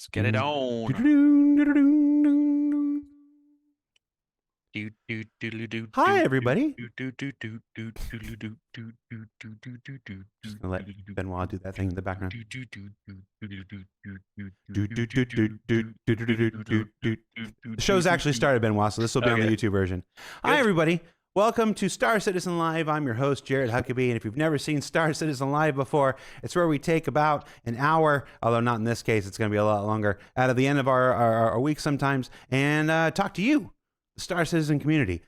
Let's get it on. Hi, everybody. Just gonna let Benoit do that thing in the background. The show's actually started, Benoit, so this will be on the YouTube version. Hi, everybody. Welcome to Star Citizen Live. I'm your host, Jared Huckabee, and if you've never seen Star Citizen Live before, it's where we take about an hour, although not in this case, it's going to be a lot longer, out of the end of our week sometimes, and talk to you, the Star Citizen community.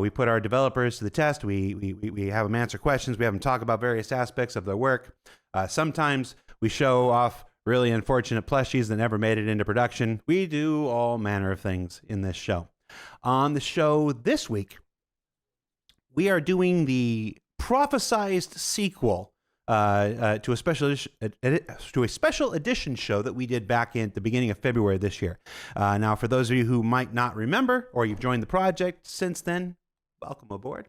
We put our developers to the test. We have them answer questions. We have them talk about various aspects of their work. Sometimes we show off really unfortunate plushies that never made it into production. We do all manner of things in this show. On the show this week, we are doing the prophesized sequel to a special edition show that we did back in the beginning of February this year. Now, for those of you who might not remember, or you've joined the project since then, welcome aboard.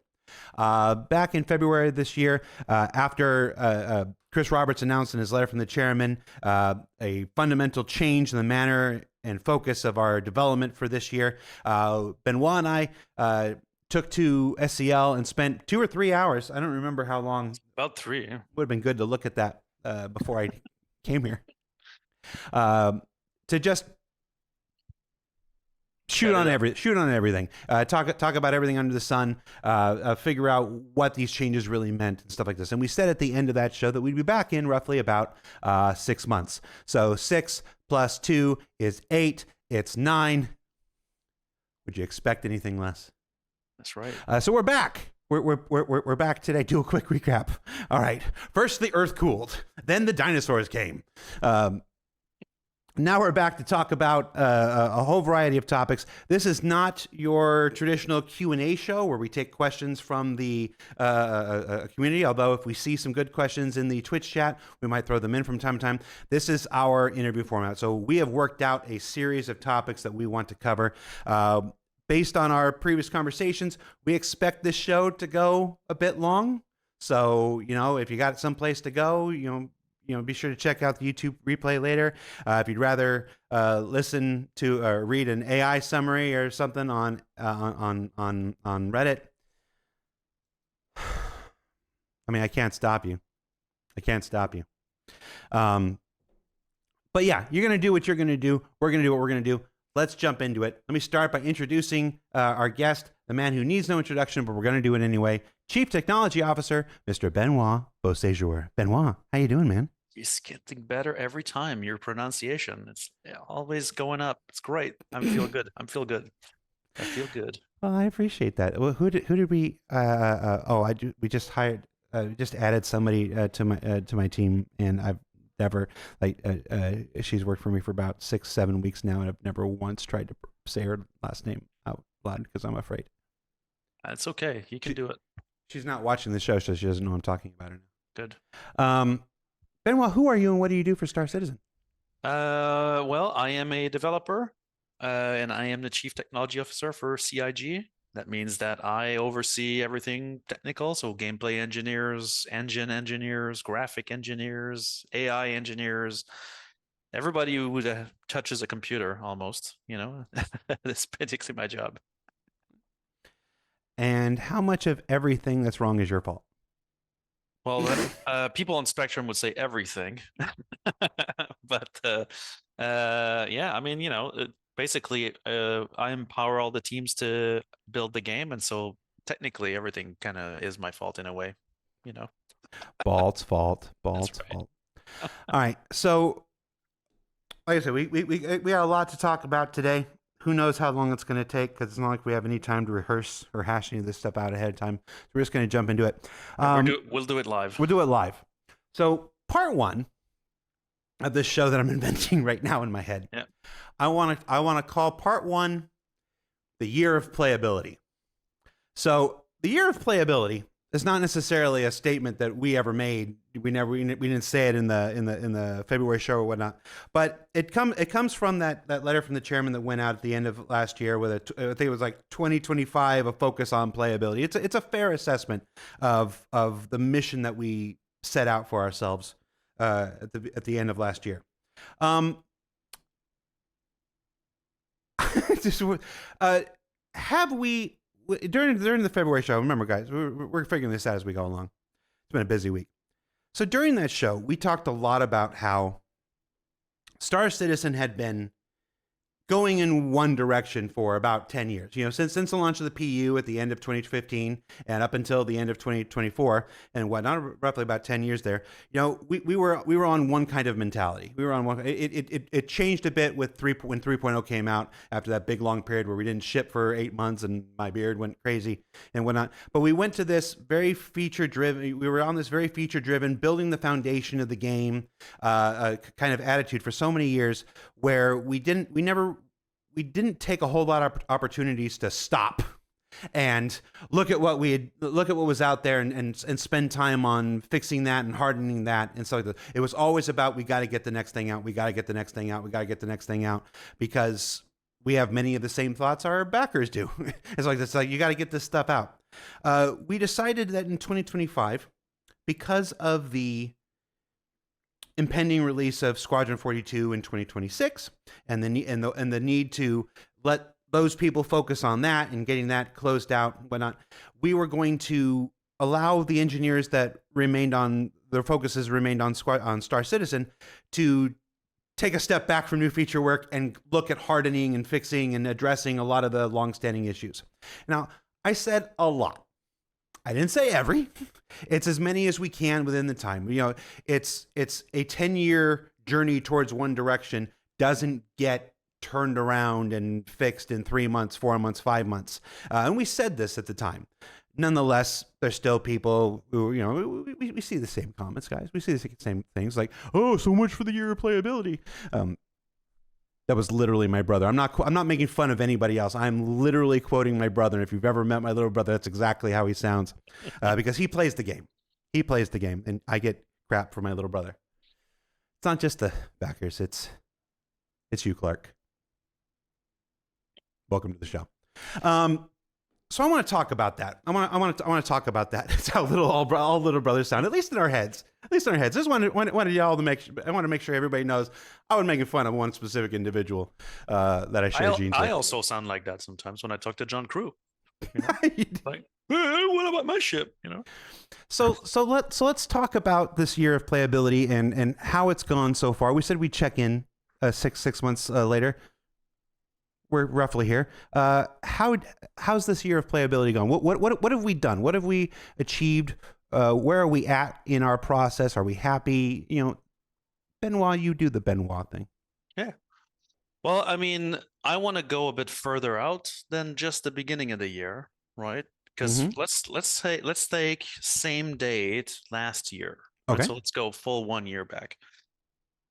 Back in February this year, after Chris Roberts announced in his letter from the chairman a fundamental change in the manner and focus of our development for this year, Benoit and I took to SCL and spent 2 or 3 hours. I don't remember how long. About 3. Yeah. Would have been good to look at that before I came here. To just shoot on everything. Talk about everything under the sun. Figure out what these changes really meant and stuff like this. And we said at the end of that show that we'd be back in roughly about 6 months. So 6 plus 2 is 8. It's 9. Would you expect anything less? That's right. So we're back. We're back today. Do a quick recap. All right. First, the Earth cooled. Then the dinosaurs came. Now we're back to talk about a whole variety of topics. This is not your traditional Q&A show where we take questions from the community, although if we see some good questions in the Twitch chat, we might throw them in from time to time. This is our interview format. So we have worked out a series of topics that we want to cover. Based on our previous conversations, we expect this show to go a bit long. So, if you got someplace to go, be sure to check out the YouTube replay later. If you'd rather listen to or read an AI summary or something on Reddit, I mean, I can't stop you. But yeah, you're going to do what you're going to do. We're going to do what we're going to do. Let's jump into it. Let me start by introducing our guest, the man who needs no introduction, but we're going to do it anyway. Chief Technology Officer, Mr. Benoit Beausejour. Benoit, how you doing, man? It's getting better every time. Your pronunciation, it's always going up. It's great. I feel good. I feel good. Well, I appreciate that. Well, who did we? We just hired, just added somebody to my team, and I've never she's worked for me for about 6-7 weeks now, and I've never once tried to say her last name out loud because I'm afraid. It's okay. You can do it. She's not watching the show, so she doesn't know I'm talking about her now. Good. Benoit, who are you and what do you do for Star Citizen? Well, I am a developer, and I am the Chief Technology Officer for CIG. That means that I oversee everything technical, so gameplay engineers, engine engineers, graphic engineers, AI engineers, everybody who touches a computer almost, That's basically my job. And how much of everything that's wrong is your fault? Well, people on Spectrum would say everything. But yeah, I mean, basically, I empower all the teams to build the game, and so technically everything kind of is my fault in a way, Balt's fault. All right, so like I said, we have a lot to talk about today. Who knows how long it's going to take, because it's not like we have any time to rehearse or hash any of this stuff out ahead of time. So we're just going to jump into it. We'll do it live. We'll do it live. So part 1 of this show that I'm inventing right now in my head. Yeah. I want to call part 1 the year of playability. So the year of playability is not necessarily a statement that we ever made. We didn't say it in the February show or whatnot. But it comes from that letter from the chairman that went out at the end of last year with I think it was like 2025, a focus on playability. It's a fair assessment of the mission that we set out for ourselves at the end of last year. have we during the February show? Remember, guys, we're figuring this out as we go along. It's been a busy week. So during that show, we talked a lot about how Star Citizen had been going in one direction for about 10 years. Since the launch of the PU at the end of 2015 and up until the end of 2024 and whatnot, roughly about 10 years there, we were on one kind of mentality. We were on one. It changed a bit with when 3.0 came out after that big long period where we didn't ship for 8 months and my beard went crazy and whatnot. But we went to this very feature driven. We were on this very feature driven, building the foundation of the game kind of attitude for so many years where we didn't take a whole lot of opportunities to stop and look at what was out there and spend time on fixing that and hardening that and stuff like that. It was always about, we got to get the next thing out. We got to get the next thing out. We got to get the next thing out because we have many of the same thoughts our backers do. It's like you got to get this stuff out. We decided that in 2025, because of the impending release of Squadron 42 in 2026, and the need to let those people focus on that and getting that closed out and whatnot, we were going to allow the engineers that remained on their focuses remained on Star Citizen to take a step back from new feature work and look at hardening and fixing and addressing a lot of the longstanding issues. Now, I said a lot. I didn't say every. It's as many as we can within the time. It's a 10-year journey towards one direction doesn't get turned around and fixed in 3 months, 4 months, 5 months. And we said this at the time. Nonetheless, there's still people who, we see the same comments, guys. We see the same things like, oh, so much for the year of playability. That was literally my brother. I'm not making fun of anybody else. I'm literally quoting my brother. And if you've ever met my little brother, that's exactly how he sounds, because he plays the game. He plays the game, and I get crap for my little brother. It's not just the backers. It's you, Clark. Welcome to the show. So I want to talk about that. I want to talk about that. It's how all little brothers sound, at least in our heads. Just wanted y'all to I want to make sure everybody knows I was making fun of one specific individual that I share genes with. I also sound like that sometimes when I talk to John Crew. Like, hey, what about my ship? So let's talk about this year of playability and how it's gone so far. We said we'd check in six months later. We're roughly here. How's this year of playability gone? What have we done? What have we achieved? Where are we at in our process? Are we happy? Benoit, you do the Benoit thing. Yeah. Well, I mean, I want to go a bit further out than just the beginning of the year, right? Because let's take same date last year. Right? Okay. So let's go full 1 year back.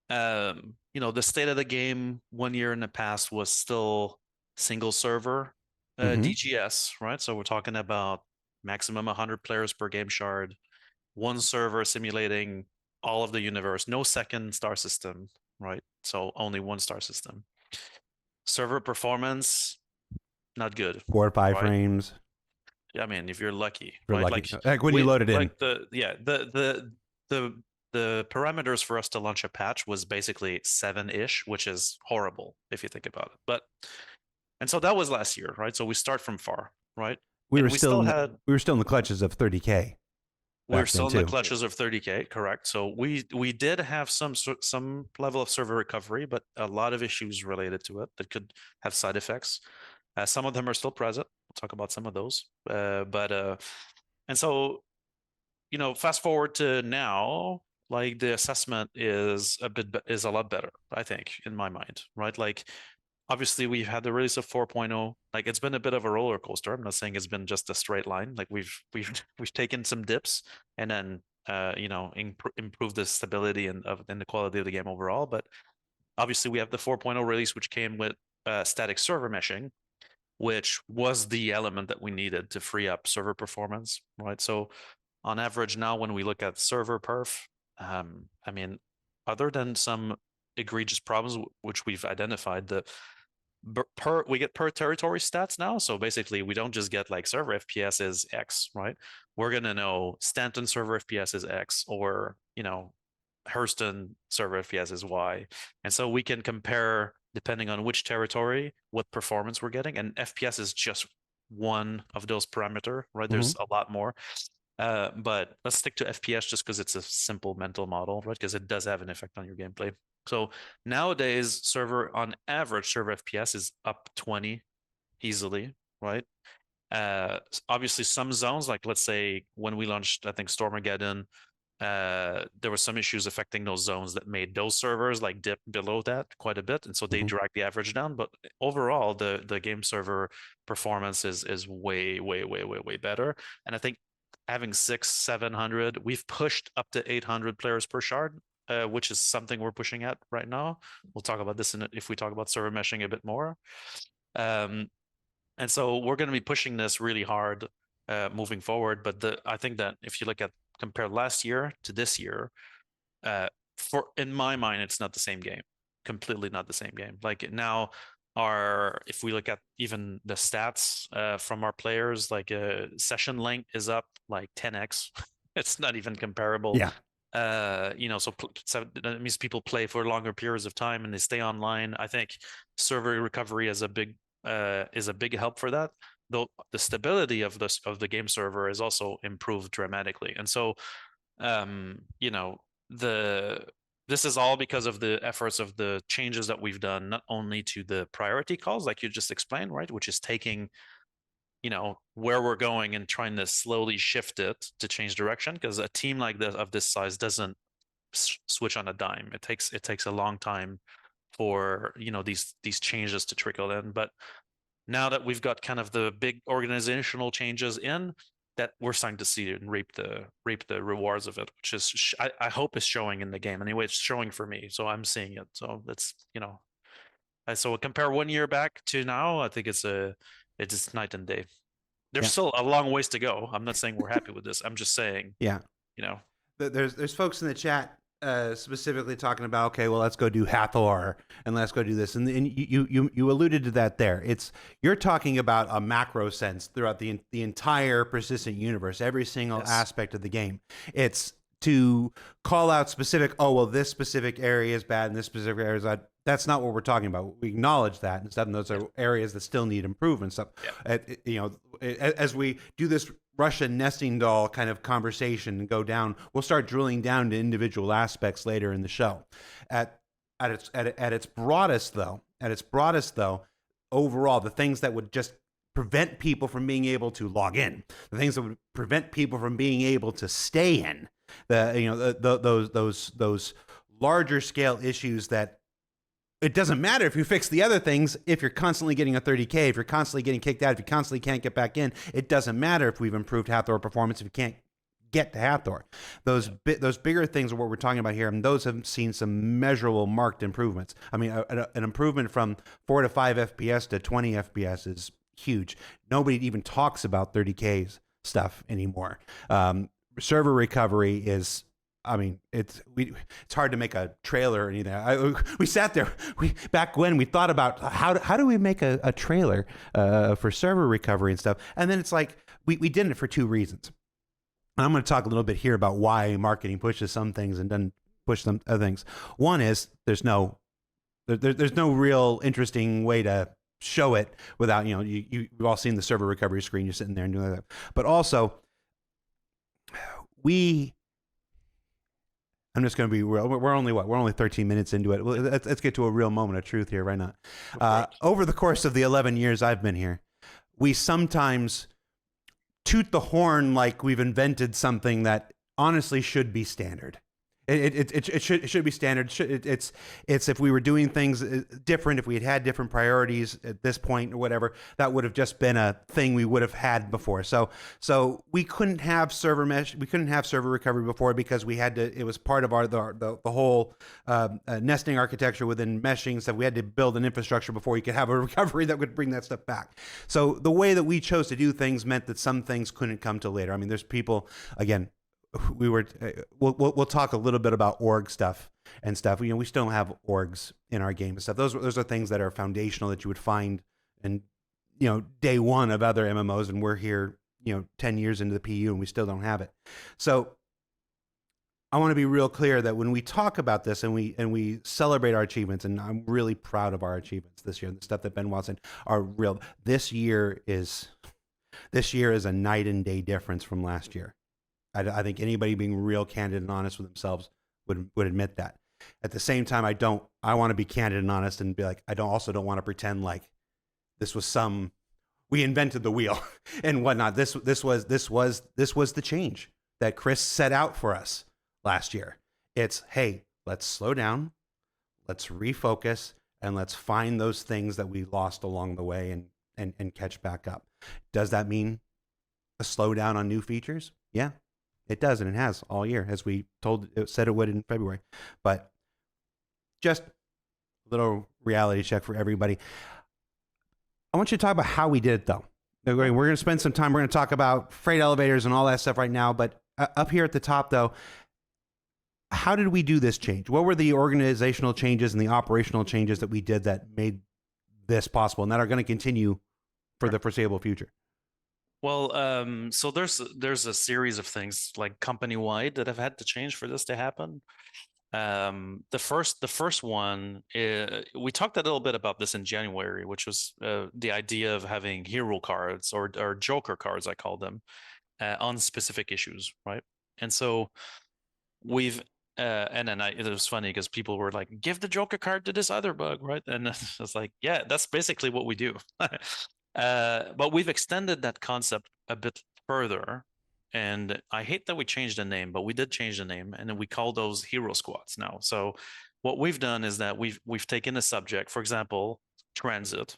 The state of the game 1 year in the past was still single server DGS, right? So we're talking about maximum 100 players per game shard, one server simulating all of the universe, no second star system, right? So only one star system. Server performance, not good. 4 or 5 frames. Yeah, I mean, if you're lucky, right? Lucky. Like when you load it in. Like the parameters for us to launch a patch was basically 7-ish, which is horrible if you think about it. And so that was last year, right? So we start from far, right? We were still in the clutches of 30K. We were still in the clutches of 30K, correct? So we did have some level of server recovery, but a lot of issues related to it that could have side effects. Some of them are still present. We'll talk about some of those. And so, fast forward to now, like the assessment is a lot better, I think, in my mind, right? Like, obviously we've had the release of 4.0. Like, it's been a bit of a roller coaster. I'm not saying it's been just a straight line. Like we've taken some dips and then improved the stability and the quality of the game overall. But obviously we have the 4.0 release, which came with static server meshing, which was the element that we needed to free up server performance, right? So on average now, when we look at server perf, I mean, other than some egregious problems which we've identified, we get per territory stats now. So basically, we don't just get like server FPS is X, right? We're gonna know Stanton server FPS is X, or Hurston server FPS is Y, and so we can compare depending on which territory, what performance we're getting. And FPS is just one of those parameter, right? There's a lot more. But let's stick to FPS just because it's a simple mental model, right? Because it does have an effect on your gameplay. So nowadays, on average, server FPS is up 20 easily, right? Obviously, some zones, like let's say when we launched, I think Stormageddon, there were some issues affecting those zones that made those servers like dip below that quite a bit, and so they drag the average down. But overall, the game server performance is way better. And I think having 600-700, we've pushed up to 800 players per shard, which is something we're pushing at right now. We'll talk about this if we talk about server meshing a bit more. And so we're going to be pushing this really hard moving forward. But I think that if you look at compare last year to this year, in my mind, it's not the same game. Completely not the same game. Like now, if we look at even the stats from our players, like session length is up like 10x. It's not even comparable. Yeah. So that means people play for longer periods of time and they stay online. I think server recovery is a big help for that. Though the stability of the game server is also improved dramatically. And so, this is all because of the efforts of the changes that we've done, not only to the priority calls, like you just explained, right, which is taking, where we're going and trying to slowly shift it to change direction. Because a team like this of this size doesn't switch on a dime. It takes a long time for these changes to trickle in. But now that we've got kind of the big organizational changes in, that we're starting to see it and reap the rewards of it, which is I hope is showing in the game. Anyway, it's showing for me, so I'm seeing it. So that's so compare 1 year back to now, I think it's just night and day. There's still a long ways to go. I'm not saying we're happy with this. I'm just saying, there's folks in the chat specifically talking about, okay, well, let's go do Hathor and let's go do this, and you alluded to that there. You're talking about a macro sense throughout the entire persistent universe, every single aspect of the game. It's to call out specific, this specific area is bad and this specific area is bad. That's not what we're talking about. We acknowledge that and stuff, and those are areas that still need improvement. Stuff, as we do this Russian nesting doll kind of conversation and go down, we'll start drilling down to individual aspects later in the show. At its broadest though, overall, the things that would just prevent people from being able to log in, the things that would prevent people from being able to stay in, those larger scale issues that. It doesn't matter if you fix the other things. If you're constantly getting a 30K, if you're constantly getting kicked out, if you constantly can't get back in, it doesn't matter if we've improved Hathor performance if you can't get to Hathor. Those bigger things are what we're talking about here, and those have seen some measurable, marked improvements. I mean, an improvement from 4 to 5 FPS to 20 FPS is huge. Nobody even talks about 30K stuff anymore. Server recovery is. I mean, it's hard to make a trailer or anything. We sat there. Back when we thought about how do we make a trailer for server recovery and stuff, and then it's like we did it for two reasons. And I'm going to talk a little bit here about why marketing pushes some things and doesn't push some other things. One is there's no real interesting way to show it without you've all seen the server recovery screen. You're sitting there and doing that, but also I'm just going to be real. We're only 13 minutes into it. Let's get to a real moment of truth here right now. Over the course of the 11 years I've been here, we sometimes toot the horn like we've invented something that honestly should be standard. It should be standard. It's if we were doing things different, if we had different priorities at this point or whatever, that would have just been a thing we would have had before. So we couldn't have server mesh, we couldn't have server recovery before because we had to. It was part of the whole nesting architecture within meshing stuff. We had to build an infrastructure before you could have a recovery that would bring that stuff back. So the way that we chose to do things meant that some things couldn't come till later. I mean, there's people again. We'll talk a little bit about org stuff and stuff. We still don't have orgs in our game and stuff. Those are things that are foundational that you would find in day one of other MMOs, and we're here 10 years into the PU and we still don't have it. So I want to be real clear that when we talk about this and we celebrate our achievements, and I'm really proud of our achievements this year, the stuff that Benoit said are real. This year is a night and day difference from last year. I think anybody being real candid and honest with themselves would admit that. At the same time, I want to be candid and honest and be like, I don't want to pretend like this was we invented the wheel and whatnot. This was the change that Chris set out for us last year. It's, hey, let's slow down, let's refocus, and let's find those things that we lost along the way and catch back up. Does that mean a slowdown on new features? Yeah, it does, and it has all year, as we said it would in February. But just a little reality check for everybody. I want you to talk about how we did it, though. We're going to spend some time. We're going to talk about freight elevators and all that stuff right now. But up here at the top, though, how did we do this change? What were the organizational changes and the operational changes that we did that made this possible and that are going to continue for the foreseeable future? Well, so there's a series of things like company-wide that have had to change for this to happen. The first one, we talked a little bit about this in January, which was the idea of having hero cards or Joker cards, I call them, on specific issues, right? And so we've and then it was funny because people were like, give the Joker card to this other bug, right? And I was like, yeah, that's basically what we do. But we've extended that concept a bit further. And I hate that we changed the name, but we did change the name, and then we call those hero squads now. So what we've done is that we've taken a subject, for example, transit,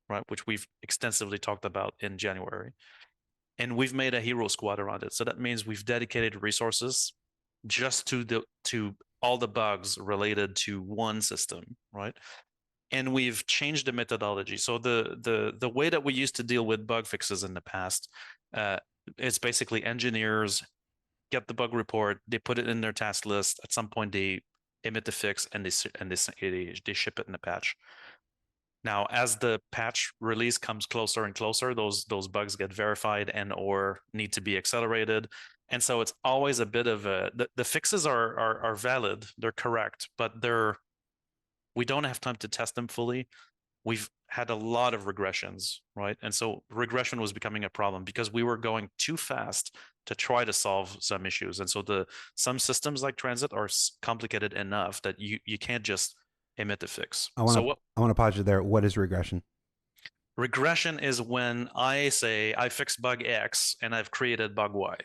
right, which we've extensively talked about in January, and we've made a hero squad around it. So that means we've dedicated resources just to all the bugs related to one system, right? And we've changed the methodology. So the way that we used to deal with bug fixes in the past, it's basically engineers get the bug report, they put it in their task list. At some point, they emit the fix and they ship it in a patch. Now, as the patch release comes closer and closer, those bugs get verified and or need to be accelerated. And so it's always a bit of the fixes are valid, they're correct, but we don't have time to test them fully. We've had a lot of regressions, right? And so regression was becoming a problem because we were going too fast to try to solve some issues. And so some systems like transit are complicated enough that you can't just emit the fix. I want to pause you there. What is regression? Regression is when I say I fixed bug X and I've created bug Y.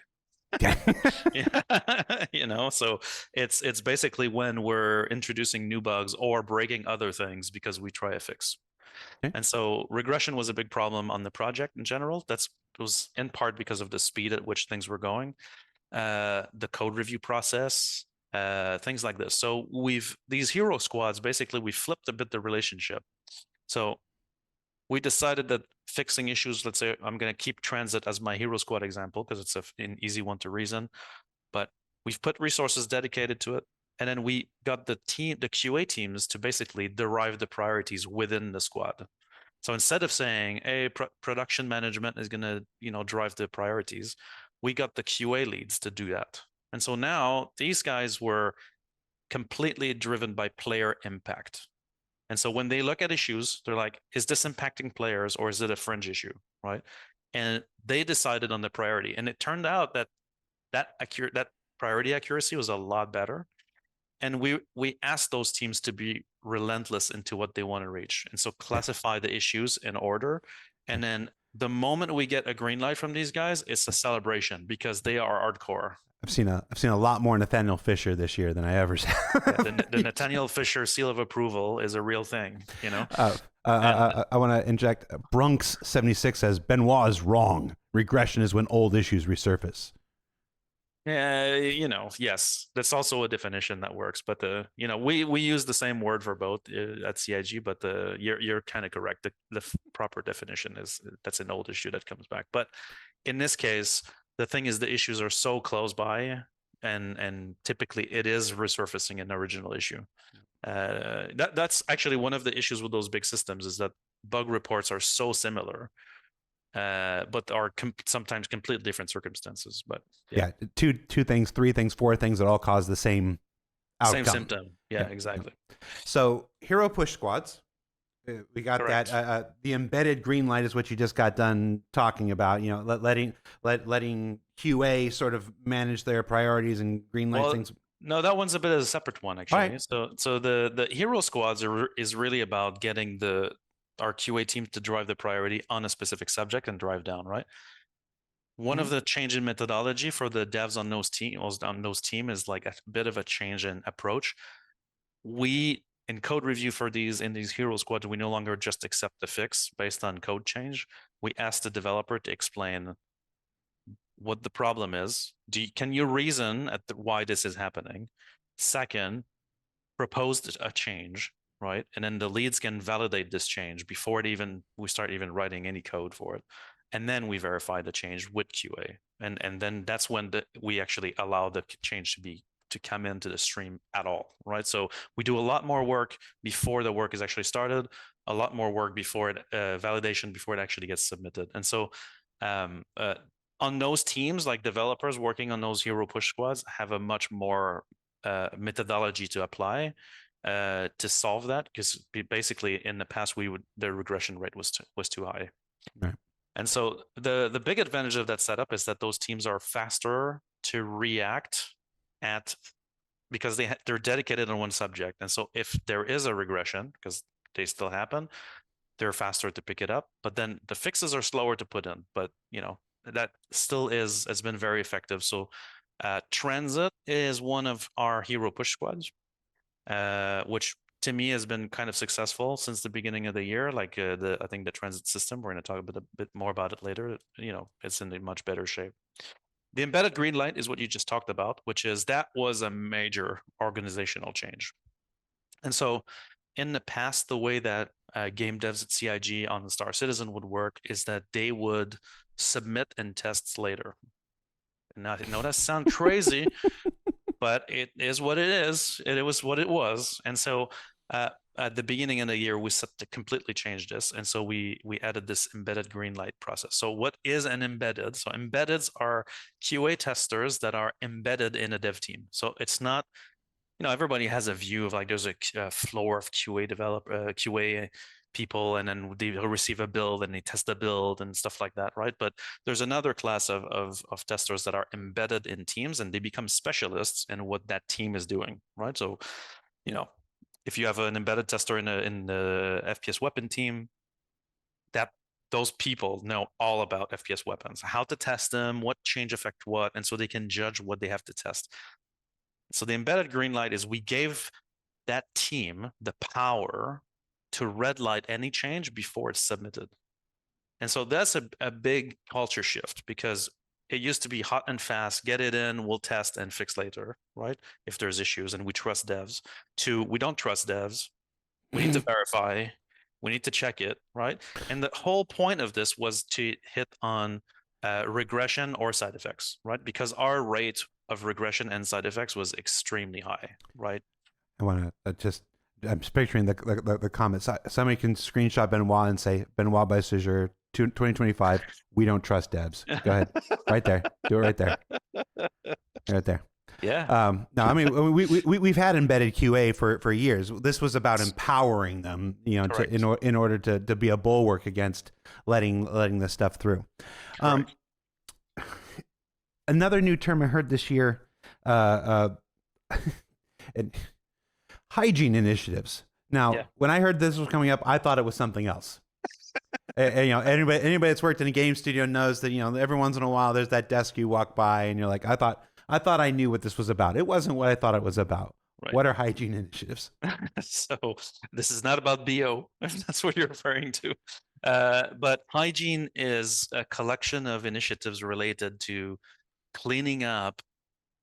So it's basically when we're introducing new bugs or breaking other things because we try a fix. Okay. And so regression was a big problem on the project in general. It was in part because of the speed at which things were going, the code review process, things like this. So these hero squads, basically we flipped a bit the relationship. So we decided that fixing issues, let's say I'm going to keep transit as my hero squad example because it's an easy one to reason, but we've put resources dedicated to it. And then we got the QA teams to basically derive the priorities within the squad. So instead of saying, hey, production management is going to, drive the priorities, we got the QA leads to do that. And so now these guys were completely driven by player impact. And so when they look at issues, they're like, is this impacting players or is it a fringe issue, right? And they decided on the priority. And it turned out that priority accuracy was a lot better. And we asked those teams to be relentless into what they want to reach. And so classify the issues in order. And then the moment we get a green light from these guys, it's a celebration because they are hardcore. I've seen a lot more Nathaniel Fisher this year than I ever saw. The Nathaniel Fisher seal of approval is a real thing, I want to inject. Brunks76 says Benoit is wrong. Regression is when old issues resurface. Yes, that's also a definition that works. But we use the same word for both at CIG. But you're kind of correct. The proper definition is that's an old issue that comes back. But in this case, the thing is the issues are so close by, and typically it is resurfacing an original issue. That's actually one of the issues with those big systems is that bug reports are so similar but are sometimes completely different circumstances. But yeah, two things, three things, four things that all cause the same same outcome. symptom. Yeah, exactly. So hero push squads. We got Correct. that. The embedded green light is what you just got done talking about. You know, letting QA sort of manage their priorities and green light things. No, that one's a bit of a separate one actually. Right. So the hero squads is really about getting our QA team to drive the priority on a specific subject and drive down, right? One of the change in methodology for the devs on those team is like a bit of a change in approach. We in code review for in these hero squads, we no longer just accept the fix based on code change. We ask the developer to explain what the problem is. Can you reason at why this is happening? Second, propose a change, right? And then the leads can validate this change before we start even writing any code for it. And then we verify the change with QA. And then that's when we actually allow the change to come into the stream at all, right? So we do a lot more work before the work is actually started, a lot more work before validation before it actually gets submitted. And so on those teams, like developers working on those hero push squads have a much more methodology to apply to solve that, because basically in the past the regression rate was too high. Right. And so the big advantage of that setup is that those teams are faster to react because they're dedicated on one subject. And so if there is a regression, because they still happen, they're faster to pick it up. But then the fixes are slower to put in. But that still has been very effective. So Transit is one of our hero push squads, which to me has been kind of successful since the beginning of the year. Like I think the transit system, we're going to talk a bit more about it later. It's in a much better shape. The embedded green light is what you just talked about, which is that was a major organizational change. And so in the past, the way that game devs at CIG on the Star Citizen would work is that they would submit and test later. And I know that sounds crazy, but it is what it is. It was what it was. And so at the beginning of the year, we set to completely change this. And so we added this embedded green light process. So what is an embedded? So embeddeds are QA testers that are embedded in a dev team. So it's not, everybody has a view of like there's a floor of QA people, and then they receive a build and they test the build and stuff like that, right? But there's another class of testers that are embedded in teams, and they become specialists in what that team is doing, right? So, if you have an embedded tester in the FPS weapon team, those people know all about FPS weapons, how to test them, what change affect what, and so they can judge what they have to test. So the embedded green light is we gave that team the power to red light any change before it's submitted. And so that's a big culture shift, because it used to be hot and fast, get it in, we'll test and fix later, right? If there's issues, and we trust devs. We don't trust devs. We need to verify. We need to check it, right? And the whole point of this was to hit on regression or side effects, right? Because our rate of regression and side effects was extremely high, right? I want to I'm picturing the comments. Somebody can screenshot Benoit and say, Benoit Beausejour 2025, we don't trust devs. Go ahead. Right there. Do it right there. Right there. Yeah. No, I mean, we've had embedded QA for years. This was about empowering them, in order to be a bulwark against letting this stuff through. Another new term I heard this year, hygiene initiatives. Now, when I heard this was coming up, I thought it was something else. Anybody that's worked in a game studio knows that every once in a while there's that desk you walk by and you're like, I thought I knew what this was about. It wasn't what I thought it was about. Right. What are hygiene initiatives? So this is not about BO, if that's what you're referring to. But hygiene is a collection of initiatives related to cleaning up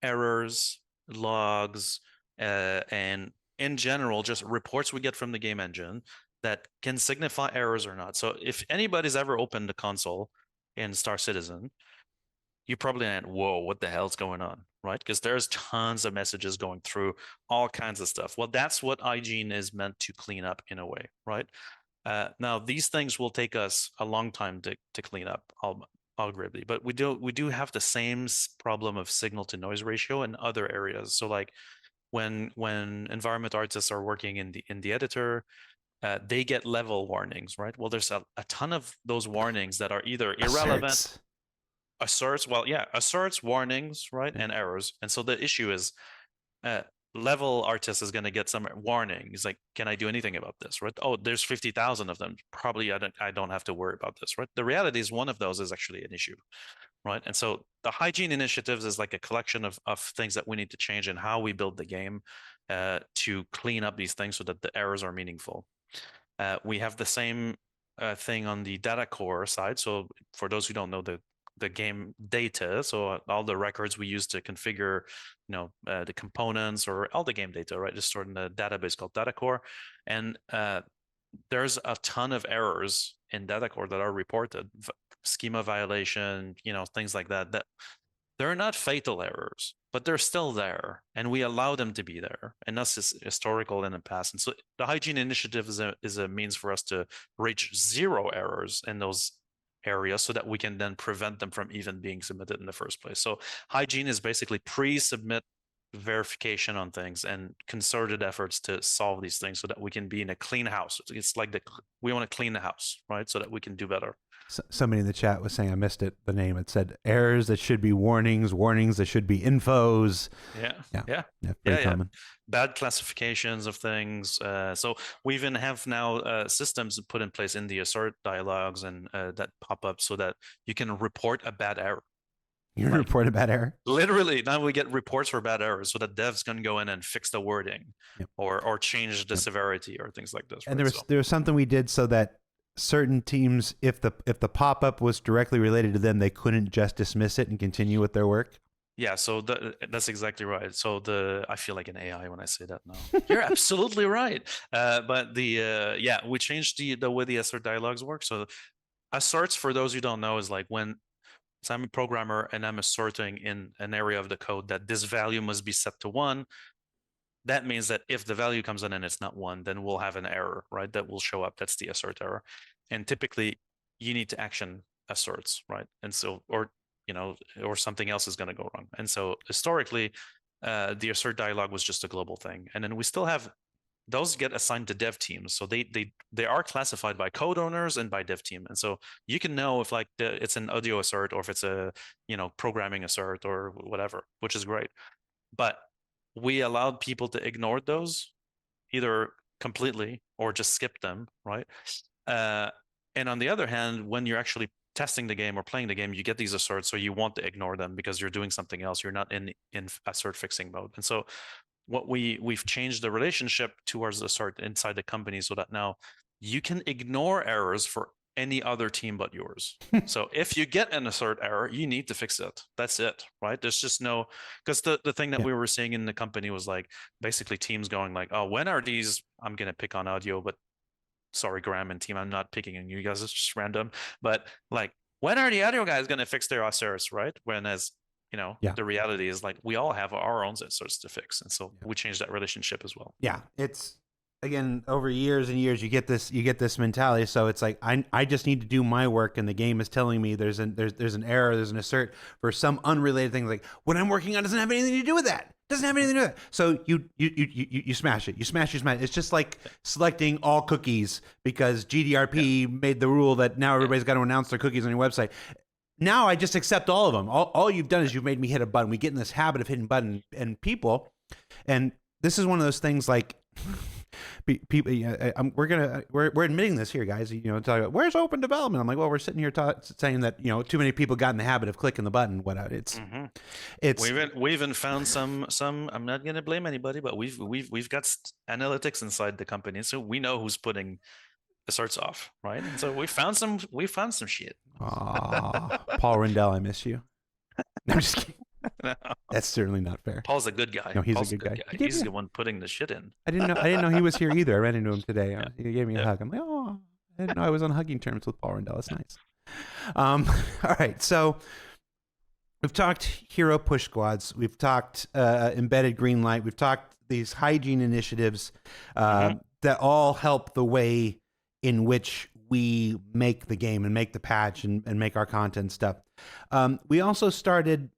errors, logs, and in general, just reports we get from the game engine that can signify errors or not. So if anybody's ever opened a console in Star Citizen, you probably went, whoa, what the hell's going on, right? Because there's tons of messages going through, all kinds of stuff. Well, that's what hygiene is meant to clean up in a way, right? Now, these things will take us a long time to clean up algorithmically, but we do have the same problem of signal to noise ratio in other areas. So like when environment artists are working in the editor, they get level warnings, right? Well, there's a ton of those warnings that are either irrelevant, asserts, warnings, right, and errors. And so the issue is, level artist is going to get some warning. He's like, can I do anything about this, right? Oh, there's 50,000 of them. Probably I don't have to worry about this, right? The reality is one of those is actually an issue, right? And so the hygiene initiatives is like a collection of things that we need to change in how we build the game to clean up these things so that the errors are meaningful. We have the same thing on the data core side. So for those who don't know, the game data, so all the records we use to configure, the components or all the game data, right, just stored in a database called data core. And there's a ton of errors in data core that are reported, schema violation, things like that they're not fatal errors, but they're still there, and we allow them to be there, and that's historical in the past. And so the hygiene initiative is a means for us to reach zero errors in those areas so that we can then prevent them from even being submitted in the first place. So hygiene is basically pre-submit verification on things and concerted efforts to solve these things so that we can be in a clean house. It's like we want to clean the house, right? So that we can do better. Somebody in the chat was saying, I missed it, the name. It said errors that should be warnings, warnings that should be infos. Yeah. Pretty common. Bad classifications of things. So we even have now systems put in place in the assert dialogues and that pop up so that you can report a bad error. You report a bad error? Literally, now we get reports for bad errors so that devs can go in and fix the wording or change the severity or things like this. And there was something we did so that certain teams, if the pop-up was directly related to them, they couldn't just dismiss it and continue with their work. Yeah, so that's exactly right. So I feel like an AI when I say that now. You're absolutely right. But we changed the way the assert dialogues work. So asserts, for those who don't know, is like when I'm a programmer and I'm asserting in an area of the code that this value must be set to 1. That means that if the value comes in and it's not 1, then we'll have an error, right? That will show up. That's the assert error. And typically you need to action asserts, right? And so, or something else is going to go wrong. And so historically, the assert dialog was just a global thing. And then we still have, those get assigned to dev teams. So they are classified by code owners and by dev team. And so you can know if like it's an audio assert or if it's a, programming assert or whatever, which is great. But we allowed people to ignore those either completely or just skip them, right? And on the other hand, when you're actually testing the game or playing the game, you get these asserts, so you want to ignore them because you're doing something else. You're not in assert fixing mode. And so what we've changed the relationship towards assert inside the company so that now you can ignore errors for any other team but yours. So if you get an assert error, you need to fix it. That's it, right? There's just no, because the thing that we were seeing in the company was like basically teams going like, oh, when are these, I'm going to pick on audio, but sorry, Graham and team, I'm not picking on you guys, it's just random. But like, when are the audio guys going to fix their asserts, right? Whereas, the reality is like we all have our own asserts to fix. And so we changed that relationship as well. Yeah. It's, again, over years and years, you get this mentality. So it's like, I just need to do my work, and the game is telling me there's an error, there's an assert for some unrelated thing. Like what I'm working on doesn't have anything to do with that. Doesn't have anything to do with that. So you smash it. You smash. It's just like selecting all cookies because GDRP made the rule that now everybody's got to announce their cookies on your website. Now I just accept all of them. All you've done is you've made me hit a button. We get in this habit of hitting button and people, and this is one of those things like. People, we're admitting this here, guys. Talking about where's open development. I'm like, well, we're sitting here saying that too many people got in the habit of clicking the button. It's we even found some. I'm not gonna blame anybody, but we've got analytics inside the company, so we know who's putting asserts off, right? And so we found some shit. Paul Rendell, I miss you. I'm just kidding. No. That's certainly not fair. Paul's a good guy. No, he's Paul's a good guy. He's the one putting the shit in. I didn't know he was here either. I ran into him today. He gave me a hug. I'm like, oh, I didn't know I was on hugging terms with Paul Rendell. That's nice. All right, so we've talked hero push squads. We've talked embedded green light. We've talked these hygiene initiatives that all help the way in which we make the game and make the patch and make our content stuff. We also started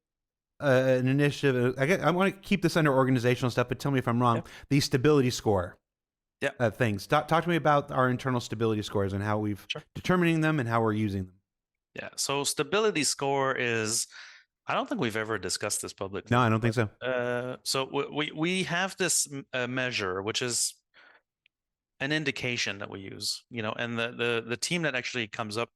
an initiative. I want to keep this under organizational stuff, but tell me if I'm wrong. Yeah. The stability score. Yeah. Things. Talk to me about our internal stability scores and how we've determining them and how we're using them. Yeah. So stability score is, I don't think we've ever discussed this publicly. No, I don't think so. So we have this measure, which is an indication that we use, and the team that actually comes up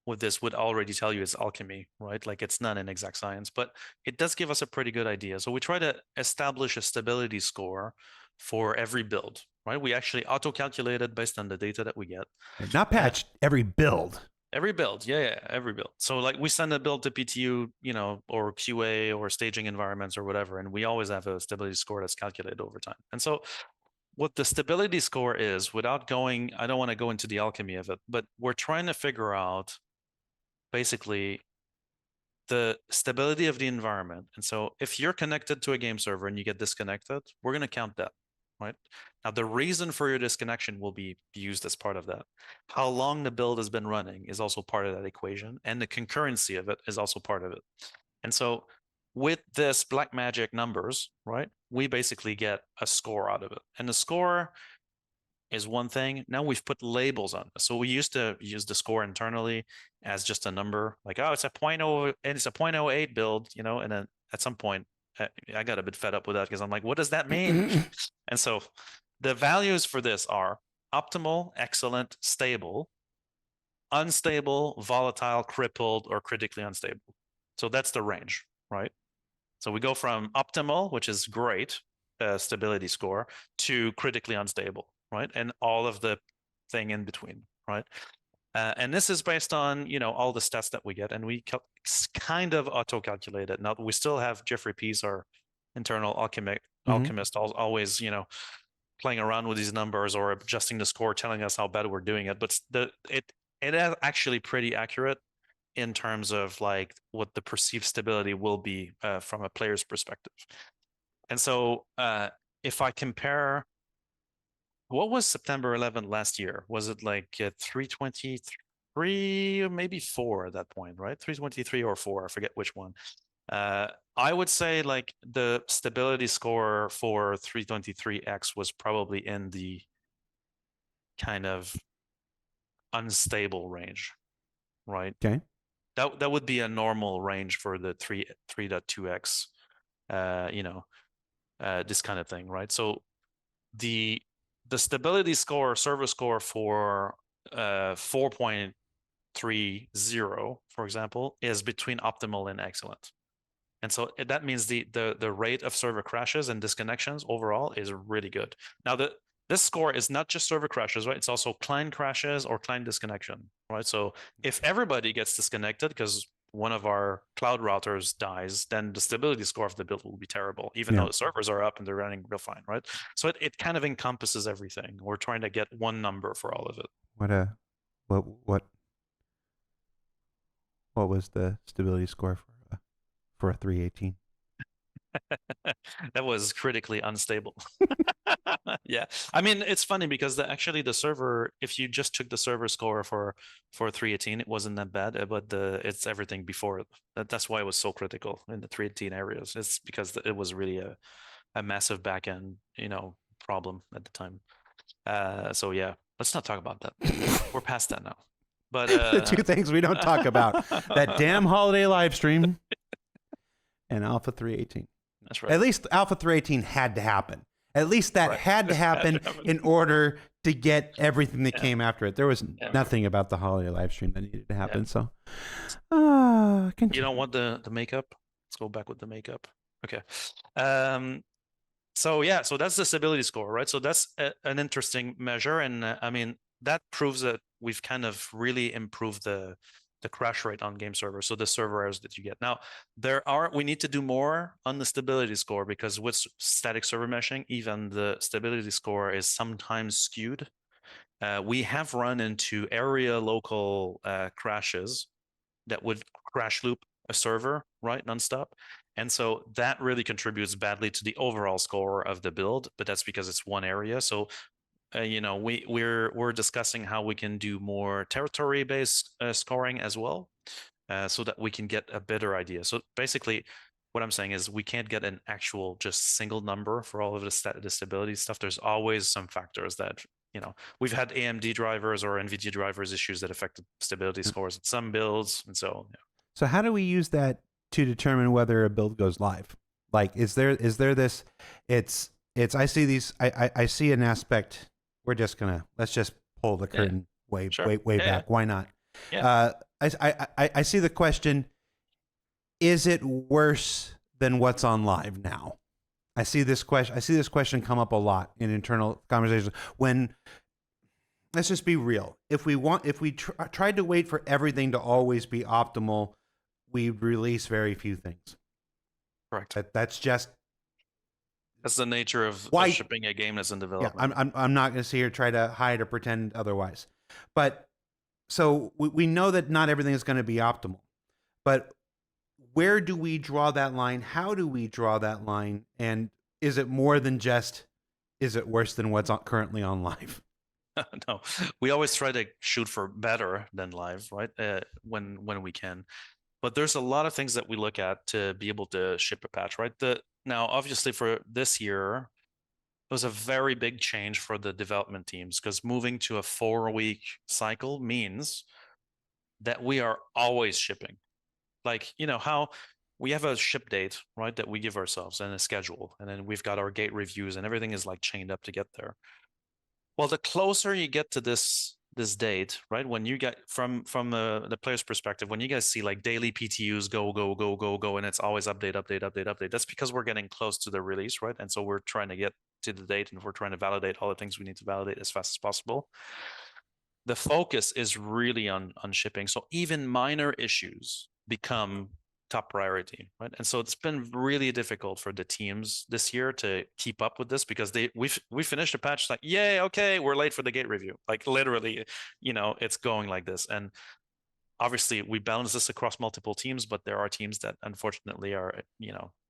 with this would already tell you it's alchemy, right? Like it's not an exact science, but it does give us a pretty good idea. So we try to establish a stability score for every build, right? We actually auto-calculate it based on the data that we get. Not patched, every build. Every build, yeah, every build. So like we send a build to PTU, or QA or staging environments or whatever, and we always have a stability score that's calculated over time. And so what the stability score is, without going, I don't want to go into the alchemy of it, but we're trying to figure out basically the stability of the environment. And so if you're connected to a game server and you get disconnected, we're going to count that, right? Now, the reason for your disconnection will be used as part of that. How long the build has been running is also part of that equation, and the concurrency of it is also part of it. And so with this black magic numbers, right, we basically get a score out of it. And the score is one thing. Now we've put labels on this. So we used to use the score internally as just a number, like, oh, it's a 0.0 and it's a 0.08 build, and then at some point I got a bit fed up with that because I'm like, what does that mean? And so the values for this are optimal, excellent, stable, unstable, volatile, crippled, or critically unstable. So that's the range, right? So we go from optimal, which is great, stability score, to critically unstable, right? And all of the thing in between, right? And this is based on, all the stats that we get, and we kind of auto-calculate it. Now, we still have Jeffrey Pease, our internal alchemist, always, playing around with these numbers or adjusting the score, telling us how bad we're doing it. But it is actually pretty accurate in terms of like what the perceived stability will be from a player's perspective. And so if I compare, what was September 11th last year? Was it like 323 or maybe 4 at that point, right? 323 or 4, I forget which one. I would say like the stability score for 323X was probably in the kind of unstable range, right? Okay. That would be a normal range for the 3.2X, this kind of thing, right? So the stability score, server score for 4.30, for example, is between optimal and excellent. And so that means the rate of server crashes and disconnections overall is really good. Now, this score is not just server crashes, right? It's also client crashes or client disconnection, right? So if everybody gets disconnected because one of our cloud routers dies, then the stability score of the build will be terrible, even though the servers are up and they're running real fine, right? So it kind of encompasses everything. We're trying to get one number for all of it. What was the stability score for a 318? That was critically unstable. Yeah, I mean, it's funny because actually the server, if you just took the server score for 318, it wasn't that bad, but it's everything before it. That's why it was so critical in the 318 areas. It's because it was really a massive backend, problem at the time. So yeah, let's not talk about that. We're past that now. But the two things we don't talk about: that damn holiday live stream and Alpha 318. That's right. At least Alpha 318 had to happen. At least that had to happen in order to get everything that came after it. There was nothing about the holiday live stream that needed to happen. So, you don't want the makeup? Let's go back with the makeup. Okay. So that's the stability score, right? So that's an interesting measure, and I mean that proves that we've kind of really improved the crash rate on game servers, so the server errors that you get. Now, we need to do more on the stability score because with static server meshing, even the stability score is sometimes skewed. We have run into area local crashes that would crash loop a server, right, nonstop. And so that really contributes badly to the overall score of the build, but that's because it's one area. So we're discussing how we can do more territory-based scoring as well, so that we can get a better idea. So basically, what I'm saying is we can't get an actual just single number for all of the stability stuff. There's always some factors that, we've had AMD drivers or NVIDIA drivers issues that affected stability scores in some builds, and so yeah. So how do we use that to determine whether a build goes live? Like, is there this? It's I see these. I see an aspect. Let's just pull the curtain way back. Why not? Yeah. I see the question. Is it worse than what's on live now? I see this question come up a lot in internal conversations. When, let's just be real. If we tried to wait for everything to always be optimal, we'd release very few things. Correct. That's the nature of shipping a game that's in development. Yeah, I'm not going to sit here try to hide or pretend otherwise. But so we know that not everything is going to be optimal. But where do we draw that line? How do we draw that line? And is it more than just, is it worse than what's currently on live? No, we always try to shoot for better than live, right? When we can. But there's a lot of things that we look at to be able to ship a patch, right? Now, obviously, for this year, it was a very big change for the development teams, because moving to a 4-week cycle means that we are always shipping. Like, how we have a ship date, right, that we give ourselves, and a schedule, and then we've got our gate reviews, and everything is like chained up to get there. Well, the closer you get to this date, right, when you get from the player's perspective, when you guys see like daily PTUs go, and it's always update, that's because we're getting close to the release, right? And so we're trying to get to the date, and we're trying to validate all the things we need to validate as fast as possible. The focus is really on shipping. So even minor issues become top priority, right? And so it's been really difficult for the teams this year to keep up with this, because we finished a patch like, yay, okay, we're late for the gate review. Like literally, it's going like this. And obviously we balance this across multiple teams, but there are teams that unfortunately are,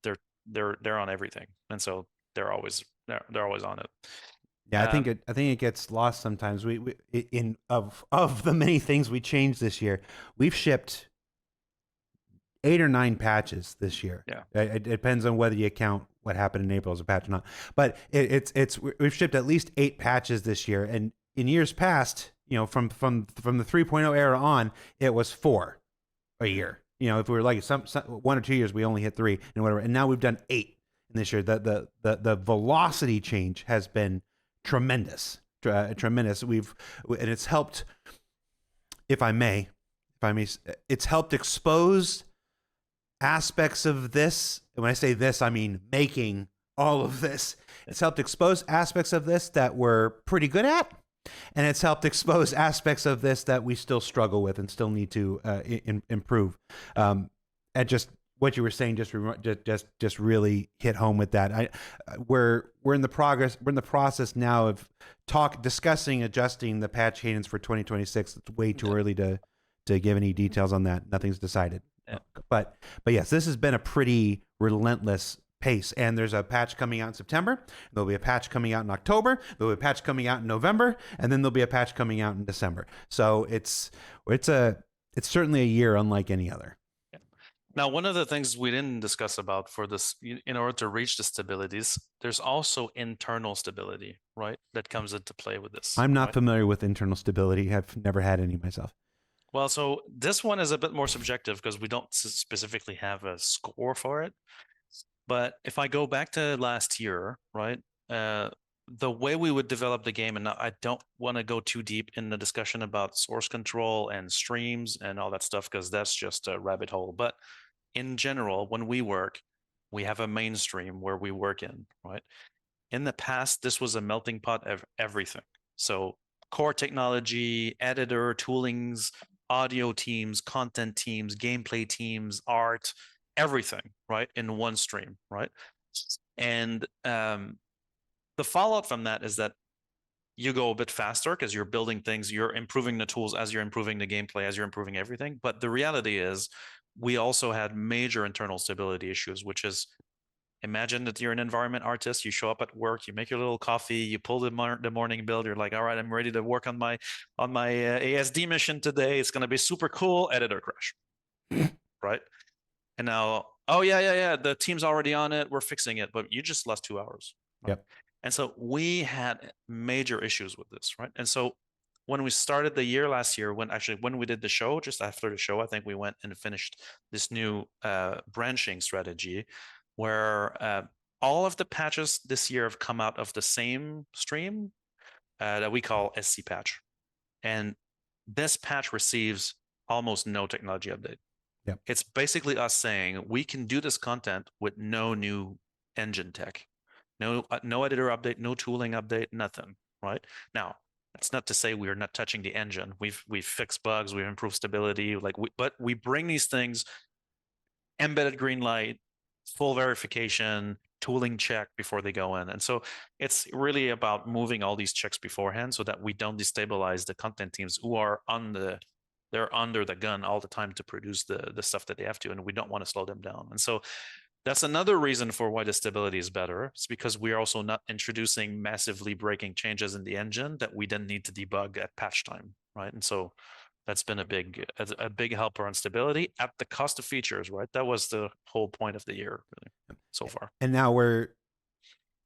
they're on everything. And so they're always on it. Yeah, I think it gets lost sometimes. We of the many things we changed this year, we've shipped 8 or 9 patches this year. Yeah, it depends on whether you count what happened in April as a patch or not. But we've shipped at least 8 patches this year, and in years past, from the 3.0 era on, it was 4 a year. If we were like some 1 or 2 years, we only hit 3 and whatever. And now we've done 8 in this year. The velocity change has been tremendous. And it's helped, if I may, it's helped expose aspects of this. And when I say this, I mean making all of this. It's helped expose aspects of this that we're pretty good at, and it's helped expose aspects of this that we still struggle with and still need to improve. And just what you were saying just really hit home with that. We're in the process now of discussing adjusting the patch cadence for 2026. It's way too early to give any details on that. Nothing's decided. Yeah. But yes, this has been a pretty relentless pace, and there's a patch coming out in September. There'll be a patch coming out in October. There'll be a patch coming out in November, and then there'll be a patch coming out in December. So it's certainly a year unlike any other. Now, one of the things we didn't discuss about for this, in order to reach the stabilities, there's also internal stability, right? That comes into play with this. I'm not familiar with internal stability. I've never had any myself. Well, so this one is a bit more subjective because we don't specifically have a score for it. But if I go back to last year, right, the way we would develop the game, and I don't want to go too deep in the discussion about source control and streams and all that stuff, because that's just a rabbit hole. But in general, when we work, we have a mainstream where we work in, right? In the past, this was a melting pot of everything. So core technology, editor, toolings, audio teams, content teams, gameplay teams, art, everything, right, in one stream, right? And the fallout from that is that you go a bit faster because you're building things, you're improving the tools as you're improving the gameplay, as you're improving everything. But the reality is we also had major internal stability issues, which is Imagine that you're an environment artist. You show up at work, you make your little coffee, you pull the morning build. You're like, all right, I'm ready to work on my ASD mission today. It's gonna be super cool. Editor crash, right? And now, oh yeah, the team's already on it. We're fixing it, but you just lost 2 hours. Right? Yep. And so we had major issues with this, right? And so when we started the year last year, when we did the show, just after the show, I think we went and finished this new branching strategy where all of the patches this year have come out of the same stream that we call SC patch. And this patch receives almost no technology update. Yep. It's basically us saying we can do this content with no new engine tech, no editor update, no tooling update, nothing. Right now, that's not to say we're not touching the engine. We've fixed bugs, we've improved stability, but we bring these things embedded green light, full verification, tooling check before they go in. And so it's really about moving all these checks beforehand so that we don't destabilize the content teams who are they're under the gun all the time to produce the stuff that they have to, and we don't want to slow them down. And so that's another reason for why the stability is better. It's because we are also not introducing massively breaking changes in the engine that we then need to debug at patch time, right? And so that's been a big helper on stability at the cost of features, right? That was the whole point of the year, really, so far. And now we're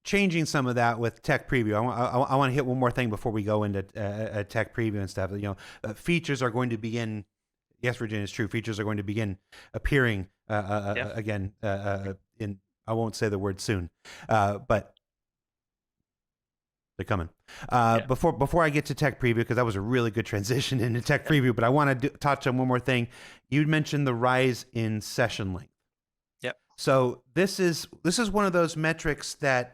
changing some of that with tech preview. I want to hit one more thing before we go into a tech preview and stuff. Features are going to begin. Yes, Virginia, it's true. Features are going to begin appearing again in. I won't say the word soon, but they're coming. Before I get to tech preview, because that was a really good transition into tech preview, but I want to touch on one more thing. You mentioned the rise in session length. Yep. So this is one of those metrics that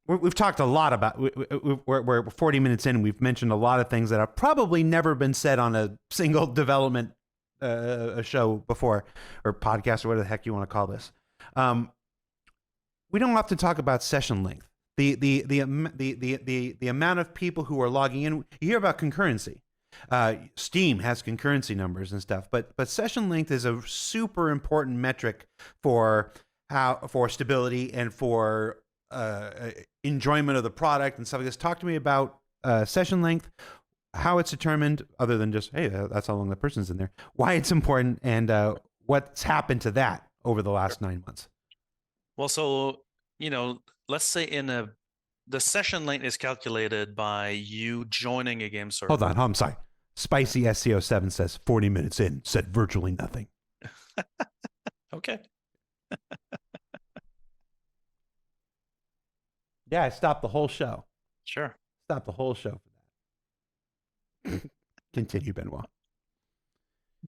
we've talked a lot about. We're 40 minutes in. We've mentioned a lot of things that have probably never been said on a single development a show before, or podcast, or whatever the heck you want to call this. We don't often talk about session length. The amount of people who are logging in. You hear about concurrency. Steam has concurrency numbers and stuff, but session length is a super important metric for stability and for enjoyment of the product and stuff like this. Talk to me about session length, how it's determined, other than just, hey, that's how long the person's in there, why it's important, and what's happened to that over the last 9 months. Well, so, let's say the session length is calculated by you joining a game server. Hold on, I'm sorry. Spicy SCO7 says 40 minutes in, said virtually nothing. Okay. Yeah, I stopped the whole show. Sure. Stopped the whole show for that. Continue, Benoit.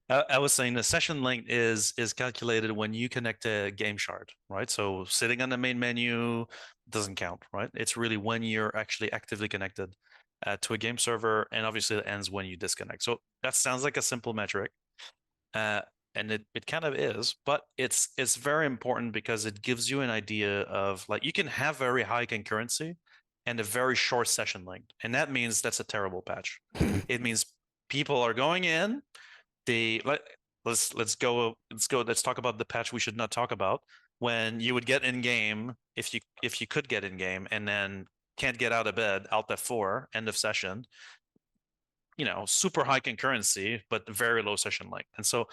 I was saying the session length is calculated when you connect a game shard, right? So sitting on the main menu doesn't count, right? It's really when you're actually actively connected to a game server, and obviously it ends when you disconnect. So that sounds like a simple metric, and it kind of is, but it's very important because it gives you an idea of, like, you can have very high concurrency and a very short session length, and that means that's a terrible patch. It means people are going in. Let's talk about the patch we should not talk about. When you would get in game, if you could get in game and then can't get out of bed, Alt F4, end of session, super high concurrency but very low session length. And so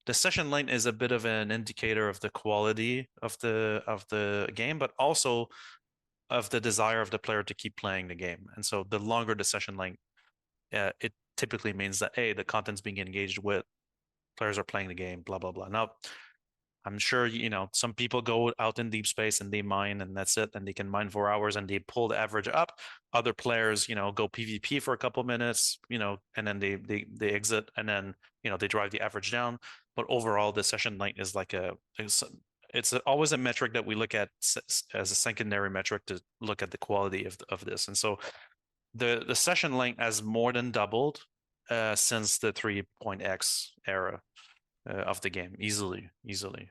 the session length is a bit of an indicator of the quality of the game, but also of the desire of the player to keep playing the game. And so the longer the session length, it typically means that, A, the content's being engaged with, players are playing the game, blah, blah, blah. Now, I'm sure, some people go out in deep space and they mine and that's it. And they can mine 4 hours and they pull the average up. Other players, go PvP for a couple minutes, and then they exit, and then, they drive the average down. But overall, the session length is like it's always a metric that we look at as a secondary metric to look at the quality of this. And so the session length has more than doubled since the 3.x era of the game, easily,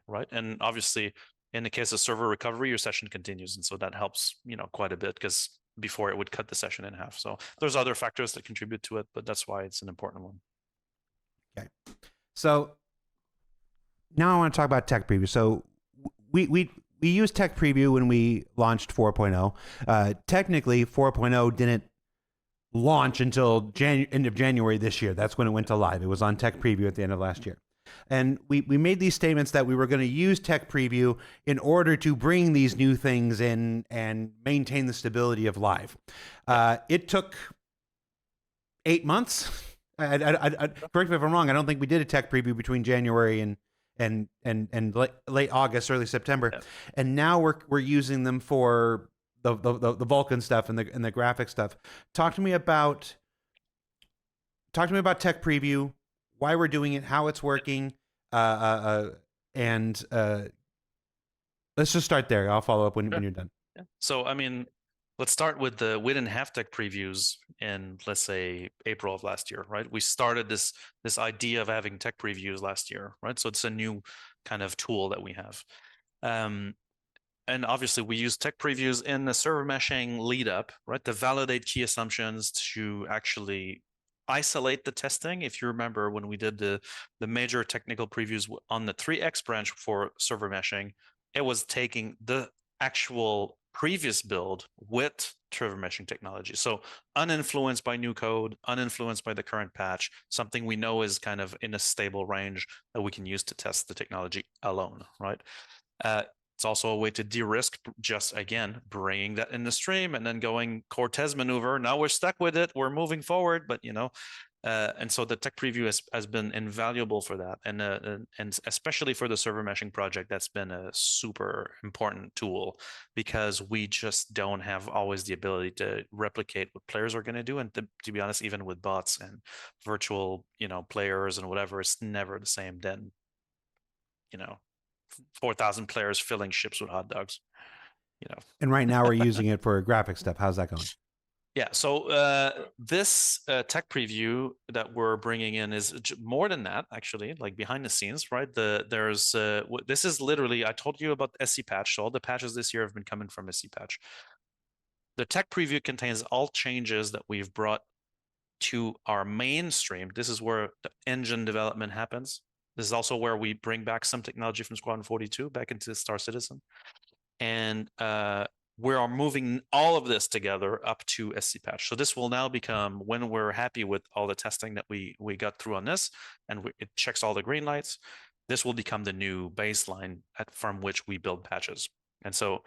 right? And obviously, in the case of server recovery, your session continues, and so that helps, quite a bit, because before it would cut the session in half. So there's other factors that contribute to it, but that's why it's an important one. Okay, so now I want to talk about tech preview. So we we used tech preview when we launched 4.0. Technically, 4.0 didn't launch until end of January this year. That's when it went to live. It was on tech preview at the end of last year. And we made these statements that we were going to use tech preview in order to bring these new things in and maintain the stability of live. It took 8 months. Correct me if I'm wrong. I don't think we did a tech preview between January and late August, early September. Yeah. And now we're using them for the Vulkan stuff and the graphic stuff. Talk to me about tech preview, why we're doing it, how it's working, and let's just start there. I'll follow up when you're done. Yeah. So, I mean, let's start with we didn't have tech previews in, let's say, April of last year, right? We started this idea of having tech previews last year, right? So it's a new kind of tool that we have. And obviously we use tech previews in the server meshing lead up, right? To validate key assumptions, to actually isolate the testing. If you remember when we did the major technical previews on the 3x branch for server meshing, it was taking the actual previous build with server meshing technology. So uninfluenced by new code, uninfluenced by the current patch, something we know is kind of in a stable range that we can use to test the technology alone, right? It's also a way to de-risk, just again bringing that in the stream and then going Cortez maneuver. Now we're stuck with it. We're moving forward, but and so the tech preview has been invaluable for that, and especially for the server meshing project, that's been a super important tool, because we just don't have always the ability to replicate what players are going to do, and to be honest, even with bots and virtual players and whatever, it's never the same than 4,000 players filling ships with hot dogs. And right now we're using it for graphic stuff. How's that going? Yeah, so this tech preview that we're bringing in is more than that, actually, like behind the scenes, right? This is literally, I told you about the SC patch, so all the patches this year have been coming from SC patch. The tech preview contains all changes that we've brought to our mainstream. This is where the engine development happens. This is also where we bring back some technology from Squadron 42 back into Star Citizen. And we are moving all of this together up to SC patch. So this will now become, when we're happy with all the testing that we got through on this, and it checks all the green lights, this will become the new baseline from which we build patches. And so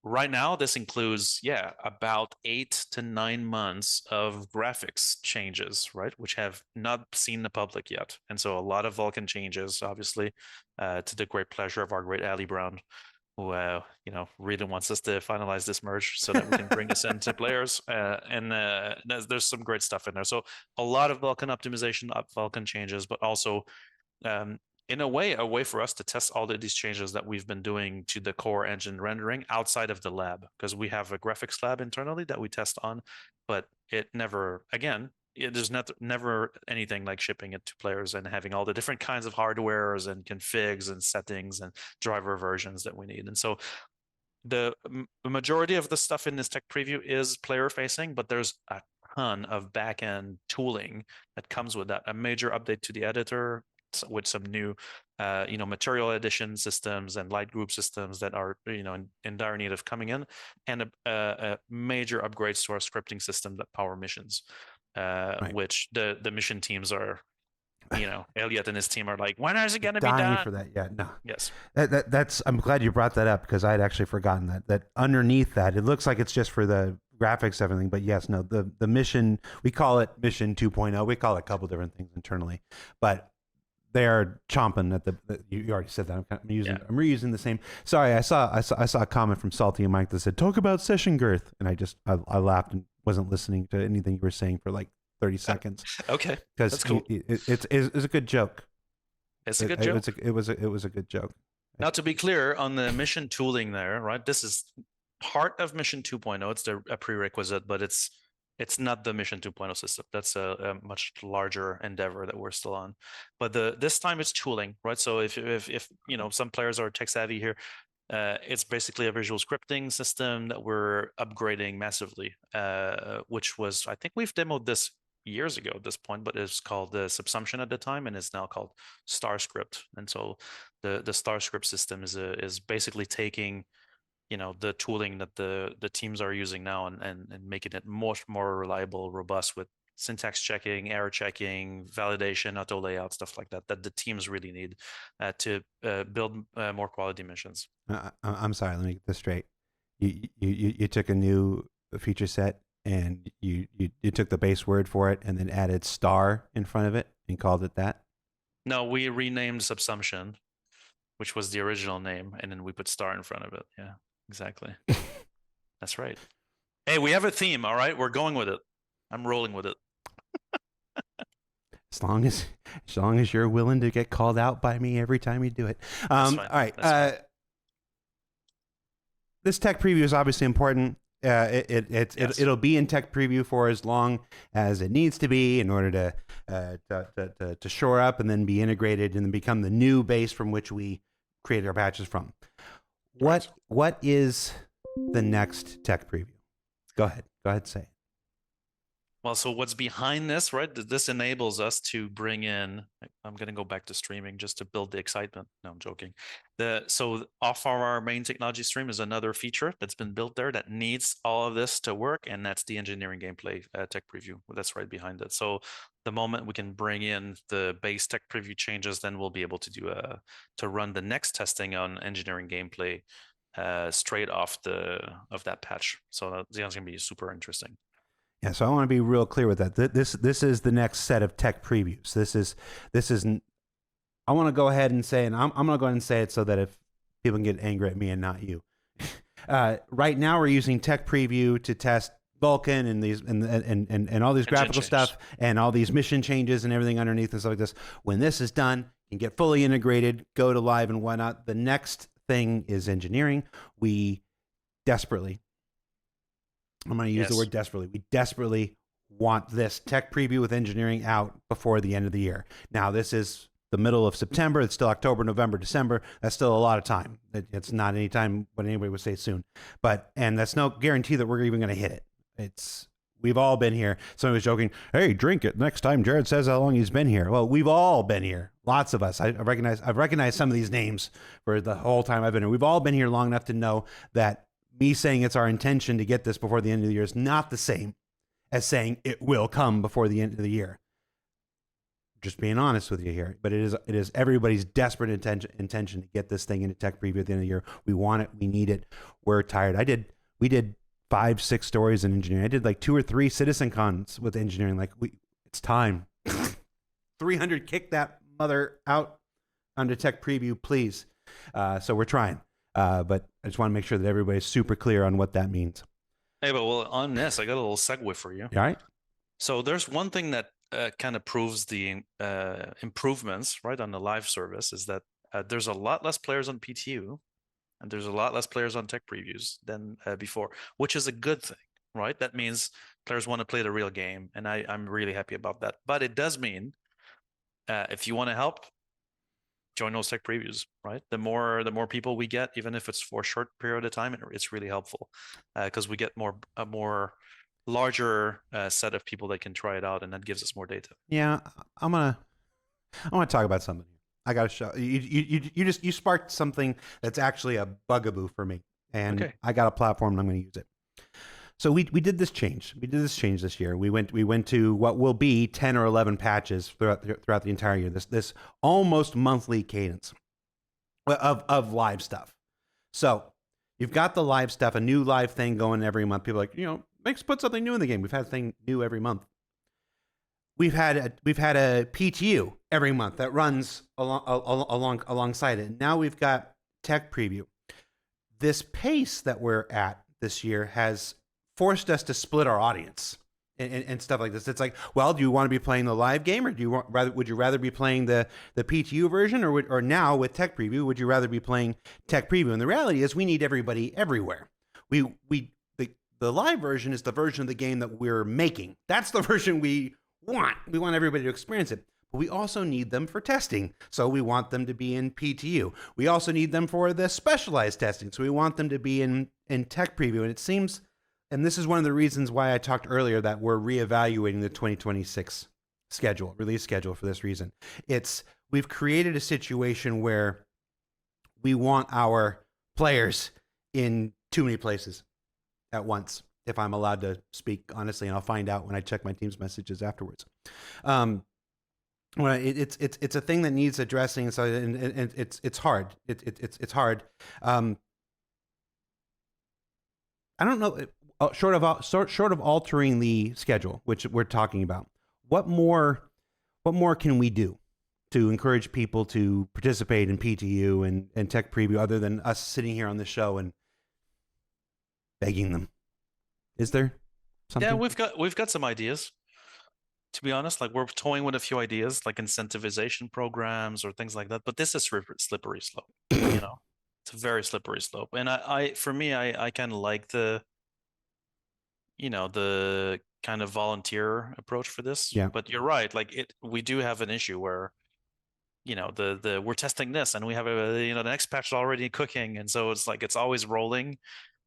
right now, this includes, about 8 to 9 months of graphics changes, right, which have not seen the public yet. And so a lot of Vulkan changes, obviously, to the great pleasure of our great Ali Brown, who really wants us to finalize this merge so that we can bring this into players. And there's some great stuff in there. So a lot of Vulkan optimization, Vulkan changes, but also in a way for us to test all of these changes that we've been doing to the core engine rendering outside of the lab, because we have a graphics lab internally that we test on, but it never, again, there's never anything like shipping it to players and having all the different kinds of hardwares and configs and settings and driver versions that we need. And so the majority of the stuff in this tech preview is player facing, but there's a ton of back-end tooling that comes with that. A major update to the editor with some new material addition systems and light group systems that are in dire need of coming in, and a major upgrades to our scripting system that power missions, right, which the mission teams are, Elliot and his team are like, when is it going to be done? For that. Yeah, no. Yes. That's. I'm glad you brought that up, because I had actually forgotten that underneath that, it looks like it's just for the graphics, everything. But yes, no, the mission, we call it Mission 2.0. We call it a couple different things internally, but they are chomping at the. You already said that. I'm reusing the same. Sorry, I saw a comment from Salty and Mike that said, "Talk about session girth," and I laughed and wasn't listening to anything you were saying for like 30 seconds. Okay, because that's cool. It's a good joke. It's a good joke. It was a good joke. Now, to be clear on the mission tooling there, right? This is part of Mission 2.0. It's a prerequisite, but it's not the Mission 2.0 system. That's a much larger endeavor that we're still on. But this time it's tooling, right? So if some players are tech savvy here, it's basically a visual scripting system that we're upgrading massively, which was, I think we've demoed this years ago at this point, but it's called the Subsumption at the time, and it's now called Starscript. And so the Starscript system is basically taking the tooling that the teams are using now and making it much more reliable, robust with syntax checking, error checking, validation, auto layout, stuff like that the teams really need to build more quality missions. I'm sorry, let me get this straight. You took a new feature set and you took the base word for it and then added star in front of it and called it that? No, we renamed Subsumption, which was the original name, and then we put star in front of it. Yeah, exactly. That's right. Hey, we have a theme, all right? We're going with it. I'm rolling with it. As long as you're willing to get called out by me every time you do it. That's fine. All right. This tech preview is obviously important. It'll be in tech preview for as long as it needs to be in order to shore up and then be integrated and then become the new base from which we create our patches from. What is the next tech preview? Go ahead say it. Well, so what's behind this, right? This enables us to bring in, I'm going to go back to streaming just to build the excitement. No, I'm joking. So off of our main technology stream is another feature that's been built there that needs all of this to work. And that's the engineering gameplay tech preview. That's right behind it. So the moment we can bring in the base tech preview changes, then we'll be able to do to run the next testing on engineering gameplay straight off of that patch. So that's going to be super interesting. Yeah, so I want to be real clear with that. This is the next set of tech previews. This is. I want to go ahead and say, and I'm going to go ahead and say it so that if people can get angry at me and not you. Right now, we're using tech preview to test Vulkan and these and all these graphical stuff and all these mission changes and everything underneath and stuff like this. When this is done and get fully integrated, go to live and whatnot. The next thing is engineering. We desperately. I'm going to use the word desperately. We desperately want this tech preview with engineering out before the end of the year. Now, this is the middle of September. It's still October, November, December. That's still a lot of time. It's not any time when anybody would say soon. And that's no guarantee that we're even going to hit it. We've all been here. Somebody was joking, hey, drink it next time Jared says how long he's been here. Well, we've all been here. Lots of us. I've recognized some of these names for the whole time I've been here. We've all been here long enough to know that me saying it's our intention to get this before the end of the year is not the same as saying it will come before the end of the year. Just being honest with you here, but it is everybody's desperate intention to get this thing into tech preview at the end of the year. We want it. We need it. We're tired. We did 5-6 stories in engineering. I did like 2 or 3 CitizenCons with engineering. It's time. 300, kick that mother out under tech preview, please. So we're trying. But I just want to make sure that everybody's super clear on what that means. Hey, but on this, I got a little segue for you. All right. So there's one thing that kind of proves the improvements, right, on the live service is that there's a lot less players on PTU and there's a lot less players on tech previews than before, which is a good thing, right? That means players want to play the real game, and I'm really happy about that. But it does mean if you want to help, join those tech previews, right? The more people we get, even if it's for a short period of time, it's really helpful because we get a more larger set of people that can try it out, and that gives us more data. Yeah, I want to talk about something. I got to show you sparked something that's actually a bugaboo for me, and okay. I got a platform and I'm going to use it. So we did this change. We did this change this year. We went to what will be 10 or 11 patches throughout the entire year. This almost monthly cadence of live stuff. So you've got the live stuff, a new live thing going every month. People are like, put something new in the game. We've had a thing new every month. We've had a PTU every month that runs alongside it. Now we've got tech preview. This pace that we're at this year has forced us to split our audience and stuff like this. It's like, well, do you want to be playing the live game, or would you rather be playing the PTU version, or now with tech preview, would you rather be playing tech preview? And the reality is, we need everybody everywhere. The live version is the version of the game that we're making. That's the version we want. We want everybody to experience it. But we also need them for testing. So we want them to be in PTU. We also need them for the specialized testing. So we want them to be in tech preview. And it seems and this is one of the reasons why I talked earlier that we're reevaluating the 2026 release schedule for this reason. We've created a situation where we want our players in too many places at once, if I'm allowed to speak honestly, and I'll find out when I check my team's messages afterwards. Well, it's a thing that needs addressing, so and it's hard. It's hard. I don't know. Short of altering the schedule, which we're talking about, what more can we do to encourage people to participate in PTU and tech preview, other than us sitting here on the show and begging them? Is there something? Yeah, we've got some ideas. To be honest, like we're toying with a few ideas, like incentivization programs or things like that. But this is slippery slope. It's a very slippery slope. And for me, I kind of like the kind of volunteer approach for this. Yeah. But you're right. Like we do have an issue where, we're testing this and we have the next patch is already cooking. And so it's like, it's always rolling.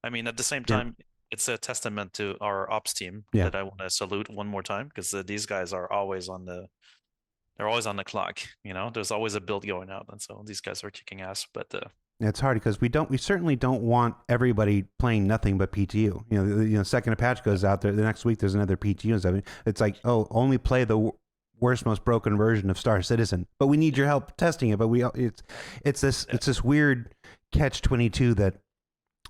I mean, at the same time, it's a testament to our ops team that I want to salute one more time, because these guys are always they're always on the clock. There's always a build going out, and so these guys are kicking ass. But it's hard because we certainly don't want everybody playing nothing but PTU. Second a patch goes out there, the next week there's another PTU and stuff. It's like, oh, only play the worst, most broken version of Star Citizen, but we need your help testing it. But it's this weird catch-22 that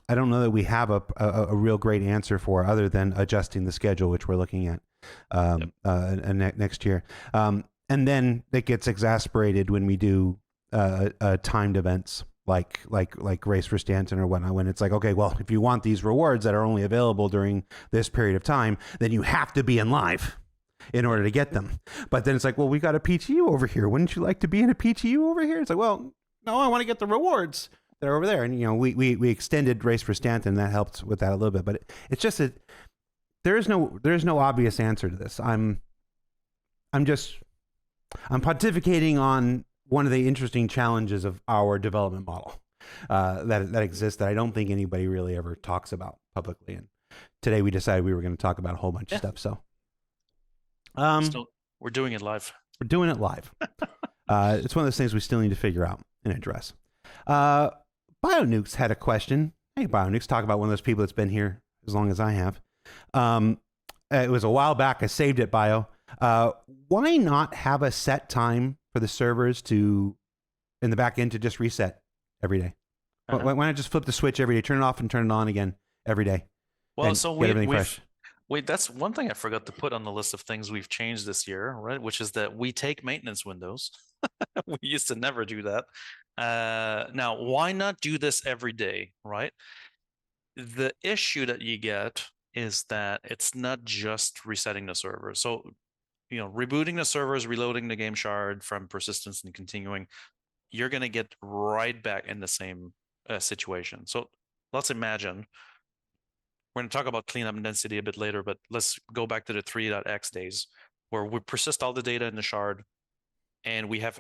I don't know that we have a real great answer for, other than adjusting the schedule, which we're looking at next year. And then it gets exasperated when we do timed events like Race for Stanton or whatnot, when it's like, okay, well, if you want these rewards that are only available during this period of time, then you have to be in live in order to get them. But then it's like, well, we got a PTU over here. Wouldn't you like to be in a PTU over here? It's like, well, no, I want to get the rewards. They're over there. And, we extended Race for Stanton. That helped with that a little bit. But it's just that there is no obvious answer to this. I'm pontificating on one of the interesting challenges of our development model that exists, that I don't think anybody really ever talks about publicly. And today we decided we were going to talk about a whole bunch of stuff. So we're doing it live. We're doing it live. It's one of those things we still need to figure out and address. BioNukes had a question. Hey, BioNukes, talk about one of those people that's been here as long as I have. It was a while back. I saved it, Bio. Why not have a set time for the servers in the back end to just reset every day? Why not just flip the switch every day, turn it off and turn it on again every day? Well, so wait, that's one thing I forgot to put on the list of things we've changed this year, right? Which is that we take maintenance windows. We used to never do that. Now, why not do this every day, right? The issue that you get is that it's not just resetting the server. So, rebooting the servers, reloading the game shard from persistence and continuing, you're going to get right back in the same situation. So let's imagine, we're going to talk about cleanup and density a bit later, but let's go back to the 3.x days where we persist all the data in the shard and we have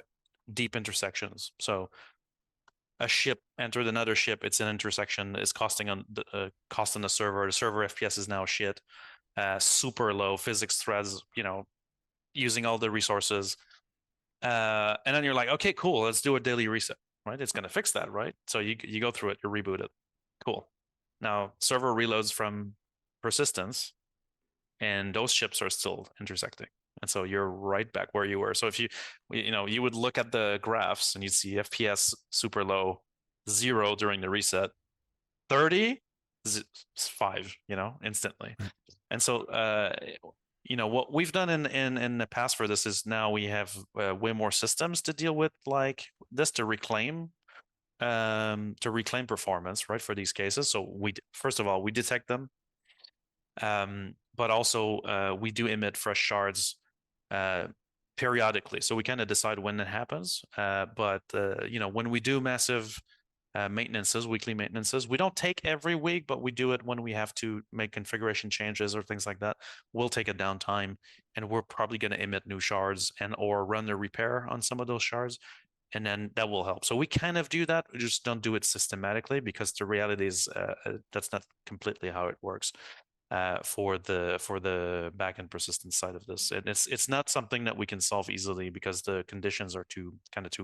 deep intersections. So a ship entered another ship, it's an intersection, is costing on the server. The server FPS is now shit, super low physics threads, using all the resources. And then you're like, okay, cool, let's do a daily reset, right? It's going to fix that, right? So you go through it, you reboot it. Cool. Now server reloads from persistence and those ships are still intersecting. And so you're right back where you were. So if you would look at the graphs and you'd see FPS super low, 0 during the reset, 30, 5, instantly. And so, what we've done in the past for this is now we have way more systems to deal with like this to reclaim performance, right, for these cases. So first of all, we detect them. But also we do emit fresh shards periodically. So we kind of decide when that happens. But when we do massive maintenances, weekly maintenances, we don't take every week, but we do it when we have to make configuration changes or things like that. We'll take a downtime and we're probably going to emit new shards or run the repair on some of those shards. And then that will help. So we kind of do that. We just don't do it systematically because the reality is that's not completely how it works. for the backend persistence side of this. And it's not something that we can solve easily because the conditions are too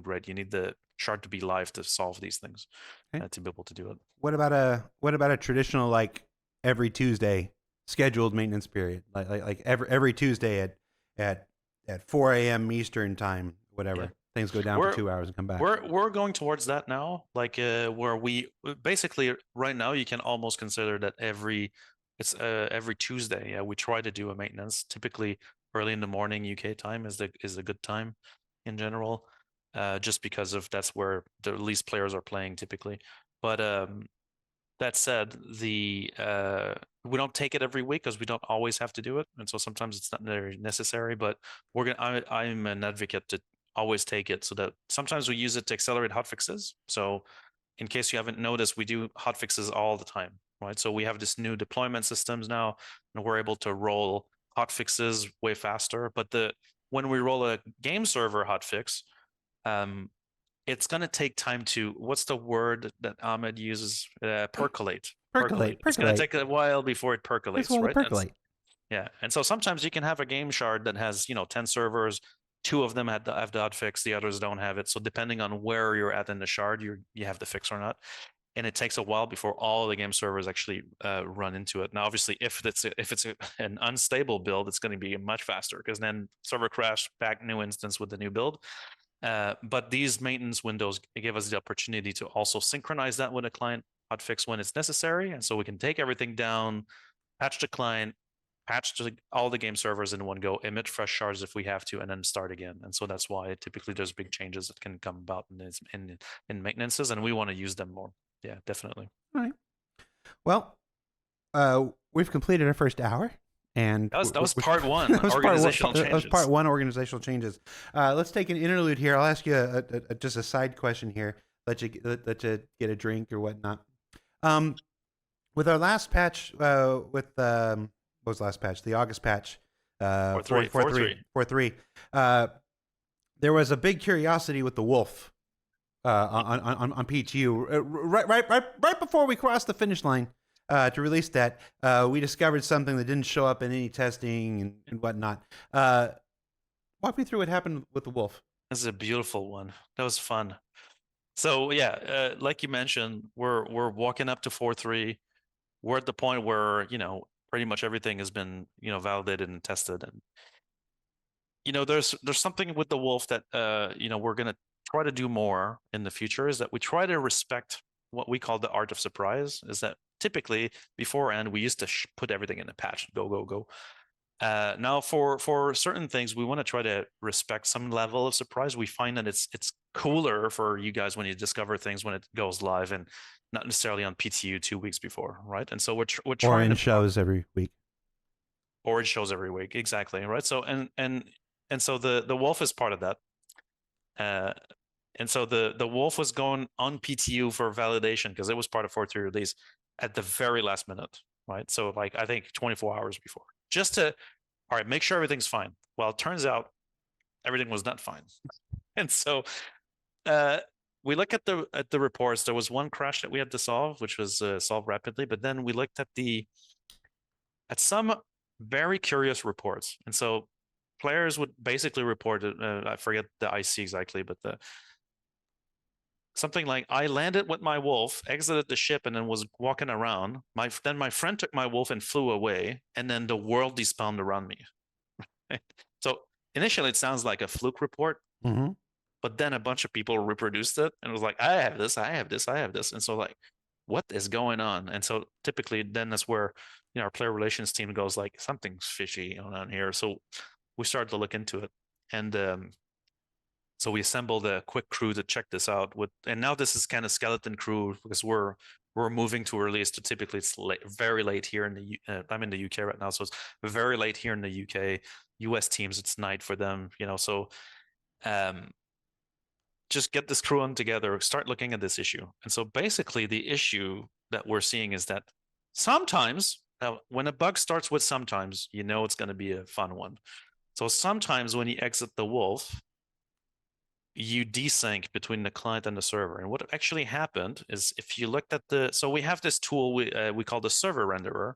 great. You need the shard to be live to solve these things, Okay. to be able to do it. What about a traditional like every Tuesday scheduled maintenance period, like every Tuesday at 4 a.m. Eastern time, whatever. Yeah. Things go down for We're 2 hours and come back. we're going towards that now, like where we basically right now you can almost consider that every Tuesday. Yeah, we try to do a maintenance. Typically early in the morning UK time is a good time in general, just because of that's where the least players are playing typically. But that said, the we don't take it every week because we don't always have to do it, and so sometimes it's not very necessary. But I'm an advocate to always take it, so that sometimes we use it to accelerate hotfixes. So, in case you haven't noticed, we do hotfixes all the time, right? So we have this new deployment systems now, and we're able to roll hotfixes way faster. But the when we roll a game server hotfix, um, it's going to take time to, what's the word that Ahmed uses? Percolate. It's going to take a while before it percolates, right? Percolate. Yeah. And so sometimes you can have a game shard that has, 10 servers, two of them have the hotfix, the others don't have it. So depending on where you're at in the shard, you have the fix or not. And it takes a while before all the game servers actually run into it. Now, obviously, if it's an unstable build, it's going to be much faster because then server crash, back new instance with the new build. But these maintenance windows give us the opportunity to also synchronize that with a client hotfix when it's necessary. And so we can take everything down, patch the client, patch all the game servers in one go, emit fresh shards if we have to, and then start again. And so that's why typically there's big changes that can come about in maintenances, and we want to use them more. Yeah, definitely. All right. Well, we've completed our first hour. And that was part one. Organizational changes. That was part one. Organizational changes. Let's take an interlude here. I'll ask you just a side question here. Let you get a drink or whatnot. With our last patch, what was the last patch? The August patch. 4.3. There was a big curiosity with the wolf on PTU right before we crossed the finish line. To release that, we discovered something that didn't show up in any testing and whatnot. Walk me through what happened with the wolf. This is a beautiful one. That was fun. So yeah, like you mentioned, we're walking up to 4.3. We're at the point where pretty much everything has been validated and tested, and there's something with the wolf that we're gonna try to do more in the future, is that we try to respect what we call the art of surprise. Is that typically beforehand we used to put everything in a patch, go. Now for certain things we want to try to respect some level of surprise. We find that it's cooler for you guys when you discover things when it goes live and not necessarily on PTU 2 weeks before, right? And so we're trying or in shows every week. Or in shows every week, exactly, right? So and so the wolf is part of that. And so the wolf was going on PTU for validation because it was part of 4.3 release at the very last minute, right? So like I think 24 hours before, just to all right, make sure everything's fine. Well, it turns out everything was not fine, and so we look at the reports. There was one crash that we had to solve, which was solved rapidly, but then we looked at some very curious reports, and so players would basically report I forget the IC exactly, but something like, I landed with my wolf, exited the ship, and then was walking around. Then my friend took my wolf and flew away, and then the world despawned around me. So initially it sounds like a fluke report, but then a bunch of people reproduced it and it was like, I have this. And so like, what is going on? And so typically then that's where our player relations team goes like, something's fishy on here. So we started to look into it. And so we assembled a quick crew to check this out and now this is kind of skeleton crew because we're moving to release. To typically it's very late here in the I'm in the UK right now, so it's very late here in the UK. US teams, it's night for them, so just get this crew on together, start looking at this issue. And so basically the issue that we're seeing is that sometimes when a bug starts with sometimes, it's going to be a fun one. So sometimes when you exit the wolf, you desync between the client and the server. And what actually happened is if you looked at so we have this tool we call the server renderer.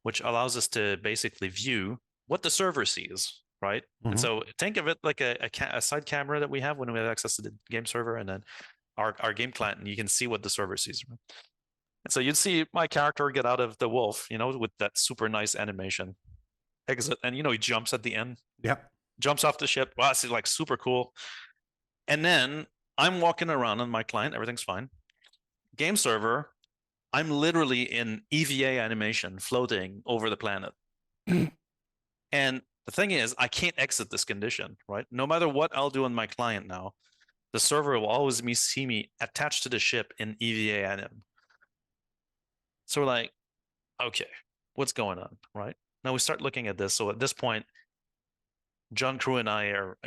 which allows us to basically view what the server sees, right? And so think of it like a side camera that we have when we have access to the game server, and then our game client, and you can see what the server sees. And so you'd see my character get out of the wolf, with that super nice animation exit, and he jumps at the end. Yep. Jumps off the ship. Wow, it's like super cool. And then I'm walking around on my client, everything's fine. Game server, I'm literally in EVA animation floating over the planet. And the thing is, I can't exit this condition, right? No matter what I'll do on my client now, the server will always see me attached to the ship in EVA anim. So we're like, okay, what's going on, right? Now we start looking at this. So at this point, John Crew and I are,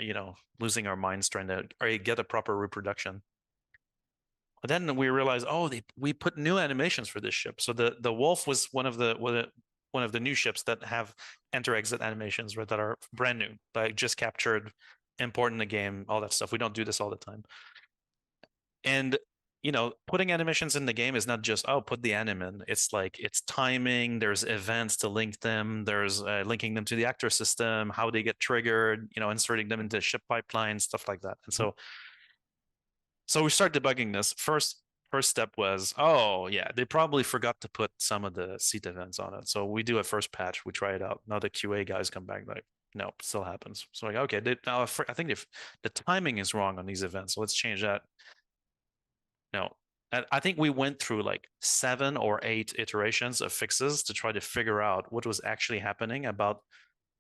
losing our minds trying to get a proper reproduction. But then we realized, we put new animations for this ship. So the Wolf was one of the new ships that have enter-exit animations, right, that are brand new, like just captured, import in the game, all that stuff. We don't do this all the time. And putting animations in the game is not just put the anim in. It's like it's timing. There's events to link them. There's linking them to the actor system, how they get triggered. Inserting them into ship pipelines, stuff like that. And so we start debugging this. First step was, they probably forgot to put some of the seat events on it. So we do a first patch. We try it out. Now the QA guys come back like, nope, still happens. So like, okay, I think if the timing is wrong on these events, so let's change that. No, I think we went through like 7 or 8 iterations of fixes to try to figure out what was actually happening about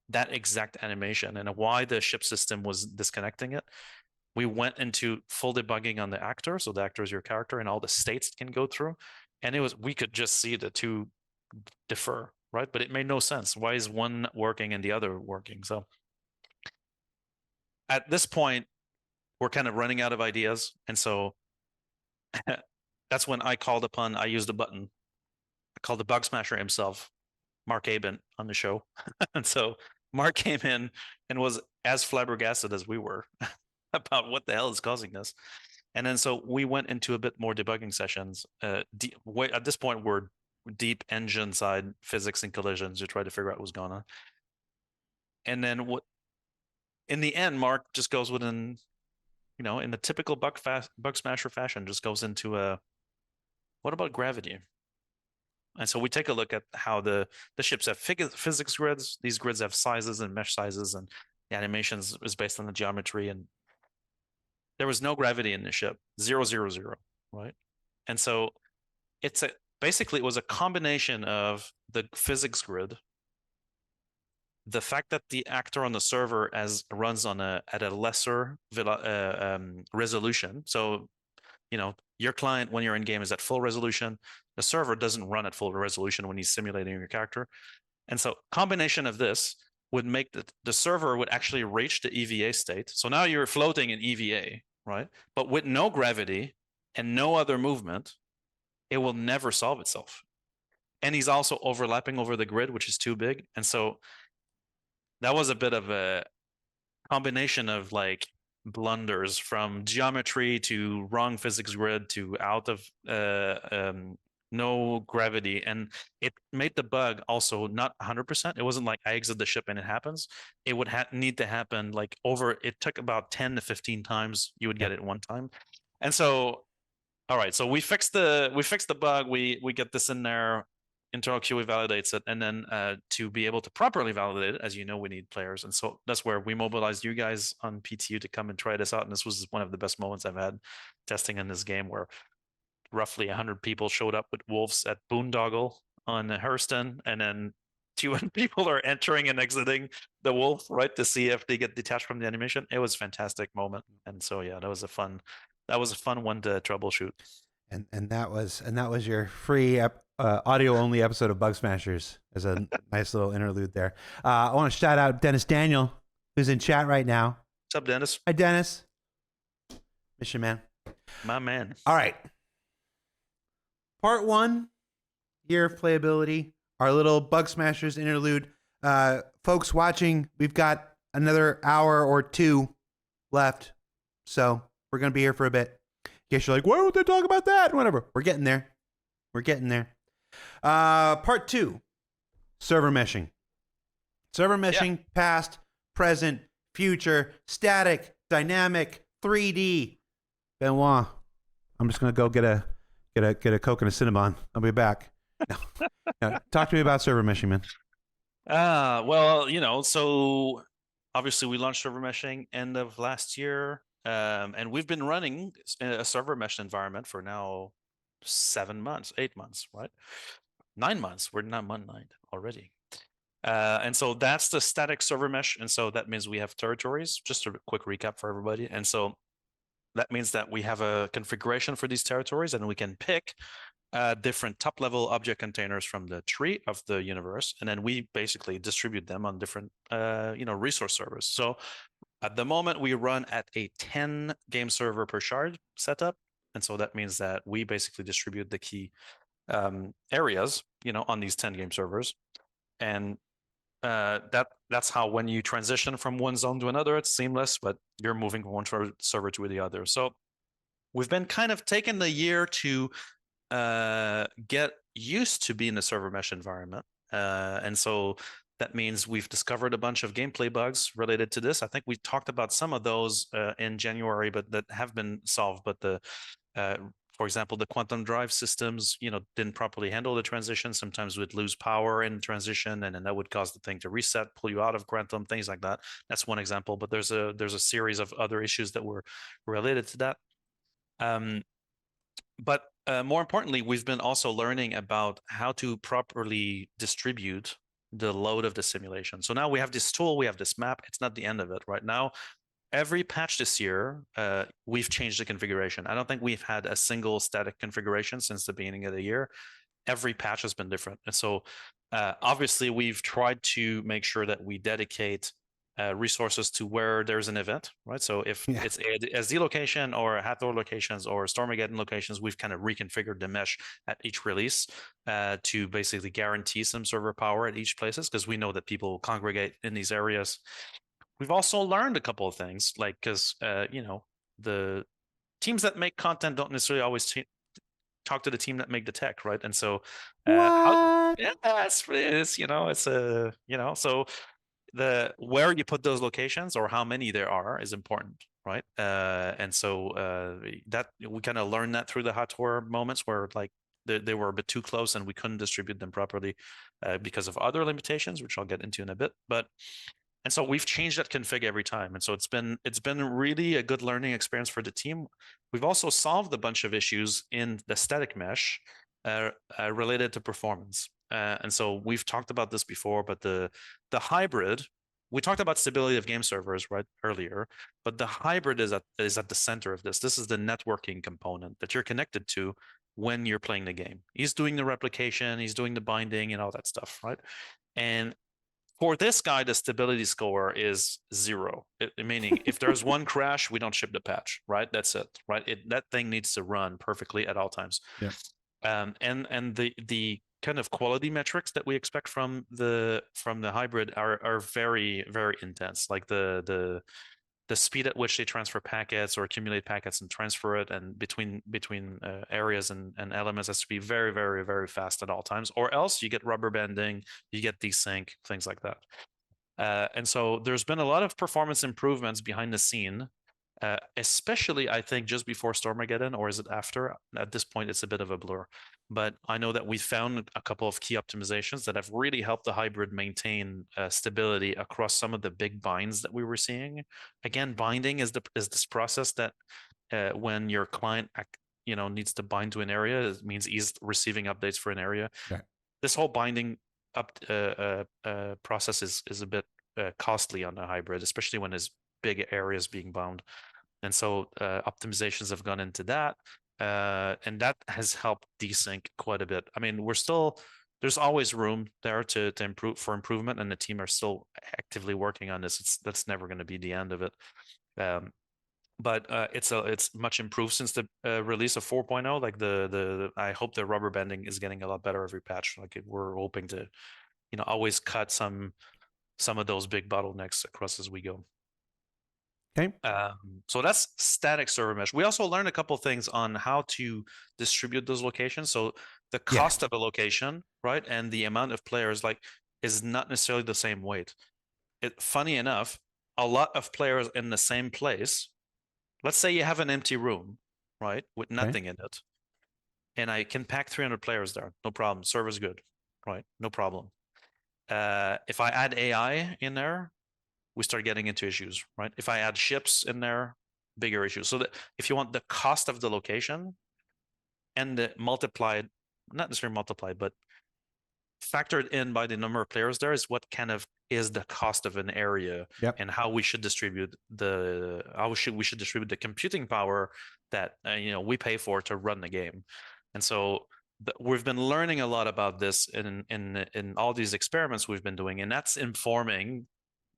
that exact animation and why the ship system was disconnecting it. We went into full debugging on the actor. So the actor is your character and all the states it can go through. And we could just see the two differ, right? But it made no sense. Why is one working and the other working? So at this point, we're kind of running out of ideas. And so that's when I used a button. I called the bug smasher himself, Mark Abent, on the show. And so Mark came in and was as flabbergasted as we were about what the hell is causing this. And then so we went into a bit more debugging sessions. At this point, we're deep engine side physics and collisions to try to figure out what's going on. And then in the end, Mark just goes within, in the typical bug smasher fashion, just goes into what about gravity? And so we take a look at how the ships have physics grids. These grids have sizes and mesh sizes, and the animations is based on the geometry. And there was no gravity in the ship, 0, 0, 0, right? And so basically it was a combination of the physics grid, the fact that the actor on the server runs at a lesser resolution. So, your client when you're in game is at full resolution. The server doesn't run at full resolution when he's simulating your character. And so combination of this would make the server would actually reach the EVA state. So now you're floating in EVA, right? But with no gravity and no other movement, it will never solve itself. And he's also overlapping over the grid, which is too big. And so that was a bit of a combination of like blunders, from geometry to wrong physics grid to out of no gravity, and it made the bug also not 100%. It wasn't like I exit the ship and it happens. It would need to happen like it took about 10 to 15 times you would get it one time. And so all right, so we fixed the bug. We get this in there. Internal QA validates it, and then to be able to properly validate it, as you know, we need players. And so that's where we mobilized you guys on PTU to come and try this out. And this was one of the best moments I've had testing in this game, where roughly 100 people showed up with wolves at Boondoggle on Hurston, and then 200 people are entering and exiting the wolf, right, to see if they get detached from the animation. It was a fantastic moment. And so that was a fun one to troubleshoot. And that was your free audio only episode of Bug Smashers, as a nice little interlude there. I want to shout out Dennis Daniel, who's in chat right now. What's up, Dennis? Hi, Dennis. Miss you, man. My man. All right. Part 1, year of playability, our little Bug Smashers interlude. Folks watching, we've got another hour or 2 left, so we're going to be here for a bit. In case you're like, why would they talk about that? Whatever. We're getting there. Part 2, server meshing. Server meshing, past, present, future, static, dynamic, 3D. Benoit, I'm just gonna go get a Coke and a Cinnabon. I'll be back. No. Talk to me about server meshing, man. Well, so obviously we launched server meshing end of last year, and we've been running a server mesh environment for now 7 months, 8 months, right? 9 months. We're not month 9 already. And so that's the static server mesh, and so that means we have territories. Just a quick recap for everybody. And so that means that we have a configuration for these territories, and we can pick different top-level object containers from the tree of the universe, and then we basically distribute them on different, resource servers. So at the moment, we run at a 10 game server per shard setup, and so that means that we basically distribute the key areas, on these 10 game servers, and that's how when you transition from one zone to another, it's seamless, but you're moving from one server to the other. So we've been kind of taking the year to get used to being a server mesh environment. And so that means we've discovered a bunch of gameplay bugs related to this. I think we talked about some of those in January, but that have been solved. But for example, the quantum drive systems, didn't properly handle the transition. Sometimes we'd lose power in transition, and then that would cause the thing to reset, pull you out of quantum, things like that. That's one example, but there's a series of other issues that were related to that. But more importantly, we've been also learning about how to properly distribute the load of the simulation. So now we have this tool, we have this map. It's not the end of it right now. Every patch this year, we've changed the configuration. I don't think we've had a single static configuration since the beginning of the year. Every patch has been different. And so obviously we've tried to make sure that we dedicate resources to where there's an event, right? So if it's a SD location or Hathor locations or Stormageddon locations, we've kind of reconfigured the mesh at each release to basically guarantee some server power at each places, because we know that people congregate in these areas. We've also learned a couple of things, like because the teams that make content don't necessarily always talk to the team that make the tech, right? And so it's so where you put those locations or how many there are is important, right? And so that we kind of learned that through the Hathor moments where like they were a bit too close and we couldn't distribute them properly because of other limitations, which I'll get into in a bit. And so we've changed that config every time, and so it's been really a good learning experience for the team. We've also solved a bunch of issues in the static mesh related to performance. And so we've talked about this before, but the hybrid, we talked about stability of game servers right earlier, but the hybrid is at the center of this. This is the networking component that you're connected to when you're playing the game. He's doing the replication, he's doing the binding and all that stuff, right? And for this guy, the stability score is 0. Meaning, if there's one crash, we don't ship the patch, right? That's it, right? That thing needs to run perfectly at all times. Yeah. And the kind of quality metrics that we expect from the hybrid are very, very intense. Like the speed at which they transfer packets or accumulate packets and transfer it, and between areas and elements has to be very, very, very fast at all times, or else you get rubber banding, you get desync, things like that. And so there's been a lot of performance improvements behind the scene, especially I think just before Stormageddon, or is it after? At this point, it's a bit of a blur. But I know that we found a couple of key optimizations that have really helped the hybrid maintain stability across some of the big binds that we were seeing. Again, binding is this process that when your client needs to bind to an area, it means he's receiving updates for an area. Okay. This whole binding up process is a bit costly on the hybrid, especially when there's big areas being bound. And so optimizations have gone into that. And that has helped desync quite a bit. I mean, there's always room there to improve for improvement, and the team are still actively working on this. That's never going to be the end of it. But it's much improved since the release of 4.0. Like I hope the rubber banding is getting a lot better every patch. Like we're hoping to, always cut some of those big bottlenecks across as we go. Okay. So that's static server mesh. We also learned a couple of things on how to distribute those locations. So the cost of a location, right, and the amount of players. Like is not necessarily the same weight. Funny enough, a lot of players in the same place. Let's say you have an empty room, right, with nothing in it, and I can pack 300 players there, no problem. Server's good, right? No problem. If I add AI in there, we start getting into issues, right? If I add ships in there, bigger issues. So that if you want the cost of the location and the multiplied, not necessarily multiplied, but factored in by the number of players there is what kind of is the cost of an area and how we should distribute we should distribute the computing power that we pay for to run the game. And so we've been learning a lot about this in all these experiments we've been doing, and that's informing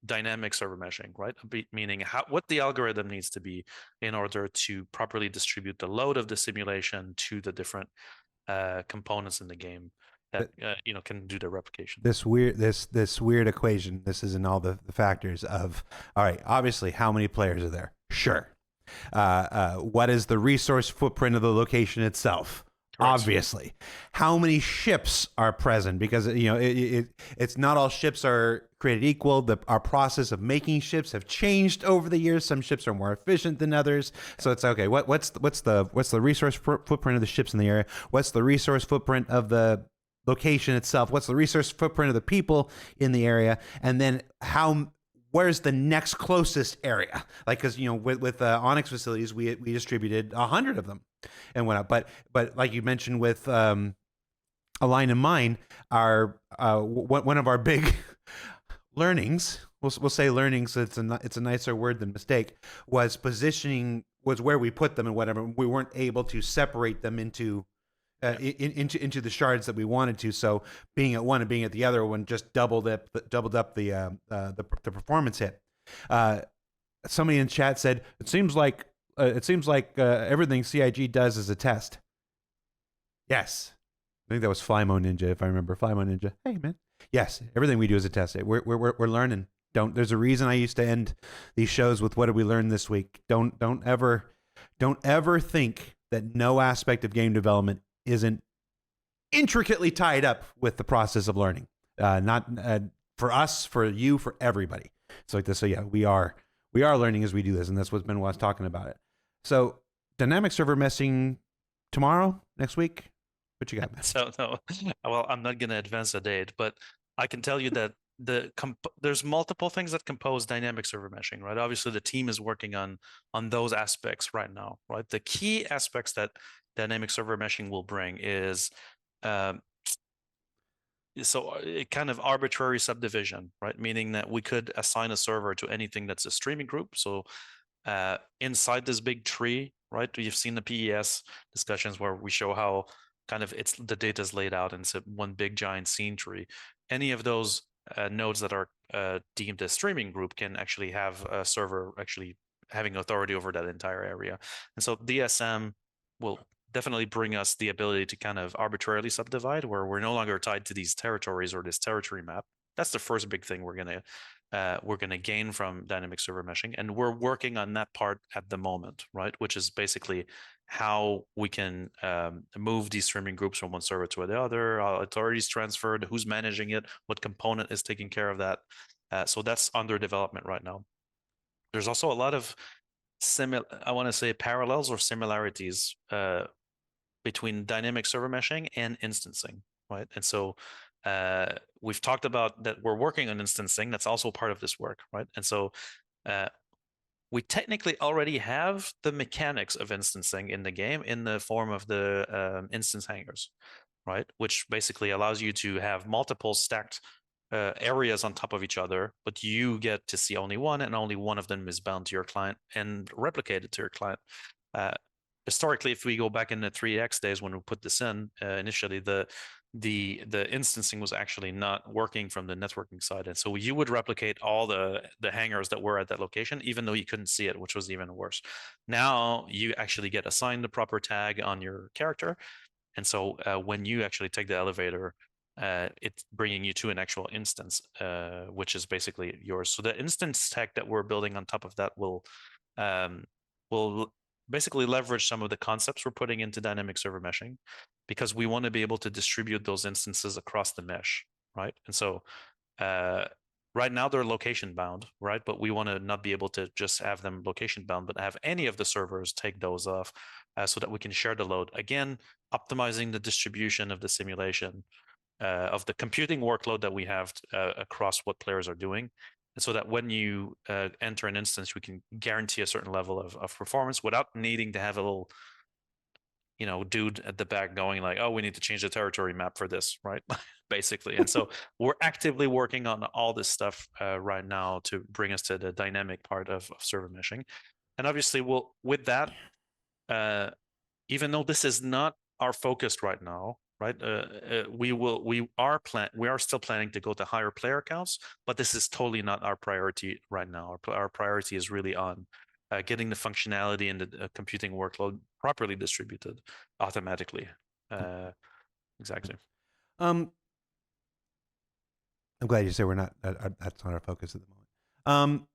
dynamic server meshing, right? Meaning what the algorithm needs to be in order to properly distribute the load of the simulation to the different components in the game that can do the replication. This weird equation. This is in all the factors of, all right, obviously how many players are there? Sure. What is the resource footprint of the location itself? Correct. Obviously. How many ships are present? Because it's not all ships are created equal. Our process of making ships have changed over the years. Some ships are more efficient than others. So it's okay. What's the resource footprint of the ships in the area? What's the resource footprint of the location itself? What's the resource footprint of the people in the area? And then where's the next closest area? Like, because with Onyx facilities, we distributed 100 of them and went up. But like you mentioned with Align and Mine, our one of our big learnings, we'll say learnings. It's a nicer word than mistake. Was positioning was where we put them and whatever. We weren't able to separate them into the shards that we wanted to. So being at one and being at the other one just doubled up the performance hit. Somebody in chat said it seems like everything CIG does is a test. Yes, I think that was Flymo Ninja, if I remember. Flymo Ninja. Hey man, yes, everything we do is a test. We're learning. There's a reason I used to end these shows with "What did we learn this week?" Don't ever think that no aspect of game development isn't intricately tied up with the process of learning. Not for us, for you, for everybody. It's like this. So yeah, we are learning as we do this, and that's what Benoit's talking about it. So dynamic server meshing tomorrow, next week. What you got? So no, well, I'm not going to advance the date, but I can tell you that there's multiple things that compose dynamic server meshing, right? Obviously, the team is working on those aspects right now, right? The key aspects that dynamic server meshing will bring is so a kind of arbitrary subdivision, right? Meaning that we could assign a server to anything that's a streaming group. So inside this big tree, right? You've seen the PES discussions where we show how kind of the data is laid out and it's one big giant scene tree. Any of those nodes that are deemed a streaming group can actually have a server actually having authority over that entire area. And so DSM will definitely bring us the ability to kind of arbitrarily subdivide where we're no longer tied to these territories or this territory map. That's the first big thing we're gonna gain from dynamic server meshing, and we're working on that part at the moment, right? Which is basically how we can move these streaming groups from one server to the other, authorities transferred, who's managing it, what component is taking care of that. So that's under development right now. There's also a lot of parallels or similarities between dynamic server meshing and instancing, right? And so we've talked about that we're working on instancing. That's also part of this work, right? And so we technically already have the mechanics of instancing in the game in the form of the instance hangars, right? Which basically allows you to have multiple stacked areas on top of each other, but you get to see only one, and only one of them is bound to your client and replicated to your client. Historically, if we go back in the 3x days when we put this in, initially the instancing was actually not working from the networking side, and so you would replicate all the hangars that were at that location, even though you couldn't see it, which was even worse. Now you actually get assigned the proper tag on your character, and so when you actually take the elevator, it's bringing you to an actual instance, which is basically yours. So the instance tag that we're building on top of that will basically leverage some of the concepts we're putting into dynamic server meshing, because we want to be able to distribute those instances across the mesh, right? And so Right now they're location bound, right? But we want to not be able to just have them location bound, but have any of the servers take those off, so that we can share the load. Again, optimizing the distribution of the simulation, of the computing workload that we have across what players are doing. And so that when you enter an instance, we can guarantee a certain level of performance without needing to have a little, dude at the back going like, oh, we need to change the territory map for this, right? Basically. And so we're actively working on all this stuff right now to bring us to the dynamic part of server meshing. And obviously, with that, even though this is not our focus right now, right? We are still planning to go to higher player counts, but this is totally not our priority right now. Our priority is really on getting the functionality and the computing workload properly distributed automatically. Exactly. I'm glad you said we're not. That's not our focus at the moment.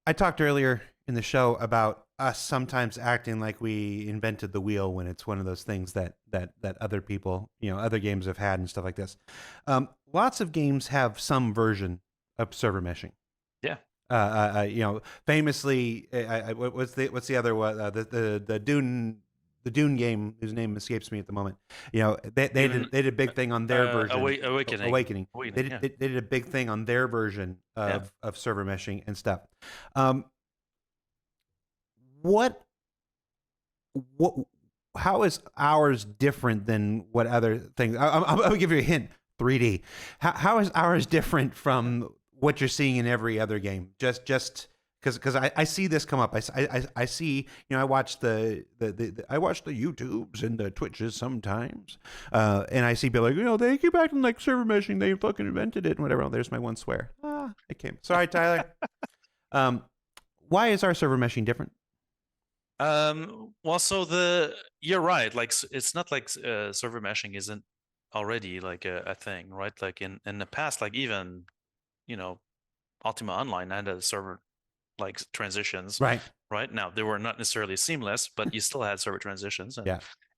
I talked earlier in the show about us sometimes acting like we invented the wheel when it's one of those things that other people, other games have had and stuff like this. Lots of games have some version of server meshing. Yeah. Famously, what's the other one? The Dune game, whose name escapes me at the moment. They did a big thing on their version. Awakening. They did a big thing on their version of server meshing and stuff. How is ours different than what other things? I'm gonna give you a hint. 3D. How is ours different from what you're seeing in every other game? Just because I see this come up. I see, I watch the YouTubes and the Twitches sometimes, and I see people like, they keep acting like server meshing, they fucking invented it and whatever. Oh, there's my one swear. It came. Sorry, Tyler. Why is our server meshing different? Well, so you're right. Like, it's not like server meshing isn't already like a thing, right? Like in the past, like even, Ultima Online had a server like transitions. Right. Right now, they were not necessarily seamless, but you still had server transitions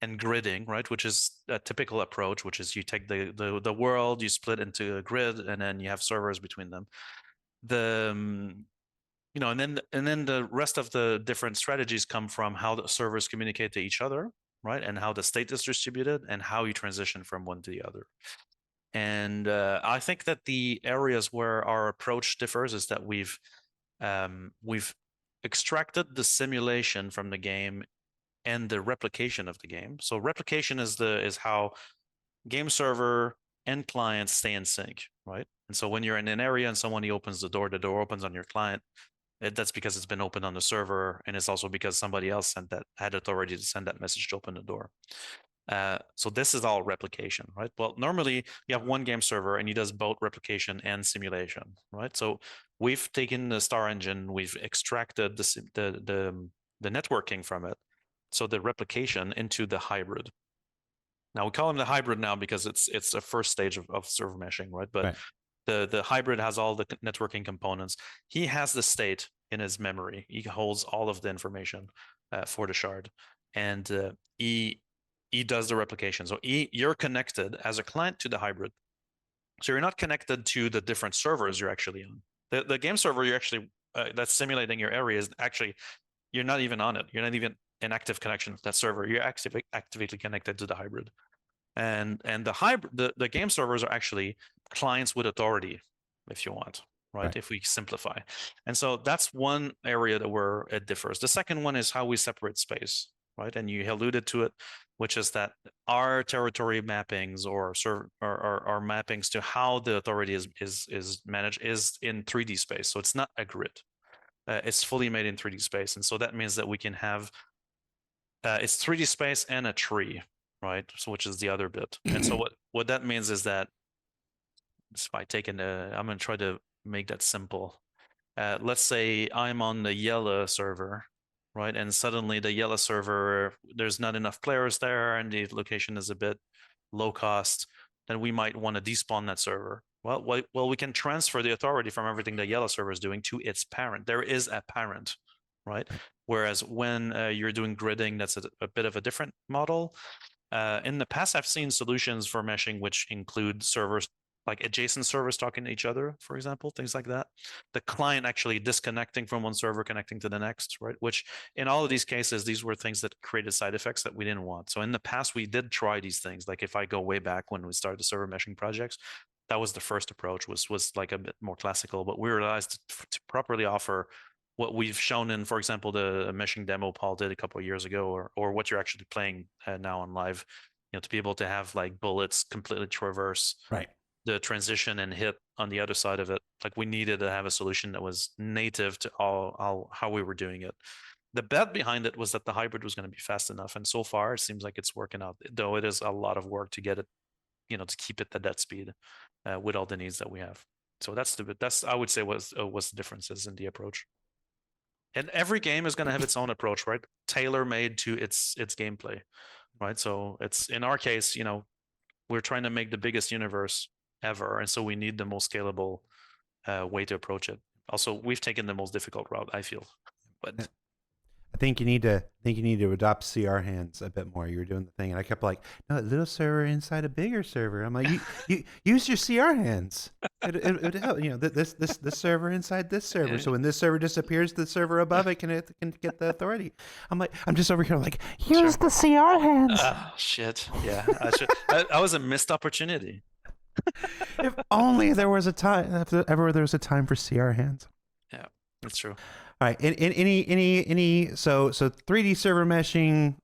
and gridding, right? Which is a typical approach, which is you take the world, you split into a grid, and then you have servers between them. And then the rest of the different strategies come from how the servers communicate to each other, right? And how the state is distributed and how you transition from one to the other. And I think that the areas where our approach differs is that we've extracted the simulation from the game and the replication of the game. So replication is how game server and client stay in sync, right? And so when you're in an area and somebody opens the door opens on your client. That's because it's been opened on the server, and it's also because somebody else had authority to send that message to open the door. So this is all replication, right? Well, normally you have one game server and he does both replication and simulation, right? So we've taken the Star Engine, we've extracted the networking from it, so the replication into the hybrid. Now we call them the hybrid now because it's a first stage of server meshing, right? But Right. The hybrid has all the networking components. He has the state in his memory. He holds all of the information for the shard, and he does the replication. So you're connected as a client to the hybrid. So you're not connected to the different servers you're actually on. The game server you're actually that's simulating your area is actually, you're not even on it. You're not even in active connection to that server. You're actively connected to the hybrid. And the hybrid, the game servers are actually clients with authority, if you want, right? If we simplify. And so that's one area where it differs. The second one is how we separate space, right? And you alluded to it, which is that our territory mappings or our mappings to how the authority is managed is in 3D space. So it's not a grid. It's fully made in 3D space. And so that means that we can have it's 3D space and a tree, right? So which is the other bit. And so what that means is that by taking I'm going to try to make that simple. Let's say I'm on the yellow server, right? And suddenly the yellow server, there's not enough players there and the location is a bit low cost. Then we might want to despawn that server. Well, we can transfer the authority from everything the yellow server is doing to its parent. There is a parent, right? Whereas when you're doing gridding, that's a bit of a different model. In the past, I've seen solutions for meshing which include servers like adjacent servers talking to each other, for example, things like that. The client actually disconnecting from one server, connecting to the next, right? Which in all of these cases, these were things that created side effects that we didn't want. So in the past, we did try these things. Like if I go way back when we started the server meshing projects, that was the first approach, was like a bit more classical, but we realized to properly offer what we've shown in, for example, the meshing demo Paul did a couple of years ago, or what you're actually playing now on live, to be able to have like bullets completely traverse Right. the transition and hit on the other side of it. Like we needed to have a solution that was native to all how we were doing it. The bet behind it was that the hybrid was going to be fast enough, and so far it seems like it's working out. Though it is a lot of work to get it, to keep it at that speed with all the needs that we have. So that's I would say was the differences in the approach. And every game is going to have its own approach, right? Tailor made to its gameplay, right? So it's in our case, we're trying to make the biggest universe ever, and so we need the most scalable way to approach it. Also, we've taken the most difficult route, I feel, but I think you need to adopt CR hands a bit more. You were doing the thing, and I kept like, no, a little server inside a bigger server. I'm like, you use your CR hands. It help. This server inside this server. So when this server disappears, the server above it can get the authority. I'm like, I'm just over here like, use the CR hands. Oh shit! Yeah, I was a missed opportunity. If only there was a time. If ever there was a time for CR hands. Yeah, that's true. All right. So 3D server meshing,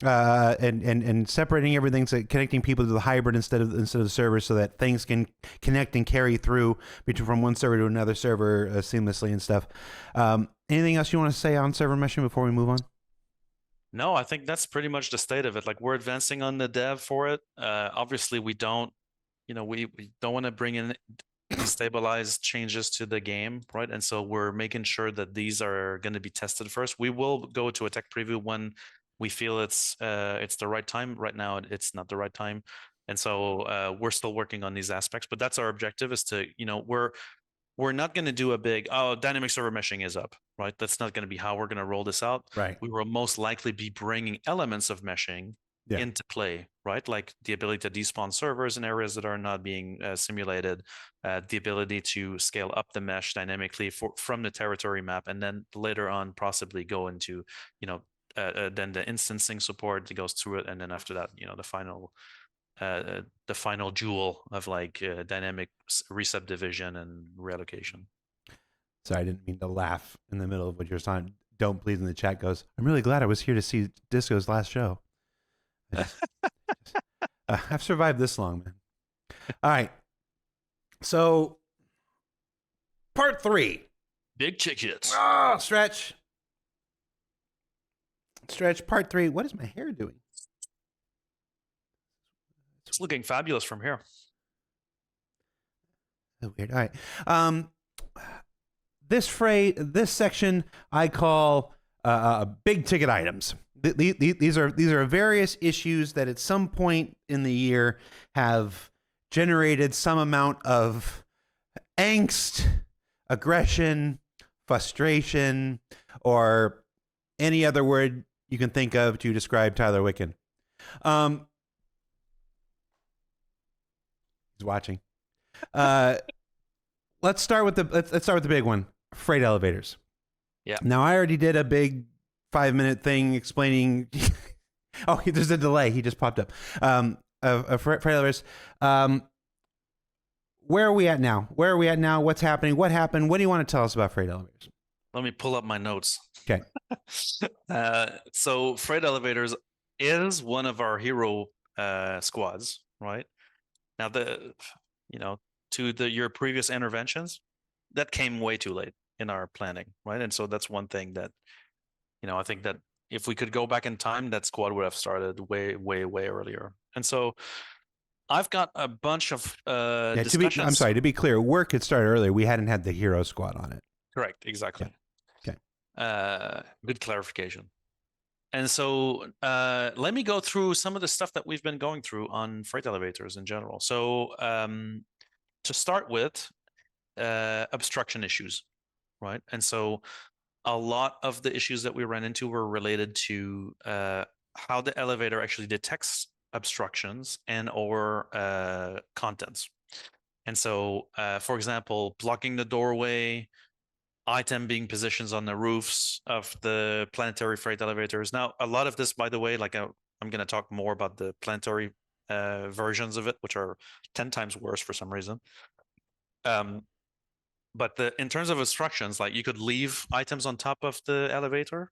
and separating everything, so connecting people to the hybrid instead of the server, so that things can connect and carry through from one server to another server seamlessly and stuff. Anything else you want to say on server meshing before we move on? No, I think that's pretty much the state of it. Like we're advancing on the dev for it. Obviously, we don't, we don't want to bring in destabilize changes to the game, right? And so we're making sure that these are going to be tested first. We will go to a tech preview when we feel it's the right time. Right now, it's not the right time, and so we're still working on these aspects. But that's our objective: is to, we're not going to do a big dynamic server meshing is up, right? That's not going to be how we're going to roll this out. Right. We will most likely be bringing elements of meshing into play, right? Like the ability to despawn servers in areas that are not being simulated, the ability to scale up the mesh dynamically from the territory map, and then later on possibly go into, then the instancing support that goes through it, and then after that, the final jewel of like dynamic resubdivision and reallocation. So I didn't mean to laugh in the middle of what you're saying. Don't please in the chat goes, I'm really glad I was here to see Disco's last show. I've survived this long, man. All right. So, part 3. Big tickets. Oh, stretch. Part 3. What is my hair doing? It's looking fabulous from here. So weird. All right. This section I call big ticket items. These are various issues that at some point in the year have generated some amount of angst, aggression, frustration, or any other word you can think of to describe Tyler Wicken. He's watching. Let's start with the big one: freight elevators. Yeah. Now I already did a big 5-minute thing explaining. Oh, there's a delay. He just popped up. Freight elevators. Where are we at now? What's happening? What happened? What do you want to tell us about freight elevators? Let me pull up my notes. Okay. So freight elevators is one of our hero squads, right? Now your previous interventions, that came way too late in our planning, right? And so that's one thing that, I think that if we could go back in time, that squad would have started way, way, way earlier. And so I've got a bunch of discussions. I'm sorry, to be clear, work had started earlier. We hadn't had the hero squad on it. Correct, exactly. Yeah. Okay. Good clarification. And so let me go through some of the stuff that we've been going through on freight elevators in general. So to start with, obstruction issues, right? And so a lot of the issues that we ran into were related to how the elevator actually detects obstructions and or contents. And so, for example, blocking the doorway, item being positioned on the roofs of the planetary freight elevators. Now, a lot of this, by the way, like I'm going to talk more about the planetary versions of it, which are 10 times worse for some reason. But in terms of instructions, like you could leave items on top of the elevator,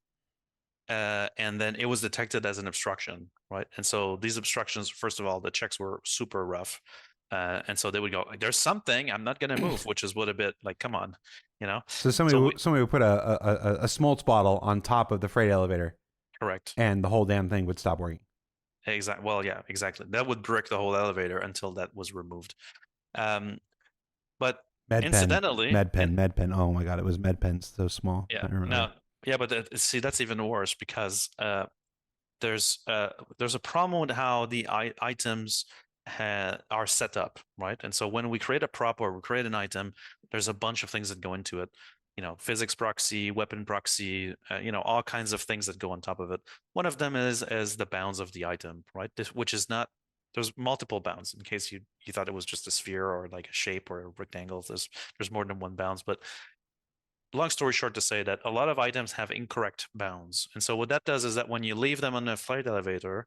and then it was detected as an obstruction, right? And so these obstructions, first of all, the checks were super rough. And so they would go, there's something, I'm not going to move, which is what a bit like, come on, you know? So So somebody would put a smoltz bottle on top of the freight elevator, correct. and the whole damn thing would stop working. Exactly. Well, yeah, exactly. That would brick the whole elevator until that was removed. But incidentally, MedPen. Oh my god, it was MedPen so small. yeah, I remember. no, yeah, but see, that's even worse because there's a problem with how the items are set up, right? And so when we create a prop or we create an item, there's a bunch of things that go into it. Physics proxy, weapon proxy, all kinds of things that go on top of it. One of them is the bounds of the item, right? Which is not. There's multiple bounds in case you thought it was just a sphere or like a shape or a rectangle. There's more than one bounds, but long story short to say that a lot of items have incorrect bounds. And so what that does is that when you leave them on the flight elevator,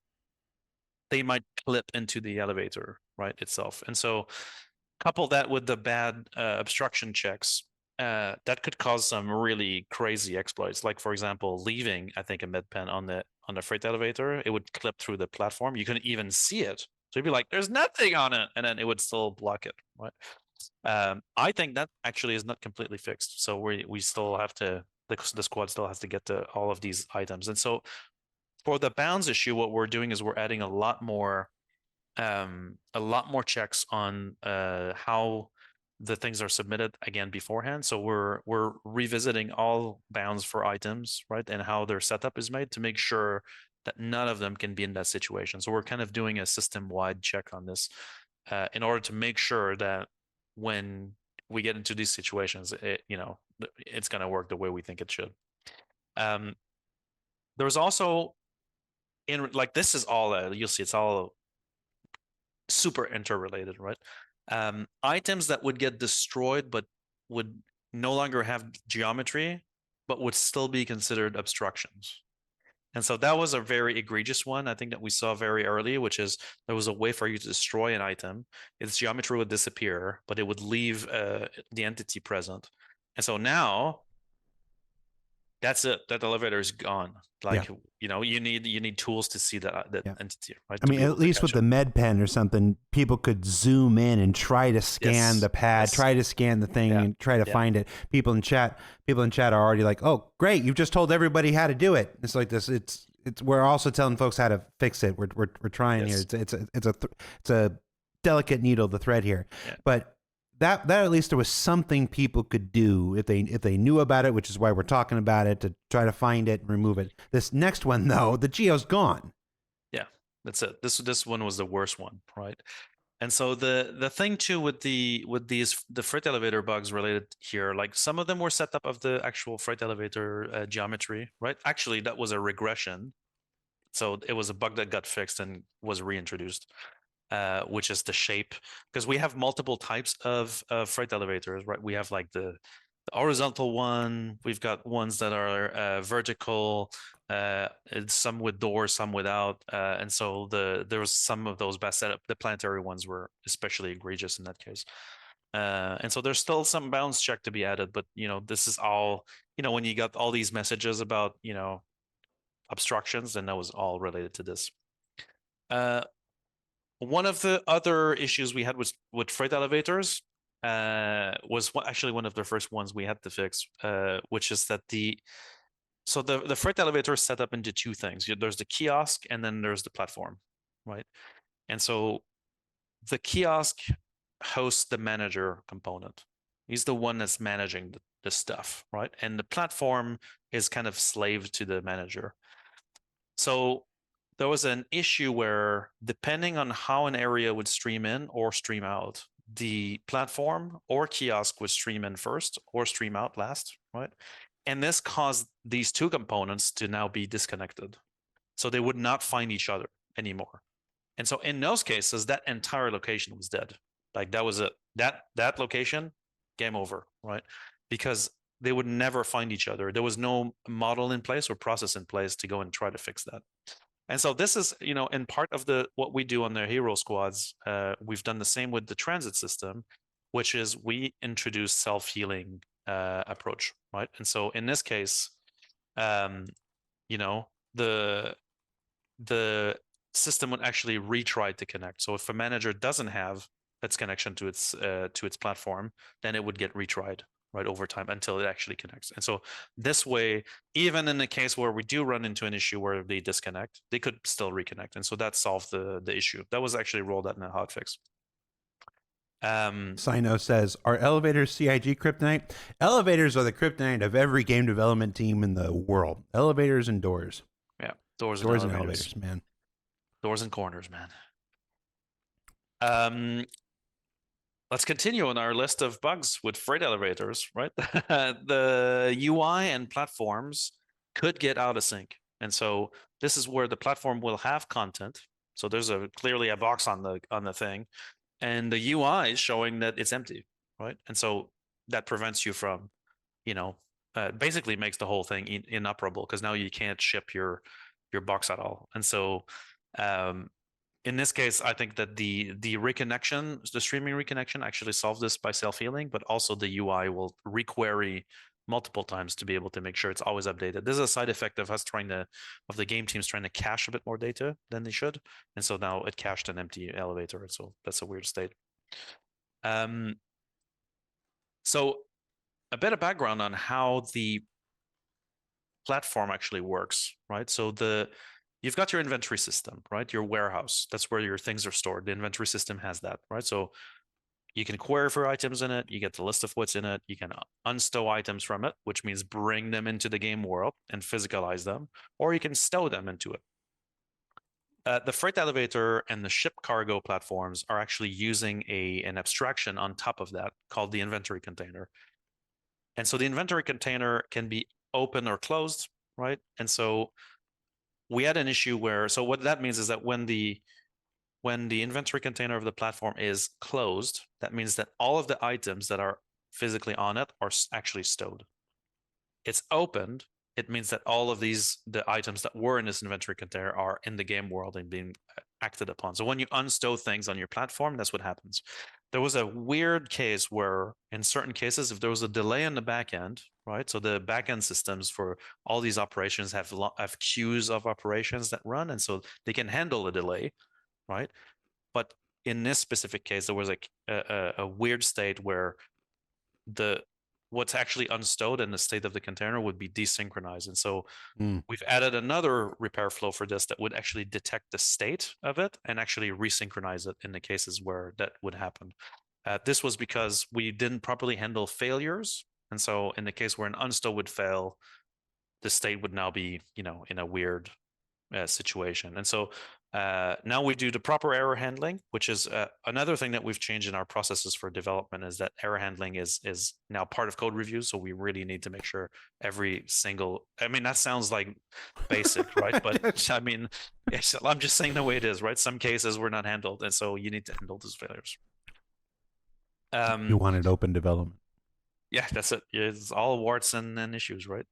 they might clip into the elevator, right, itself. And so couple that with the bad obstruction checks, that could cause some really crazy exploits. Like for example, leaving, I think, a med pen on the freight elevator, it would clip through the platform. You couldn't even see it. So you'd be like, there's nothing on it. And then it would still block it, right? I think that actually is not completely fixed. So we still have to, the squad still has to get to all of these items. And so for the bounds issue, what we're doing is we're adding a lot more checks on how the things are submitted again beforehand. So we're revisiting all bounds for items, right, and how their setup is made to make sure that none of them can be in that situation. So we're kind of doing a system-wide check on this in order to make sure that when we get into these situations, it's going to work the way we think it should. There was also this is all you'll see, it's all super interrelated, right? Items that would get destroyed but would no longer have geometry, but would still be considered obstructions. And so that was a very egregious one, I think, that we saw very early, which is there was a way for you to destroy an item. Its geometry would disappear, but it would leave the entity present. And so now that's it. That elevator is gone. Like, you need tools to see that entity, right? I mean, at least with the med pen or something, people could zoom in and try to scan the pad, try to scan the thing, and try to find it. People in chat are already like, "Oh, great! You've just told everybody how to do it." It's like this. It's. We're also telling folks how to fix it. We're trying here. It's a delicate needle to thread here, but. That at least there was something people could do if they knew about it, which is why we're talking about it, to try to find it and remove it. This next one though, the geo's gone. Yeah, that's it. This one was the worst one, right? And so the thing too with the freight elevator bugs related here, like some of them were set up of the actual freight elevator geometry, right? Actually, that was a regression. So it was a bug that got fixed and was reintroduced. Which is the shape, because we have multiple types of freight elevators, right? We have like the horizontal one. We've got ones that are vertical, some with doors, some without, and so there was some of those best setup. The planetary ones were especially egregious in that case. And so there's still some bounds check to be added, but this is all when you got all these messages about obstructions, then that was all related to this. One of the other issues we had with freight elevators was actually one of the first ones we had to fix, which is that the freight elevator is set up into two things. There's the kiosk and then there's the platform, right? And so the kiosk hosts the manager component. He's the one that's managing the stuff, right? And the platform is kind of slave to the manager. So there was an issue where, depending on how an area would stream in or stream out, the platform or kiosk would stream in first or stream out last, right? And this caused these two components to now be disconnected. So they would not find each other anymore. And so in those cases, that entire location was dead. Like that was it. that location, game over, right? Because they would never find each other. There was no model in place or process in place to go and try to fix that. And so this is, in part of what we do on the hero squads, we've done the same with the transit system, which is we introduce self-healing approach, right? And so in this case, you know, the system would actually retry to connect. So if a manager doesn't have its connection to its platform, then it would get retried right over time until it actually connects. And so this way, even in the case where we do run into an issue where they disconnect, they could still reconnect. And so that solved the issue. That was actually rolled out in a hotfix. Sino says, are elevators CIG kryptonite? Elevators are the kryptonite of every game development team in the world. Elevators and doors. Yeah, doors and elevators, man. Doors and corners, man. Let's continue on our list of bugs with freight elevators, right? The UI and platforms could get out of sync. And so this is where the platform will have content. So there's clearly a box on the thing, and the UI is showing that it's empty, right? And so that prevents you from, basically makes the whole thing inoperable, because now you can't ship your box at all. And so in this case, I think that the reconnection, the streaming reconnection, actually solved this by self-healing, but also the UI will requery multiple times to be able to make sure it's always updated. This is a side effect of the game teams trying to cache a bit more data than they should, and so now it cached an empty elevator. So that's a weird state. So a bit of background on how the platform actually works, right? So you've got your inventory system, right? Your warehouse, that's where your things are stored. The inventory system has that, right? So you can query for items in it. You get the list of what's in it. You can unstow items from it, which means bring them into the game world and physicalize them, or you can stow them into it. The freight elevator and the ship cargo platforms are actually using an abstraction on top of that called the inventory container. And so the inventory container can be open or closed, right? And so we had an issue so what that means is that when the inventory container of the platform is closed, that means that all of the items that are physically on it are actually stowed. It's opened, it means that all of the items that were in this inventory container are in the game world and being acted upon. So when you unstow things on your platform, that's what happens. There was a weird case where, in certain cases, if there was a delay in the back end, right? So the back end systems for all these operations have queues of operations that run, and so they can handle a delay, right? But in this specific case, there was a weird state where what's actually unstowed in the state of the container would be desynchronized. And so we've added another repair flow for this that would actually detect the state of it and actually resynchronize it in the cases where that would happen. This was because we didn't properly handle failures. And so in the case where an unstow would fail, the state would now be, in a weird situation. And so now we do the proper error handling, which is another thing that we've changed in our processes for development, is that error handling is now part of code reviews. So we really need to make sure that sounds like basic, right? But I mean, I'm just saying the way it is, right? Some cases were not handled, and so you need to handle those failures. You wanted open development. Yeah, that's it. It's all warts and issues, right?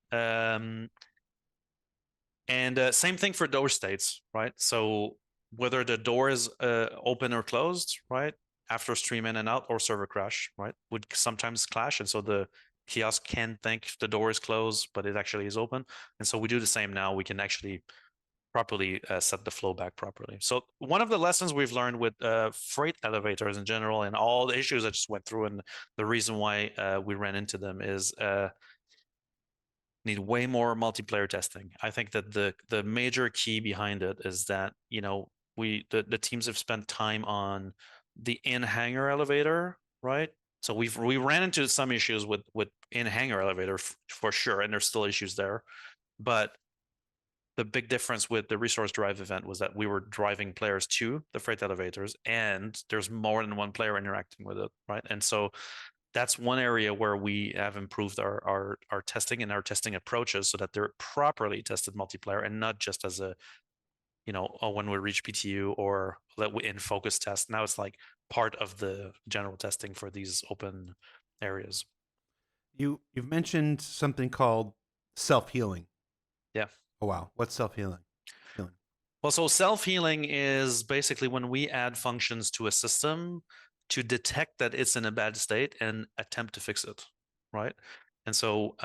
And same thing for door states, right? So whether the door is open or closed, right? After stream in and out or server crash, right? Would sometimes clash. And so the kiosk can think the door is closed, but it actually is open. And so we do the same now. We can actually properly set the flow back properly. So one of the lessons we've learned with freight elevators in general, and all the issues I just went through, and the reason why we ran into them, is need way more multiplayer testing. I think that the major key behind it is that the teams have spent time on the in-hangar elevator, right? So we ran into some issues with in-hangar elevator for sure, and there's still issues there. But the big difference with the resource drive event was that we were driving players to the freight elevators, and there's more than one player interacting with it, right? And so that's one area where we have improved our testing and our testing approaches so that they're properly tested multiplayer and not just as a when we reach PTU or that we in focus test. Now it's like part of the general testing for these open areas. You've mentioned something called self-healing. Yeah. Oh wow, what's self-healing? Healing. Well, so self-healing is basically when we add functions to a system to detect that it's in a bad state and attempt to fix it, right? And so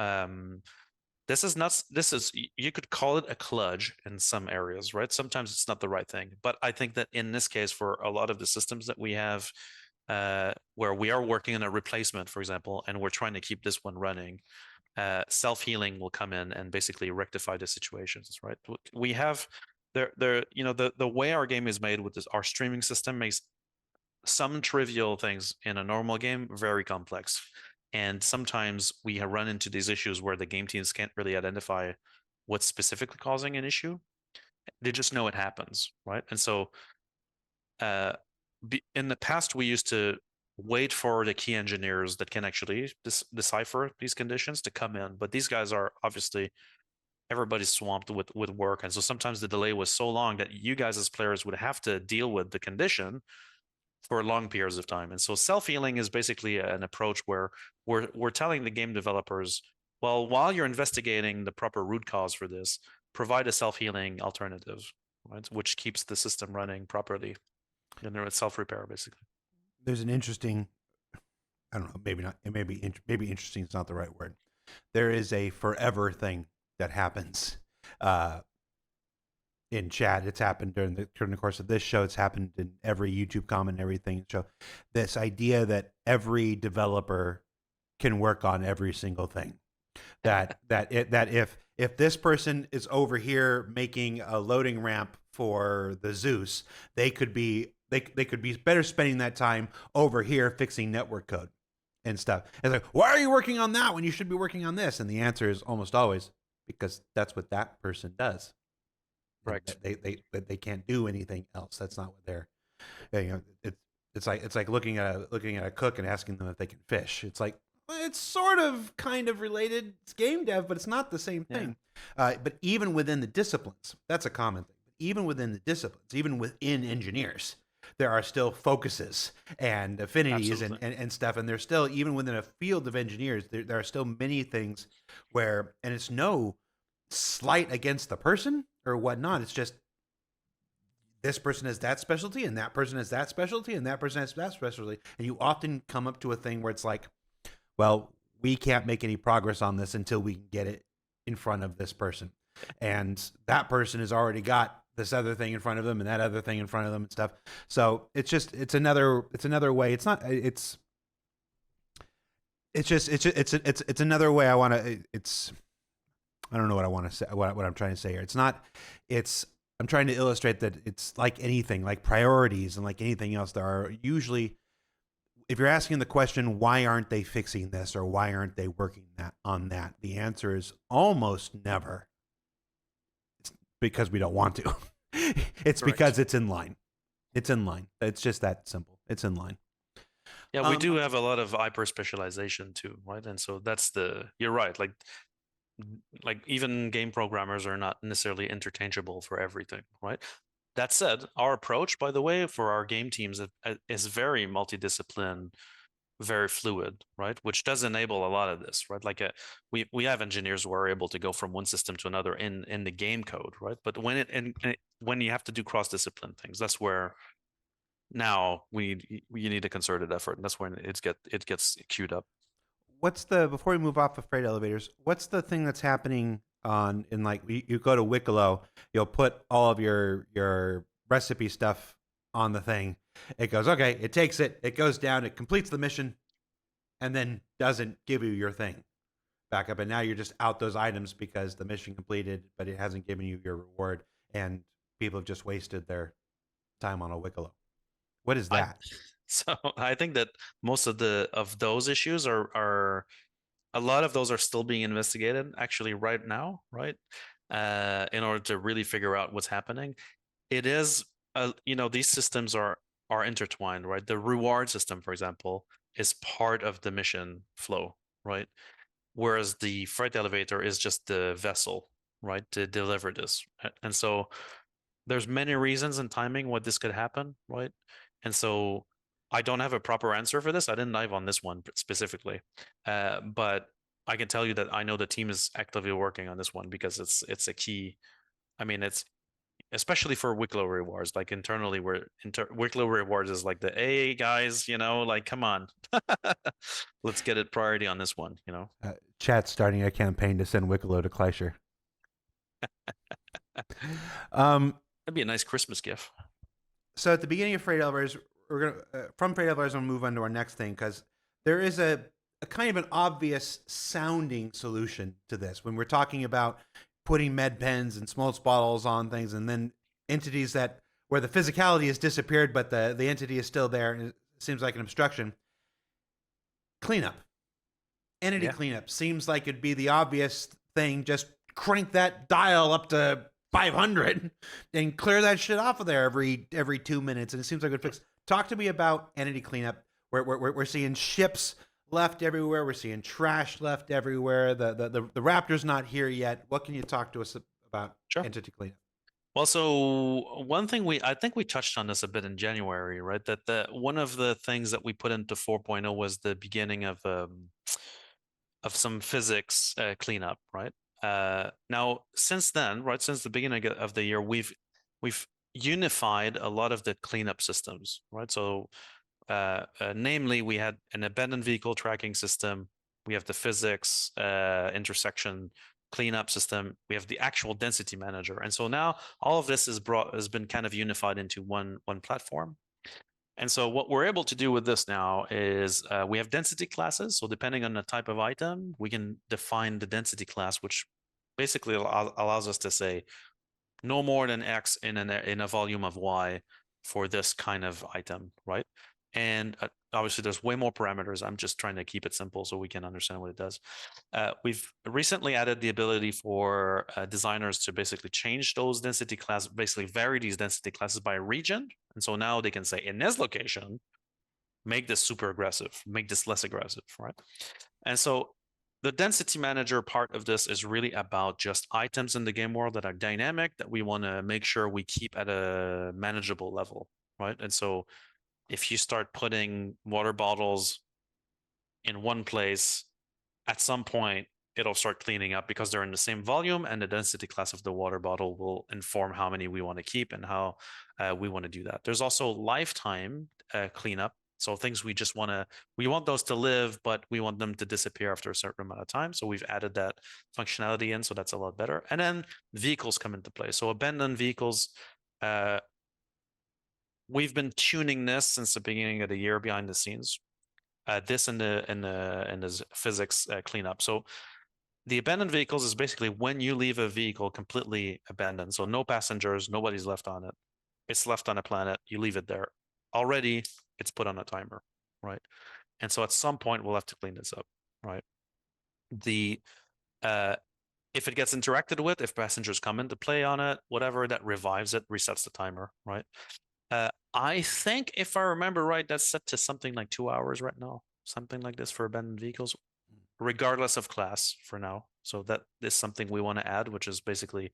you could call it a kludge in some areas, right? Sometimes it's not the right thing, but I think that in this case, for a lot of the systems that we have, where we are working on a replacement, for example, and we're trying to keep this one running, self-healing will come in and basically rectify the situations, right? We have the way our game is made with our streaming system makes some trivial things in a normal game very complex. And sometimes we run into these issues where the game teams can't really identify what's specifically causing an issue. They just know it happens, right? And so uh, in the past, we used to wait for the key engineers that can actually decipher these conditions to come in. But these guys are obviously everybody's swamped with work, and so sometimes the delay was so long that you guys as players would have to deal with the condition for long periods of time. And so self-healing is basically an approach where we're telling the game developers, well, while you're investigating the proper root cause for this, provide a self-healing alternative, right? Which keeps the system running properly. And it's self-repair, basically. There's an interesting, I don't know, maybe not, it maybe interesting is not the right word. There is a forever thing that happens in chat. It's happened during the course of this show. It's happened in every YouTube comment and everything. So this idea that every developer can work on every single thing. That if this person is over here making a loading ramp for the Zeus, they could be better spending that time over here fixing network code and stuff. And like, why are you working on that when you should be working on this? And the answer is almost always because that's what that person does. Correct. They can't do anything else. That's not what they're. It's like looking at a cook and asking them if they can fish. It's like, it's sort of kind of related. It's game dev, but it's not the same thing. Yeah. But even within the disciplines, that's a common thing. Even within the disciplines, even within engineers, there are still focuses and affinities and stuff. And there's still, even within a field of engineers, there are still many things where, and it's no slight against the person or whatnot. It's just this person has that specialty and that person has that specialty and that person has that specialty. And you often come up to a thing where it's like, well, we can't make any progress on this until we can get it in front of this person. And that person has already got this other thing in front of them and that other thing in front of them and stuff. So it's another way. It's another way I want to, I don't know what I want to say, what I'm trying to say here. I'm trying to illustrate that it's like anything, like priorities and like anything else. There are usually, if you're asking the question, why aren't they fixing this or why aren't they working on that? The answer is almost never. It's because we don't want to. It's correct. Because it's in line. It's in line. It's just that simple. It's in line. Yeah, we do have a lot of hyper specialization too, right? And so you're right. Like even game programmers are not necessarily interchangeable for everything, right? That said, our approach, by the way, for our game teams is very multidiscipline, very fluid, right? Which does enable a lot of this, right? Like we have engineers who are able to go from one system to another in the game code, right? But when you have to do cross-discipline things, that's where now you need a concerted effort, and that's when it gets queued up. Before we move off of freight elevators, what's the thing that's happening in like you go to Wicklow, you'll put all of your recipe stuff on the thing. It goes, okay, it takes it, it goes down, it completes the mission, and then doesn't give you your thing back up. And now you're just out those items because the mission completed, but it hasn't given you your reward, and people have just wasted their time on a Wicklow. What is that? So I think that most of those issues are a lot of those are still being investigated actually right now, right? In order to really figure out what's happening. It is, these systems are intertwined, right? The reward system, for example, is part of the mission flow, right? Whereas the freight elevator is just the vessel, right, to deliver this. And so there's many reasons and timing what this could happen, right? And so I don't have a proper answer for this. I didn't dive on this one specifically, but I can tell you that I know the team is actively working on this one because it's a key. I mean, it's especially for Wicklow rewards. Like internally, where Wicklow rewards is like the hey guys, like come on, let's get it priority on this one. Chat's starting a campaign to send Wicklow to Kleischer. um, That'd be a nice Christmas gift. So at the beginning of Freight Elevators, we're gonna from Freight Elevators, we'll move on to our next thing because there is a kind of an obvious sounding solution to this when we're talking about putting med pens and small bottles on things, and then entities that where the physicality has disappeared but the entity is still there, and it seems like an obstruction. Cleanup, entity cleanup seems like it'd be the obvious thing. Just crank that dial up to 500 and clear that shit off of there every 2 minutes, and it seems like a good fix. Talk to me about entity cleanup. We're seeing ships left everywhere. We're seeing trash left everywhere. The Raptor's not here yet. What can you talk to us about entity cleanup? Well, so one thing I think we touched on this a bit in January, right? That one of the things that we put into 4.0 was the beginning of some physics cleanup, right? Now, since then, right, since the beginning of the year, we've unified a lot of the cleanup systems, right? So, namely, we had an abandoned vehicle tracking system. We have the physics intersection cleanup system. We have the actual density manager, and so now all of this has been kind of unified into one platform. And so what we're able to do with this now is we have density classes. So depending on the type of item, we can define the density class, which basically allows us to say no more than X in a volume of Y for this kind of item, right? And obviously there's way more parameters. I'm just trying to keep it simple so we can understand what it does. We've recently added the ability for designers to basically change those density classes, basically vary these density classes by region. And so now they can say in this location, make this super aggressive, make this less aggressive, right? And so the density manager part of this is really about just items in the game world that are dynamic that we want to make sure we keep at a manageable level, right? And so if you start putting water bottles in one place, at some point it'll start cleaning up because they're in the same volume, and the density class of the water bottle will inform how many we want to keep and how we want to do that. There's also lifetime cleanup. So things we want those to live, but we want them to disappear after a certain amount of time. So we've added that functionality in, so that's a lot better. And then vehicles come into play. So abandoned vehicles, we've been tuning this since the beginning of the year behind the scenes. This and the physics cleanup. So the abandoned vehicles is basically when you leave a vehicle completely abandoned. So no passengers, nobody's left on it. It's left on a planet. You leave it there. Already, it's put on a timer, right? And so at some point we'll have to clean this up, right? If it gets interacted with, if passengers come into play on it, whatever, that revives it, resets the timer, right? I think if I remember right, that's set to something like 2 hours right now, something like this for abandoned vehicles, regardless of class for now. So that is something we want to add, which is basically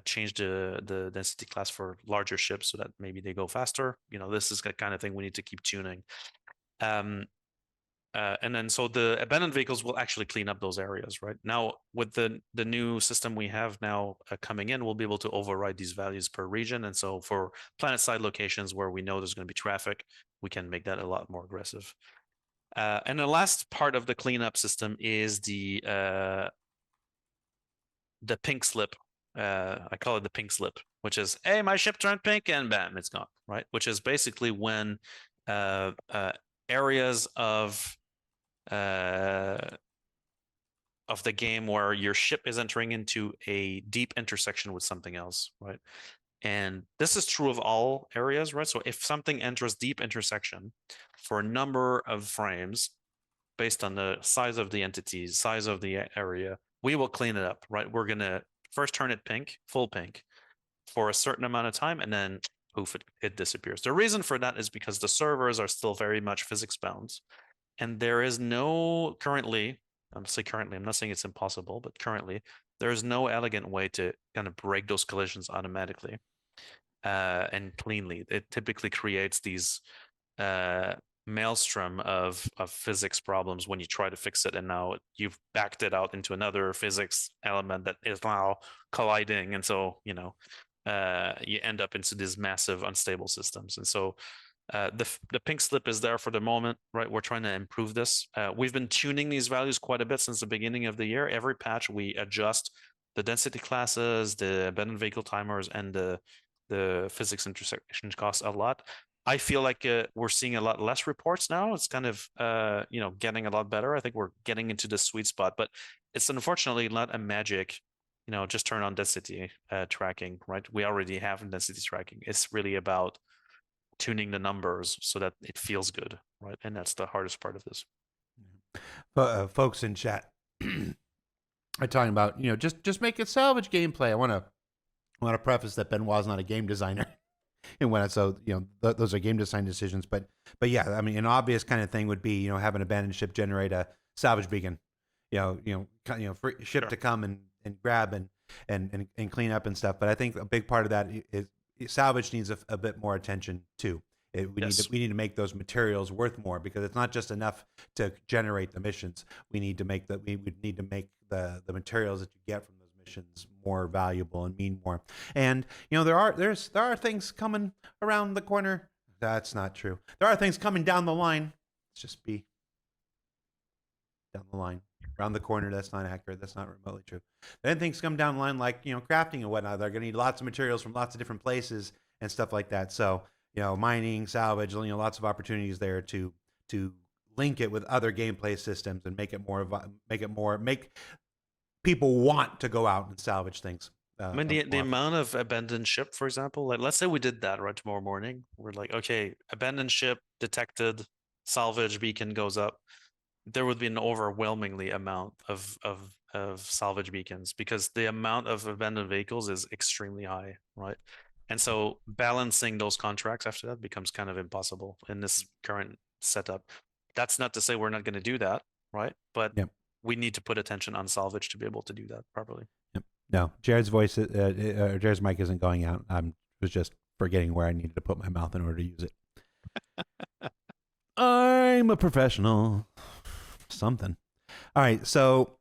change the density class for larger ships so that maybe they go faster. This is the kind of thing we need to keep tuning. And then so the abandoned vehicles will actually clean up those areas, right? Now, with the new system we have now coming in, we'll be able to override these values per region. And so for planet side locations where we know there's going to be traffic, we can make that a lot more aggressive. And the last part of the cleanup system is the pink slip. I call it the pink slip, which is, hey, my ship turned pink and bam, it's gone, right? Which is basically when areas of the game where your ship is entering into a deep intersection with something else, right? And this is true of all areas, right? So if something enters deep intersection for a number of frames based on the size of the entities, size of the area, we will clean it up, right? We're going to first turn it pink, full pink, for a certain amount of time, and then poof, it disappears. The reason for that is because the servers are still very much physics bound. And there is no currently, I'm not saying it's impossible, but currently there is no elegant way to kind of break those collisions automatically. and cleanly. It typically creates these uh, maelstrom of physics problems when you try to fix it, and now you've backed it out into another physics element that is now colliding, and so you end up into these massive unstable systems. And so the pink slip is there for the moment, right? We're trying to improve this. We've been tuning these values quite a bit since the beginning of the year. Every patch we adjust the density classes, the abandoned vehicle timers, and the physics intersection costs a lot. I feel like we're seeing a lot less reports now. It's kind of getting a lot better. I think we're getting into the sweet spot, but it's unfortunately not a magic. Just turn on density tracking, right? We already have density tracking. It's really about tuning the numbers so that it feels good, right? And that's the hardest part of this. Folks in chat are talking about just make it salvage gameplay. I want to preface that Benoit's not a game designer, and when so those are game design decisions. But yeah, I mean, an obvious kind of thing would be have an abandoned ship generate a salvage beacon, for ship Sure. to come and grab and clean up and stuff. But I think a big part of that is salvage needs a bit more attention too. Yes. We need to make those materials worth more, because it's not just enough to generate the missions. We need to make the materials that you get from those missions more valuable and mean more. And there are things coming around the corner. That's not true. There are things coming down the line. Let's just be down the line. Around the corner, that's not accurate. That's not remotely true. Then things come down the line, like crafting and whatnot. They're going to need lots of materials from lots of different places and stuff like that. So mining, salvage, lots of opportunities there to link it with other gameplay systems and make people want to go out and salvage things. I mean, the amount of abandoned ship, for example, like let's say we did that right tomorrow morning. We're like, okay, abandoned ship detected, salvage beacon goes up. There would be an overwhelmingly amount of salvage beacons because the amount of abandoned vehicles is extremely high, right? And so balancing those contracts after that becomes kind of impossible in this current setup. That's not to say we're not going to do that, right? But Yep. we need to put attention on salvage to be able to do that properly. Yep. No, Jared's voice, Jared's mic isn't going out. I was just forgetting where I needed to put my mouth in order to use it. I'm a professional. Something. All right, so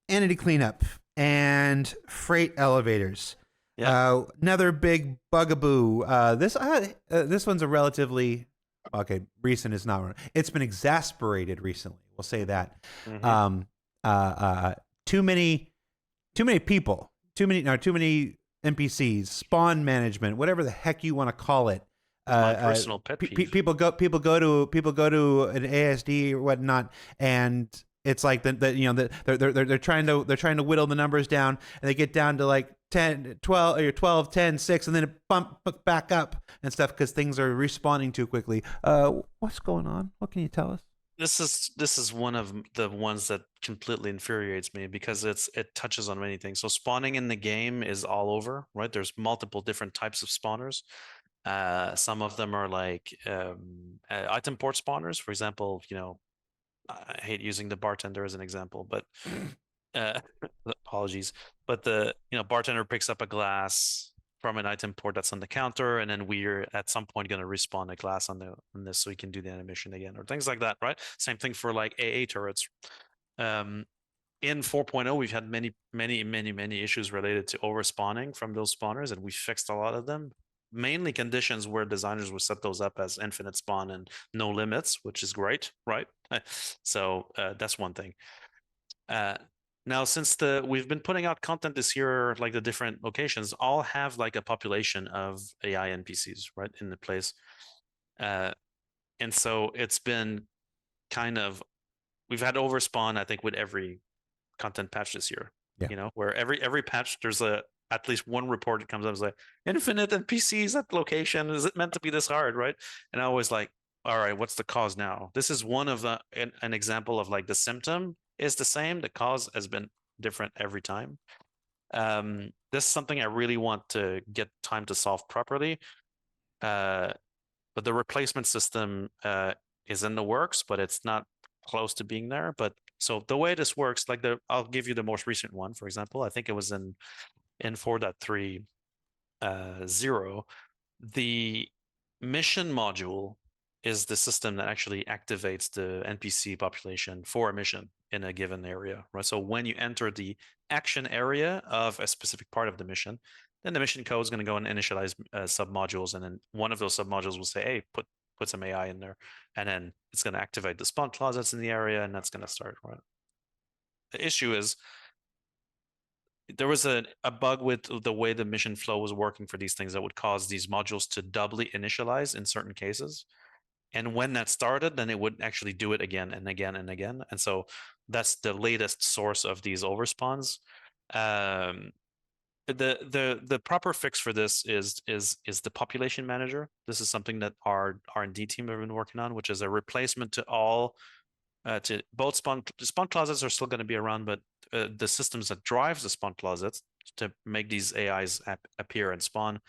entity cleanup and freight elevators. Yeah. Another big bugaboo. This one's a relatively recent is not. It's been exasperated recently. We'll say that. Mm-hmm. Too many people. Too many NPCs. Spawn management. Whatever the heck you want to call it. My personal pet peeve. People go to an ASD or whatnot, and it's like they're trying to whittle the numbers down, and they get down to like 10, 12, or 12, 10, 6, and then it bump back up and stuff because things are respawning too quickly. What's going on? What can you tell us? This is one of the ones that completely infuriates me because it touches on many things. So spawning in the game is all over, right? There's multiple different types of spawners. Some of them are like item port spawners. For example, I hate using the bartender as an example, but apologies. But the bartender picks up a glass from an item port that's on the counter, and then we're at some point going to respawn a glass on this so you can do the animation again or things like that, right? Same thing for like AA turrets. In 4.0, we've had many issues related to overspawning from those spawners, and we fixed a lot of them. Mainly conditions where designers would set those up as infinite spawn and no limits, which is great, right? So that's one thing. Now, since we've been putting out content this year, like the different locations all have like a population of AI NPCs, right, in the place. And so it's been kind of, we've had overspawn, I think, with every content patch this year. Yeah. Where every patch there's at least one report that comes up as like infinite NPCs at location. Is it meant to be this hard, right? And I always like, all right, what's the cause now? This is one of an example of like the symptom is the same. The cause has been different every time. This is something I really want to get time to solve properly. But the replacement system is in the works, but it's not close to being there. But so the way this works, I'll give you the most recent one, for example. I think it was in 4.3. 0, the mission module is the system that actually activates the NPC population for a mission in a given area, right? So when you enter the action area of a specific part of the mission, then the mission code is going to go and initialize submodules, and then one of those submodules will say, "Hey, put some AI in there," and then it's going to activate the spawn closets in the area, and that's going to start, right? The issue is there was a bug with the way the mission flow was working for these things that would cause these modules to doubly initialize in certain cases. And when that started, then it would actually do it again and again and again. And so that's the latest source of these overspawns. Um, the proper fix for this is the population manager. This is something that our R&D team have been working on, which is a replacement to all to both spawn closets are still going to be around, but the systems that drives the spawn closets to make these AIs appear and spawn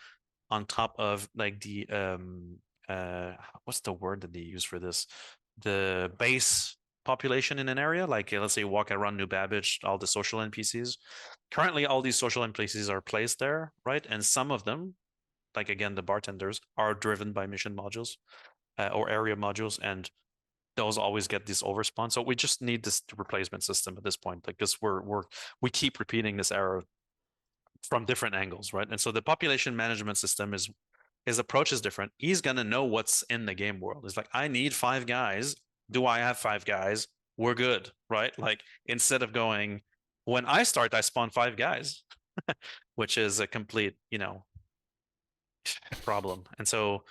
on top of like the what's the word that they use for this? The base population in an area, like let's say you walk around New Babbage, all the social NPCs. Currently, all these social NPCs are placed there, right? And some of them, like again, the bartenders, are driven by mission modules or area modules, and those always get this overspawn. So we just need this replacement system at this point. Like this, we keep repeating this error from different angles, right? And so the population management system is his approach is different. He's gonna know what's in the game world. It's like, I need 5 guys. Do I have 5 guys? We're good, right? Like instead of going, when I start, I spawn 5 guys, which is a complete, problem. And so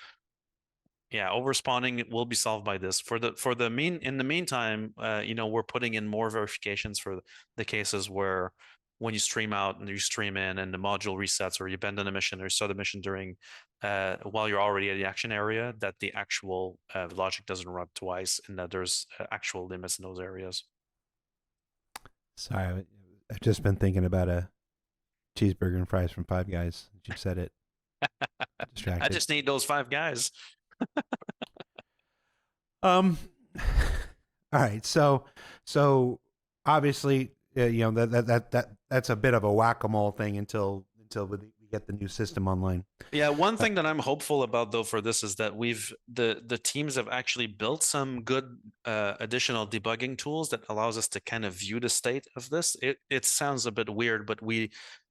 yeah, overspawning will be solved by this. In the meantime, we're putting in more verifications for the cases where when you stream out and you stream in and the module resets, or you abandon a mission or start the mission during while you're already at the action area, that the actual logic doesn't run twice, and that there's actual limits in those areas. Sorry, I've just been thinking about a cheeseburger and fries from Five Guys. You said it. I just need those 5 guys. All right. So obviously, that's a bit of a whack-a-mole thing until we get the new system online. Yeah, one thing that I'm hopeful about though for this is that the teams have actually built some good additional debugging tools that allows us to kind of view the state of this. It sounds a bit weird, but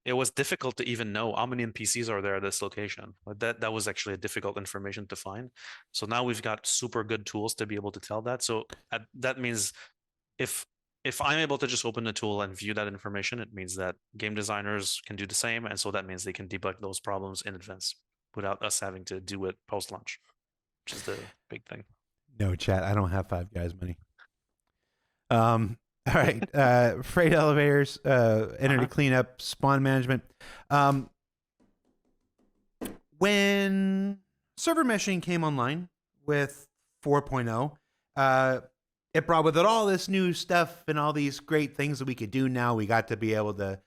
it was difficult to even know how many NPCs are there at this location. That was actually a difficult information to find. So now we've got super good tools to be able to tell that. So that means if I'm able to just open the tool and view that information, it means that game designers can do the same. And so that means they can debug those problems in advance without us having to do it post-launch, which is the big thing. No, chat, I don't have 5 guys money. All right. Freight elevators, entity cleanup, spawn management. When server meshing came online with 4.0, it brought with it all this new stuff and all these great things that we could do now. We got to be able to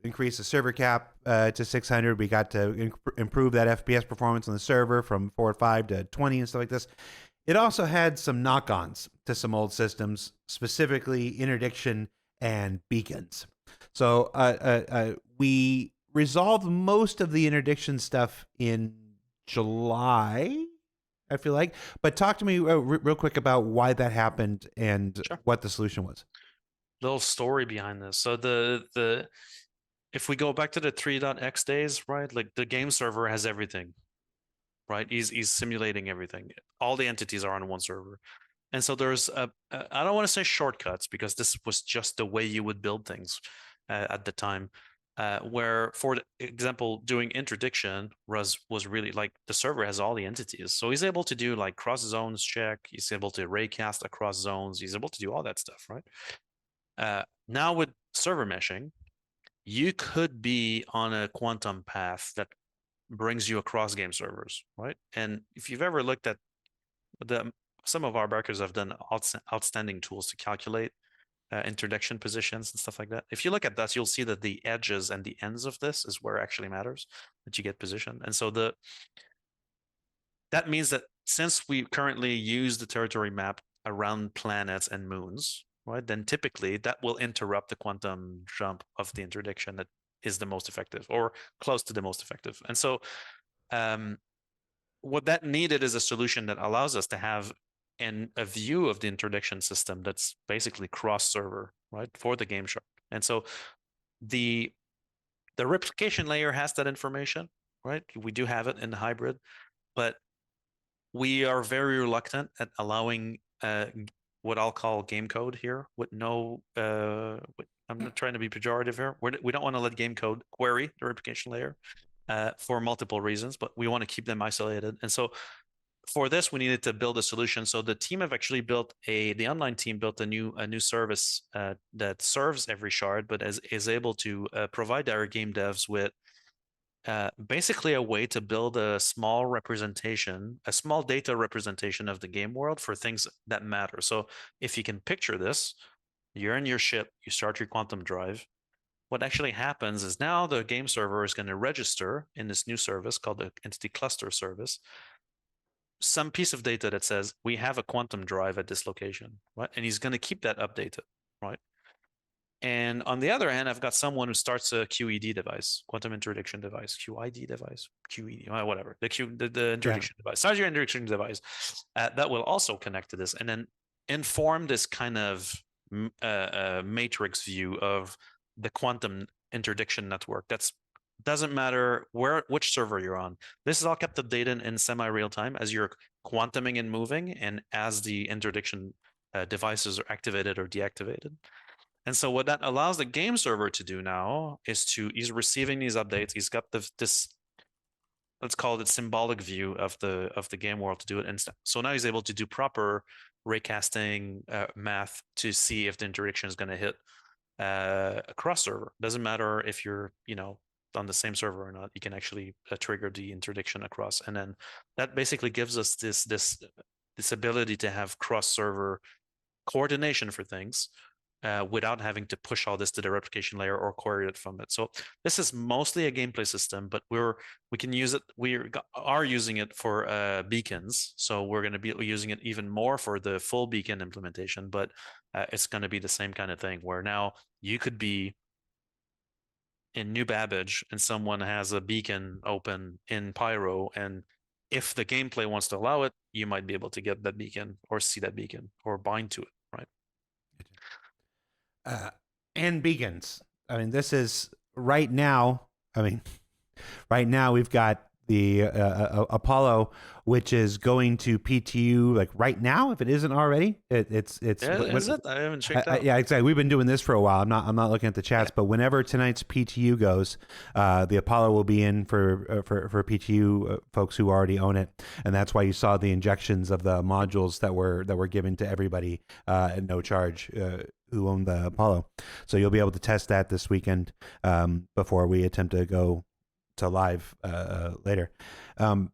increase the server cap to 600. We got to improve that FPS performance on the server from 4.5 to 20 and stuff like this. It also had some knock-ons to some old systems, specifically interdiction and beacons. So we resolved most of the interdiction stuff in July, I feel like. But talk to me real quick about why that happened and what the solution was. Little story behind this. So if we go back to the 3.x days, right? Like the game server has everything, right? He's simulating everything. All the entities are on one server. And so there's I don't want to say shortcuts, because this was just the way you would build things at the time. Where, for example, doing interdiction was really like the server has all the entities. So he's able to do like cross zones check. He's able to raycast across zones. He's able to do all that stuff, right? Now with server meshing, you could be on a quantum path that brings you across game servers, right? And if you've ever looked at some of our backers have done outstanding tools to calculate interdiction positions and stuff like that. If you look at that, you'll see that the edges and the ends of this is where it actually matters that you get positioned. And so that means that since we currently use the territory map around planets and moons, right, then typically that will interrupt the quantum jump of the interdiction that is the most effective or close to the most effective. And so what that needed is a solution that allows us to have a view of the interdiction system that's basically cross-server, right, for the game shark. And so the replication layer has that information, right? We do have it in the hybrid, but we are very reluctant at allowing what I'll call game code here with no, I'm not trying to be pejorative here. We don't want to let game code query the replication layer for multiple reasons, but we want to keep them isolated. And so for this, we needed to build a solution. So the team have actually built the online team built a new service that serves every shard, but is able to provide our game devs with basically a way to build a small representation, a small data representation of the game world for things that matter. So if you can picture this, you're in your ship, you start your quantum drive. What actually happens is now the game server is going to register in this new service called the Entity Cluster Service some piece of data that says we have a quantum drive at this location, right? And he's going to keep that updated, right? And on the other hand, I've got someone who starts a QED device, quantum interdiction device, QID device, QED, whatever, the interdiction device, starts your interdiction device that will also connect to this and then inform this kind of matrix view of the quantum interdiction network. That's doesn't matter which server you're on. This is all kept updated in semi-real time as you're quantuming and moving, and as the interdiction devices are activated or deactivated. And so what that allows the game server to do now is he's receiving these updates. He's got this, let's call it symbolic view of the game world to do it instant. So now he's able to do proper raycasting math to see if the interdiction is going to hit across server. Doesn't matter if you're, on the same server or not. You can actually trigger the interdiction across, and then that basically gives us this ability to have cross-server coordination for things without having to push all this to the replication layer or query it from it. So this is mostly a gameplay system, but we can use it. We are using it for beacons, so we're going to be using it even more for the full beacon implementation. But it's going to be the same kind of thing where now you could be in New Babbage and someone has a beacon open in Pyro, and if the gameplay wants to allow it, you might be able to get that beacon or see that beacon or bind to it, right? And beacons. I mean, this is right now. Right now we've got the Apollo, which is going to PTU like right now. If it isn't already, it's. Yeah, is it? I haven't checked out. Yeah, exactly. We've been doing this for a while. I'm not looking at the chats, but whenever tonight's PTU goes, the Apollo will be in for PTU folks who already own it, and that's why you saw the injections of the modules that were given to everybody at no charge. Who owned the Apollo. So you'll be able to test that this weekend before we attempt to go to live later. Where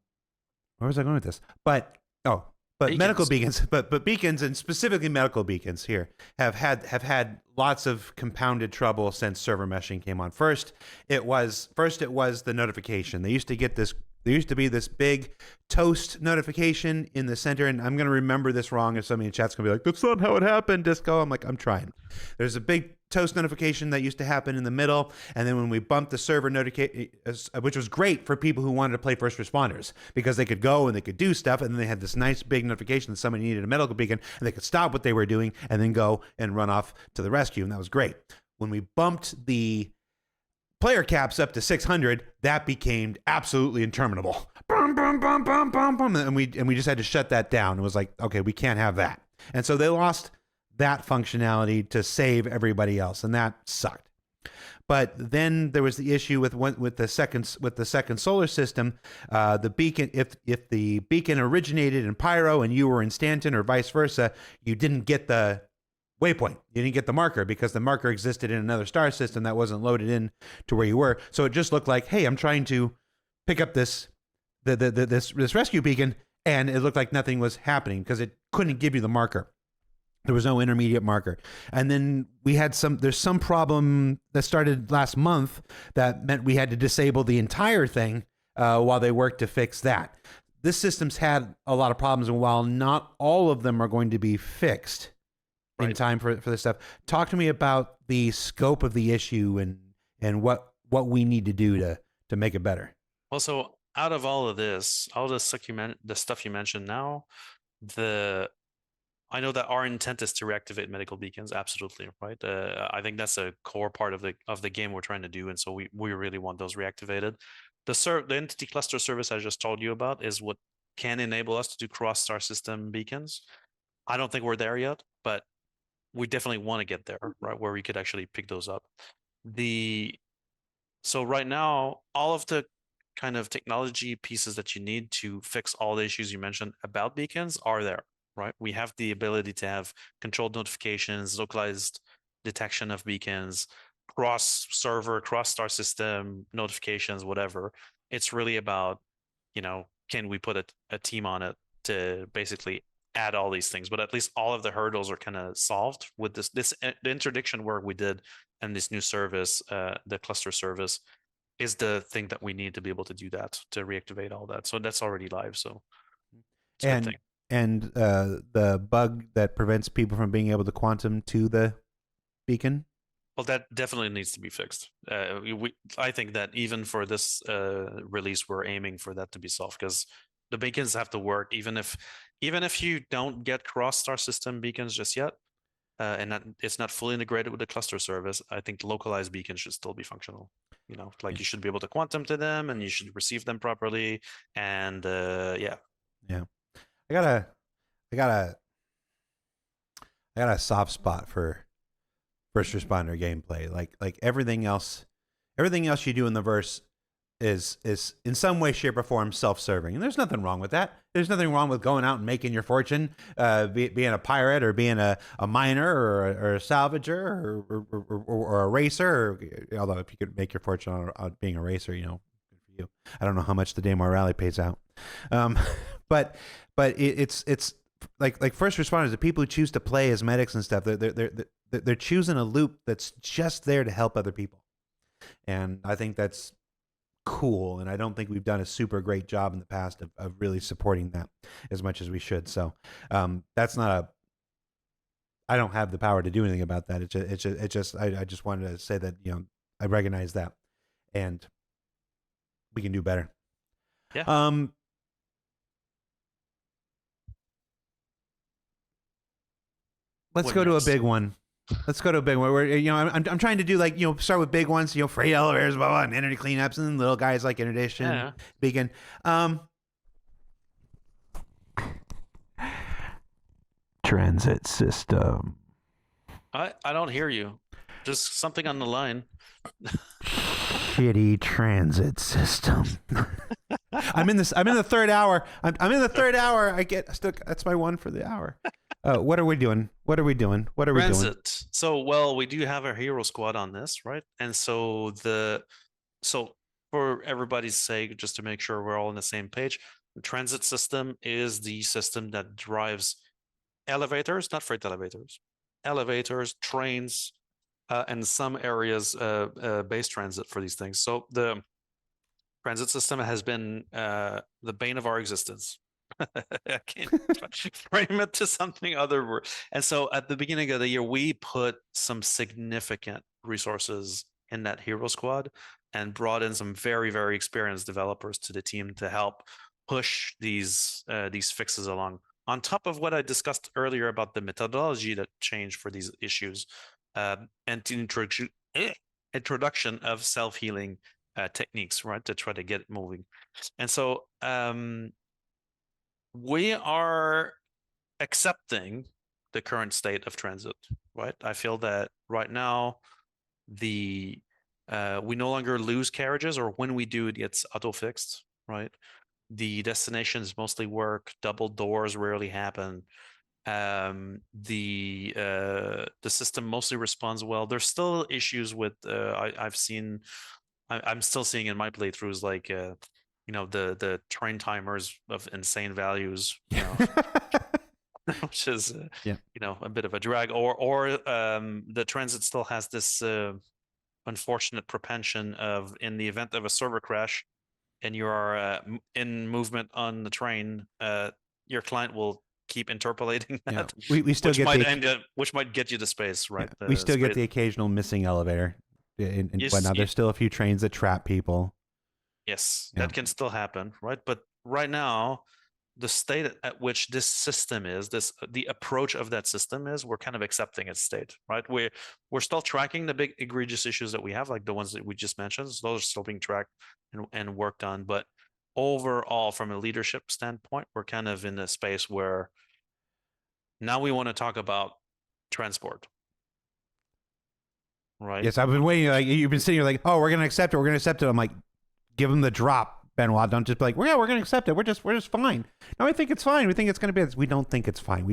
was I going with this? But beacons. Medical beacons, but beacons, and specifically medical beacons here have had lots of compounded trouble since server meshing came on. First it was the notification. They used to get this. There used to be this big toast notification in the center, and I'm going to remember this wrong if somebody in chat's going to be like, that's not how it happened, Disco. I'm like, I'm trying. There's a big toast notification that used to happen in the middle, and then when we bumped the server notification, which was great for people who wanted to play first responders, because they could go and they could do stuff, and then they had this nice big notification that somebody needed a medical beacon, and they could stop what they were doing and then go and run off to the rescue, and that was great. When we bumped the player caps up to 600, that became absolutely interminable. Boom, boom, boom, boom, boom, boom, and we just had to shut that down. It was like, okay, we can't have that, and so they lost that functionality to save everybody else, and that sucked. But then there was the issue with the second solar system. The beacon, if the beacon originated in Pyro and you were in Stanton or vice versa, you didn't get the waypoint. You didn't get the marker because the marker existed in another star system that wasn't loaded in to where you were. So it just looked like, hey, I'm trying to pick up this rescue beacon, and it looked like nothing was happening because it couldn't give you the marker. There was no intermediate marker. And then there's some problem that started last month that meant we had to disable the entire thing while they worked to fix that. This system's had a lot of problems, and while not all of them are going to be fixed in time for this stuff, talk to me about the scope of the issue and what what we need to do to make it better. Well, so out of all of this, all the stuff you mentioned now, I know that our intent is to reactivate medical beacons, absolutely, right? I think that's a core part of the game we're trying to do, and so we really want those reactivated. The entity cluster service I just told you about is what can enable us to do cross-star system beacons. I don't think we're there yet, but we definitely want to get there, right? Where we could actually pick those up. So right now, all of the kind of technology pieces that you need to fix all the issues you mentioned about beacons are there, right? We have the ability to have controlled notifications, localized detection of beacons, cross server, cross star system notifications, whatever. It's really about, can we put a team on it to basically add all these things? But at least all of the hurdles are kind of solved with the interdiction work we did and this new service, the cluster service, is the thing that we need to be able to do that, to reactivate all that. So that's already live. So it's a good thing. And the bug that prevents people from being able to quantum to the beacon. Well, that definitely needs to be fixed. I think that even for this release, we're aiming for that to be solved, because the beacons have to work even if you don't get cross star system beacons just yet, and that it's not fully integrated with the cluster service. I think localized beacons should still be functional. You should be able to quantum to them, and you should receive them properly. And yeah. I got a soft spot for first responder gameplay. Like everything else you do in the verse is in some way, shape, or form self-serving, and there's nothing wrong with that. There's nothing wrong with going out and making your fortune, being a pirate or being a miner or a salvager or a racer. Although if you could make your fortune on being a racer, good for you. I don't know how much the Daymar Rally pays out, but it's like first responders, the people who choose to play as medics and stuff. They're choosing a loop that's just there to help other people, and I think that's cool. And I don't think we've done a super great job in the past of really supporting that as much as we should. So that's not I don't have the power to do anything about that. I just wanted to say that I recognize that, and we can do better. Yeah. Let's go to a big one. Let's go to a big one. Where I'm trying to do start with big ones. Freight elevators, blah blah, and energy cleanups, and little guys like interdiction, beacon. Transit system. I don't hear you. Just something on the line. Shitty transit system. I'm in the third hour. I'm in the third hour. That's my one for the hour. What are we doing? Transit. So, we do have our hero squad on this, right? And so for everybody's sake, just to make sure we're all on the same page, the transit system is the system that drives elevators, not freight elevators, trains, and some areas, base transit for these things. So the transit system has been the bane of our existence. I can't frame it to something other. And so at the beginning of the year, we put some significant resources in that hero squad and brought in some very, very experienced developers to the team to help push these fixes along. On top of what I discussed earlier about the methodology that changed for these issues, and the introduction of self-healing techniques, right, to try to get it moving. And so we are accepting the current state of transit, right? I feel that right now we no longer lose carriages, or when we do, it gets auto-fixed, right? The destinations mostly work. Double doors rarely happen. The system mostly responds well. There's still issues with I'm still seeing in my playthroughs the train timers of insane values, which is a bit of a drag. Or the transit still has this unfortunate propension of, in the event of a server crash and you are in movement on the train, your client will keep interpolating that. We still which might get you to space, right? We still get the occasional missing elevator. and Yes, whatnot. There's still a few trains that trap people. yes, Yeah. that can still happen, right? But right now, the state at which this system is, the approach of that system is, we're kind of accepting its state, right? We're still tracking the big egregious issues that we have, like the ones that we just mentioned. So those are still being tracked and worked on. But overall, from a leadership standpoint, we're kind of in a space where now we want to talk about transport, right? Yes, I've been waiting. Like you've been sitting here, like, oh, we're gonna accept it. We're gonna accept it. I'm like, give them the drop, Benoit. Don't just be like, well, yeah, we're gonna accept it. We're just fine. No, I think it's fine. We think it's gonna be. We don't think it's fine.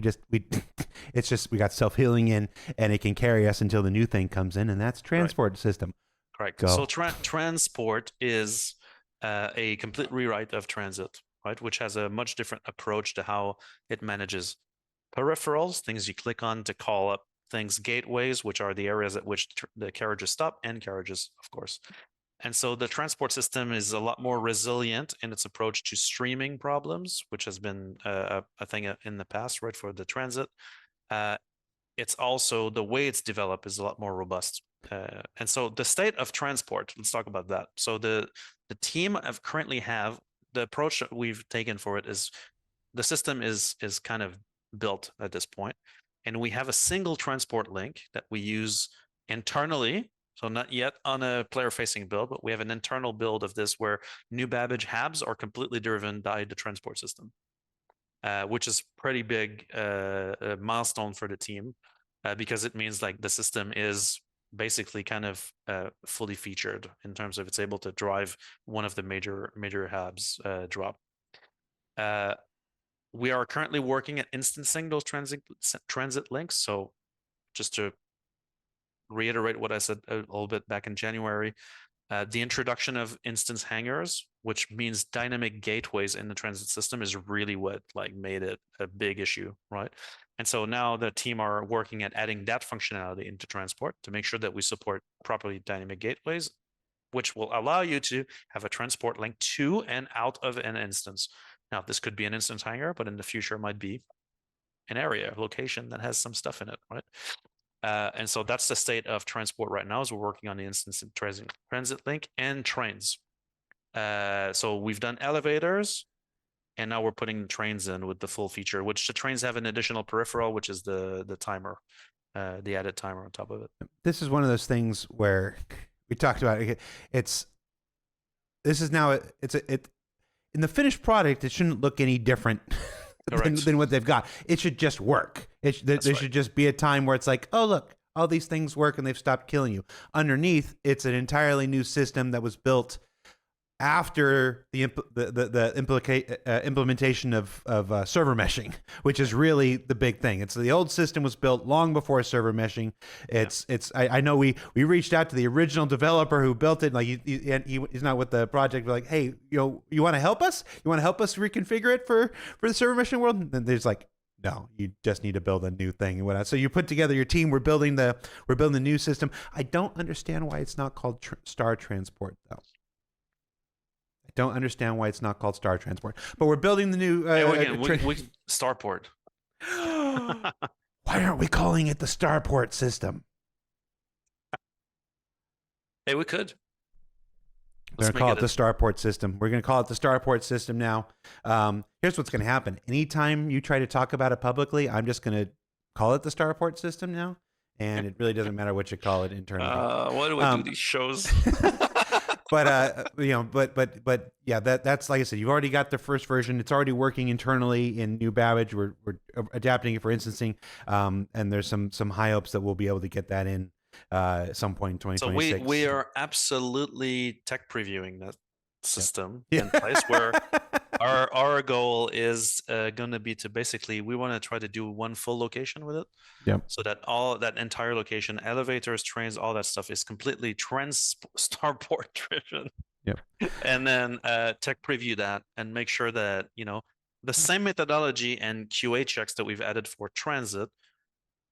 It's just we got self healing in, and it can carry us until the new thing comes in, and that's transport system. Correct. Go. So transport is a complete rewrite of transit, right? Which has a much different approach to how it manages peripherals, things you click on to call up things, gateways, which are the areas at which the carriages stop, and carriages, of course. And so the transport system is a lot more resilient in its approach to streaming problems, which has been a thing in the past, right, for the transit. It's also the way it's developed is a lot more robust. And so the state of transport, let's talk about that. So the team of currently have the approach that we've taken for it is the system is kind of built at this point, and we have a single transport link that we use internally. So not yet on a player-facing build, but we have an internal build of this where new Babbage habs are completely driven by the transport system, which is pretty big a milestone for the team because it means like the system is basically kind of fully featured in terms of it's able to drive one of the major habs drop. We are currently working at instancing those transit links. So just to reiterate what I said a little bit back in January, the introduction of instance hangars, which means dynamic gateways in the transit system, is really what like made it a big issue, right? And so now the team are working at adding that functionality into transport to make sure that we support properly dynamic gateways, which will allow you to have a transport link to and out of an instance. Now, this could be an instance hangar, but in the future, it might be an area, a location that has some stuff in it, right? And so that's the state of transport right now, is we're working on the instance transit link and trains. So we've done elevators, and now we're putting the trains in with the full feature, which the trains have an additional peripheral, which is the timer, the added timer on top of it. This is one of those things where we talked about it. In the finished product, it shouldn't look any different than what they've got. It should just work. There should just be a time where it's like, oh, look, all these things work and they've stopped killing you. Underneath, it's an entirely new system that was built after the implementation of server meshing, which is really the big thing. It's the old system was built long before server meshing. I know we reached out to the original developer who built it. Like he's not with the project. We're like, hey, you want to help us? You want to help us reconfigure it for the server meshing world? And there's like, no, you just need to build a new thing and whatnot. So you put together your team. We're building the new system. I don't understand why it's not called Star Transport though. Don't understand why it's not called Star Transport, but we're building the new Starport. Why aren't we calling it the Starport system? Hey, we could. We're going to call it the Starport system. We're going to call it the Starport system now. Here's what's going to happen. Anytime you try to talk about it publicly, I'm just going to call it the Starport system now, and it really doesn't matter what you call it internally. Why do we do these shows? But yeah, that's like I said, you've already got the first version. It's already working internally in New Babbage. We're adapting it for instancing, and there's some high hopes that we'll be able to get that in at some point in 2026. So we are absolutely tech previewing that system in place where our goal is going to be to basically we want to try to do one full location with it. Yep. So that all that entire location, elevators, trains, all that stuff is completely Starport driven. Yep. And then tech preview that and make sure that the same methodology and QA checks that we've added for transit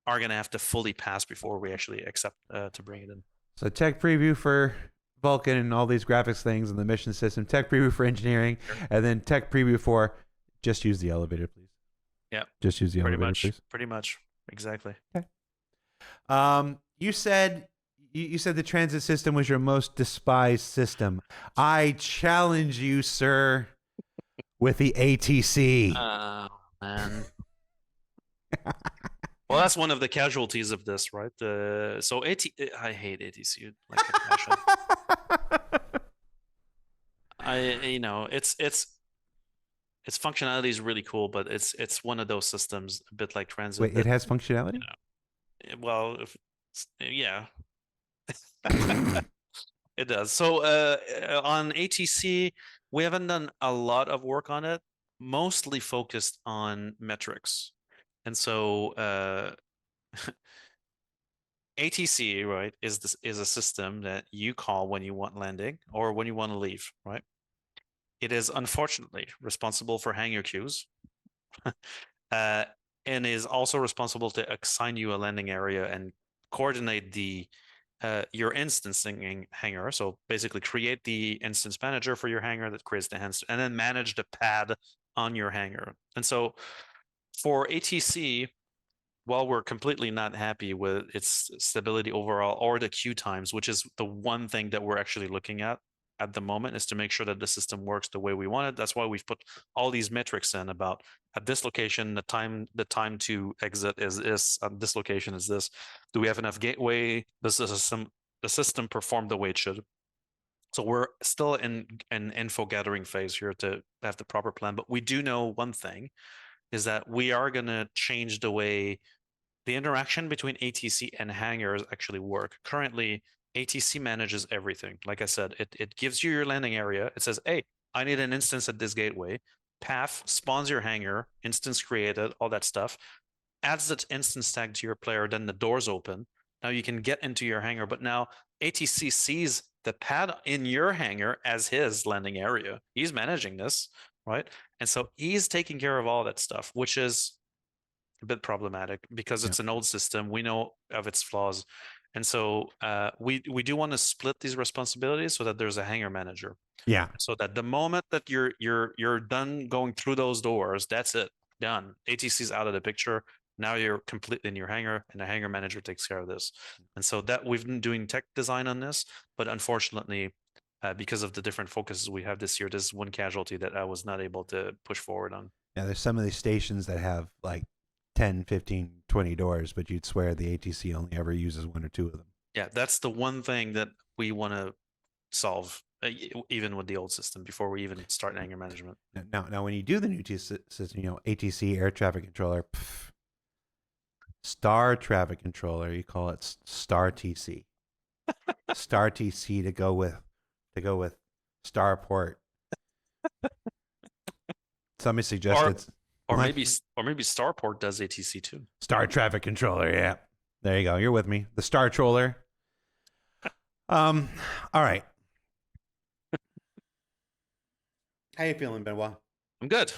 are going to have to fully pass before we actually accept to bring it in. So tech preview for Vulcan and all these graphics things and the mission system, tech preview for engineering, and then tech preview for just use the elevator, please. Yeah. Just use the elevator, please. Pretty much. Exactly. Okay. You said you said the transit system was your most despised system. I challenge you, sir, with the ATC. Oh, man. Well, that's one of the casualties of this, right? So I hate ATC like a passion. Its functionality is really cool, but it's one of those systems, a bit like transit. Wait, it has functionality? Well, yeah, it does. So on ATC, we haven't done a lot of work on it, mostly focused on metrics. And so ATC, right, is a system that you call when you want landing or when you want to leave, right? It is unfortunately responsible for hangar queues, and is also responsible to assign you a landing area and coordinate your instancing hangar. So basically create the instance manager for your hangar that creates the hangar and then manage the pad on your hangar. And so for ATC, while we're completely not happy with its stability overall or the queue times, which is the one thing that we're actually looking at the moment, is to make sure that the system works the way we want it. That's why we've put all these metrics in about at this location, the time to exit is this, at this location is this. Do we have enough gateway? Does the system perform the way it should? So we're still in an info gathering phase here to have the proper plan. But we do know one thing is that we are going to change the way the interaction between ATC and hangars actually work. Currently, ATC manages everything. Like I said, it gives you your landing area. It says, hey, I need an instance at this gateway. Path spawns your hangar, instance created, all that stuff. Adds that instance tag to your player, then the doors open. Now you can get into your hangar, but now ATC sees the pad in your hangar as his landing area. He's managing this, right? And so he's taking care of all that stuff, which is a bit problematic because it's an old system. We know of its flaws. And so we do want to split these responsibilities so that there's a hangar manager. Yeah. So that the moment that you're done going through those doors, that's it. Done. ATC's out of the picture. Now you're completely in your hangar, and the hangar manager takes care of this. And so that we've been doing tech design on this, but unfortunately, because of the different focuses we have this year, this is one casualty that I was not able to push forward on. Yeah, there's some of these stations that have like 10, 15, 20 doors, but you'd swear the ATC only ever uses one or two of them. Yeah, that's the one thing that we want to solve, even with the old system, before we even start hangar management. Now, when you do the new system, ATC, air traffic controller, Star traffic controller, you call it Star TC. Star TC to go with Starport. Somebody suggested, or maybe Starport does ATC too. Star traffic controller, yeah. There you go. You're with me. The Star Troller. All right. How you feeling, Benoit? I'm good.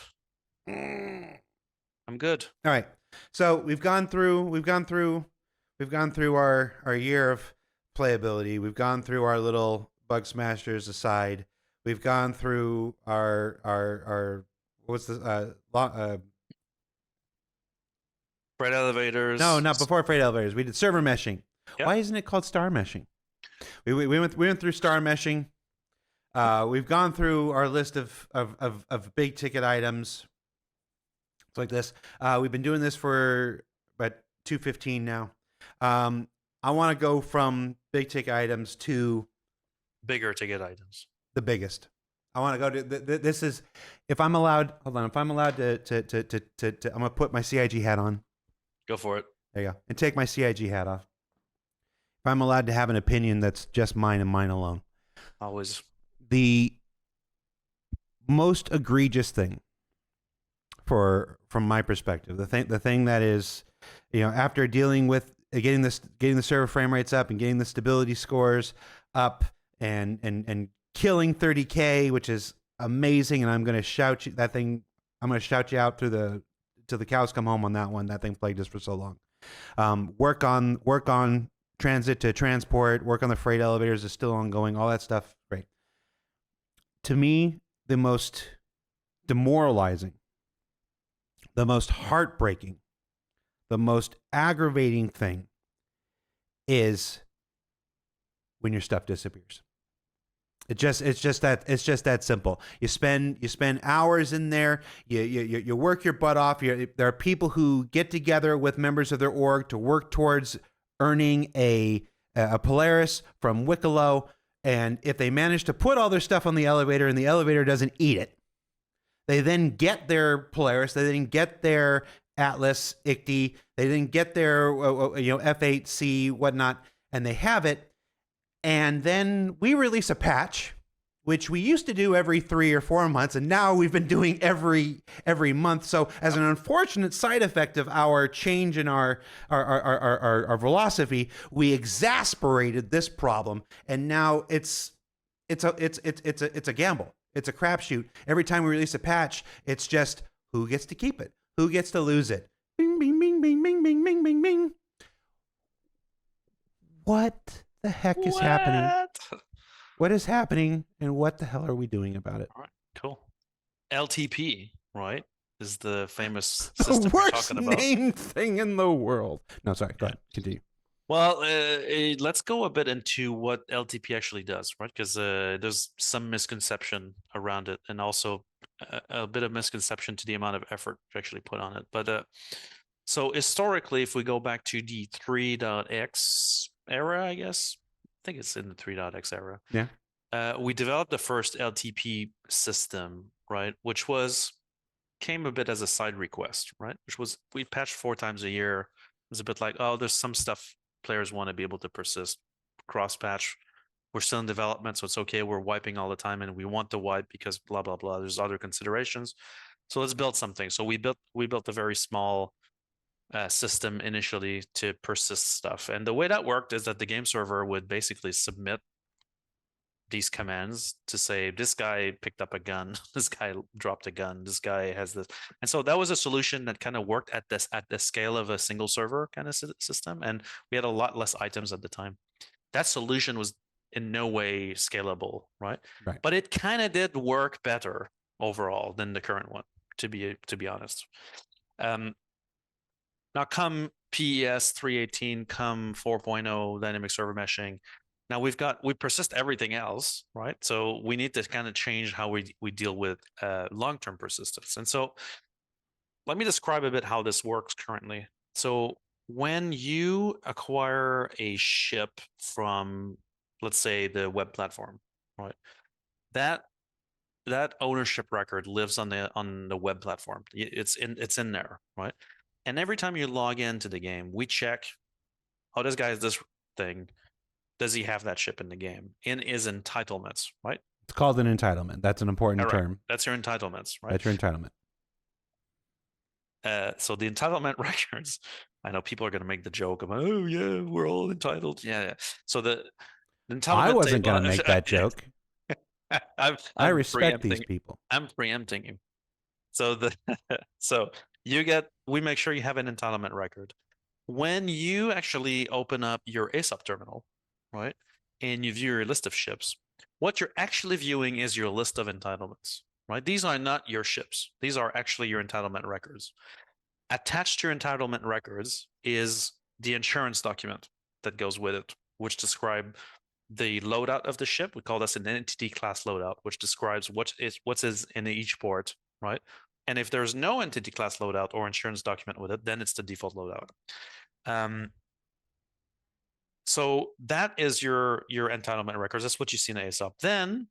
I'm good. All right. So we've gone through our year of playability. We've gone through our little bug smashers aside. We've gone through our what's the freight elevators. No, not before freight elevators. We did server meshing. Yep. Why isn't it called star meshing? We went through star meshing. We've gone through our list of big ticket items. It's like this. We've been doing this for about 2:15 now. I want to go from big ticket items to bigger ticket items. The biggest. I want to go to this is if I'm allowed. Hold on. If I'm allowed to I'm gonna put my CIG hat on. Go for it. There you go. And take my CIG hat off. If I'm allowed to have an opinion that's just mine and mine alone. Always. The most egregious thing from my perspective, the thing that is, after dealing with getting the server frame rates up and getting the stability scores up and killing 30K, which is amazing, and I'm going to shout you that thing. I'm going to shout you out till the cows come home on that one. That thing plagued us for so long. Work on transit to transport. Work on the freight elevators is still ongoing. All that stuff, great. To me, the most demoralizing, the most heartbreaking, the most aggravating thing is when your stuff disappears. It's just that simple. You spend hours in there. You work your butt off. There are people who get together with members of their org to work towards earning a Polaris from Wicklow. And if they manage to put all their stuff on the elevator and the elevator doesn't eat it, they then get their Polaris. They then get their Atlas, ICTY. They then get their F8C, whatnot, and they have it. And then we release a patch, which we used to do every 3 or 4 months, and now we've been doing every month. So as an unfortunate side effect of our change in our philosophy, we exasperated this problem, and now it's a gamble. It's a crapshoot. Every time we release a patch, it's just who gets to keep it, who gets to lose it. Bing, bing, bing, bing, bing, bing, bing, bing, bing. What the heck is happening? What is happening, and what the hell are we doing about it? All right, cool. LTP, right, is the famous system the we're worst talking about. named thing in the world. No, sorry. Go ahead. Continue. Well, let's go a bit into what LTP actually does, right? Because there's some misconception around it, and also a bit of misconception to the amount of effort you actually put on it. But so historically, if we go back to the 3.x era, I guess, I think it's in the 3.x era. Yeah. We developed the first LTP system, right? Which came a bit as a side request, right? Which was we patched 4 times a year. It was a bit like, oh, there's some stuff players want to be able to persist, cross patch. We're still in development, so it's okay. We're wiping all the time, and we want to wipe because blah blah blah. There's other considerations. So let's build something. So we built a very small system initially to persist stuff. And the way that worked is that the game server would basically submit these commands to say, this guy picked up a gun, this guy dropped a gun, this guy has this. And so that was a solution that kind of worked at the scale of a single server kind of system. And we had a lot less items at the time. That solution was in no way scalable, right? But it kind of did work better overall than the current one, to be honest. Now come PES 3.18, come 4.0 dynamic server meshing. Now we persist everything else, right? So we need to kind of change how we deal with long-term persistence. And so let me describe a bit how this works currently. So when you acquire a ship from, let's say, the web platform, right? That ownership record lives on the web platform. It's in there, right? And every time you log into the game, we check, oh, this guy has this thing. Does he have that ship in the game? In his entitlements, right? It's called an entitlement. That's an important term. That's your entitlements, right? That's your entitlement. So the entitlement records, I know people are going to make the joke of, oh yeah, we're all entitled. Yeah. So the entitlement I wasn't going to make that joke. I respect these people. I'm preempting you. So we make sure you have an entitlement record. When you actually open up your ASOP terminal, right, and you view your list of ships, what you're actually viewing is your list of entitlements, right? These are not your ships. These are actually your entitlement records. Attached to your entitlement records is the insurance document that goes with it, which describe the loadout of the ship. We call this an entity class loadout, which describes what's in each port, right? And if there's no entity class loadout or insurance document with it, then it's the default loadout. So that is your entitlement records. That's what you see in ASOP. Then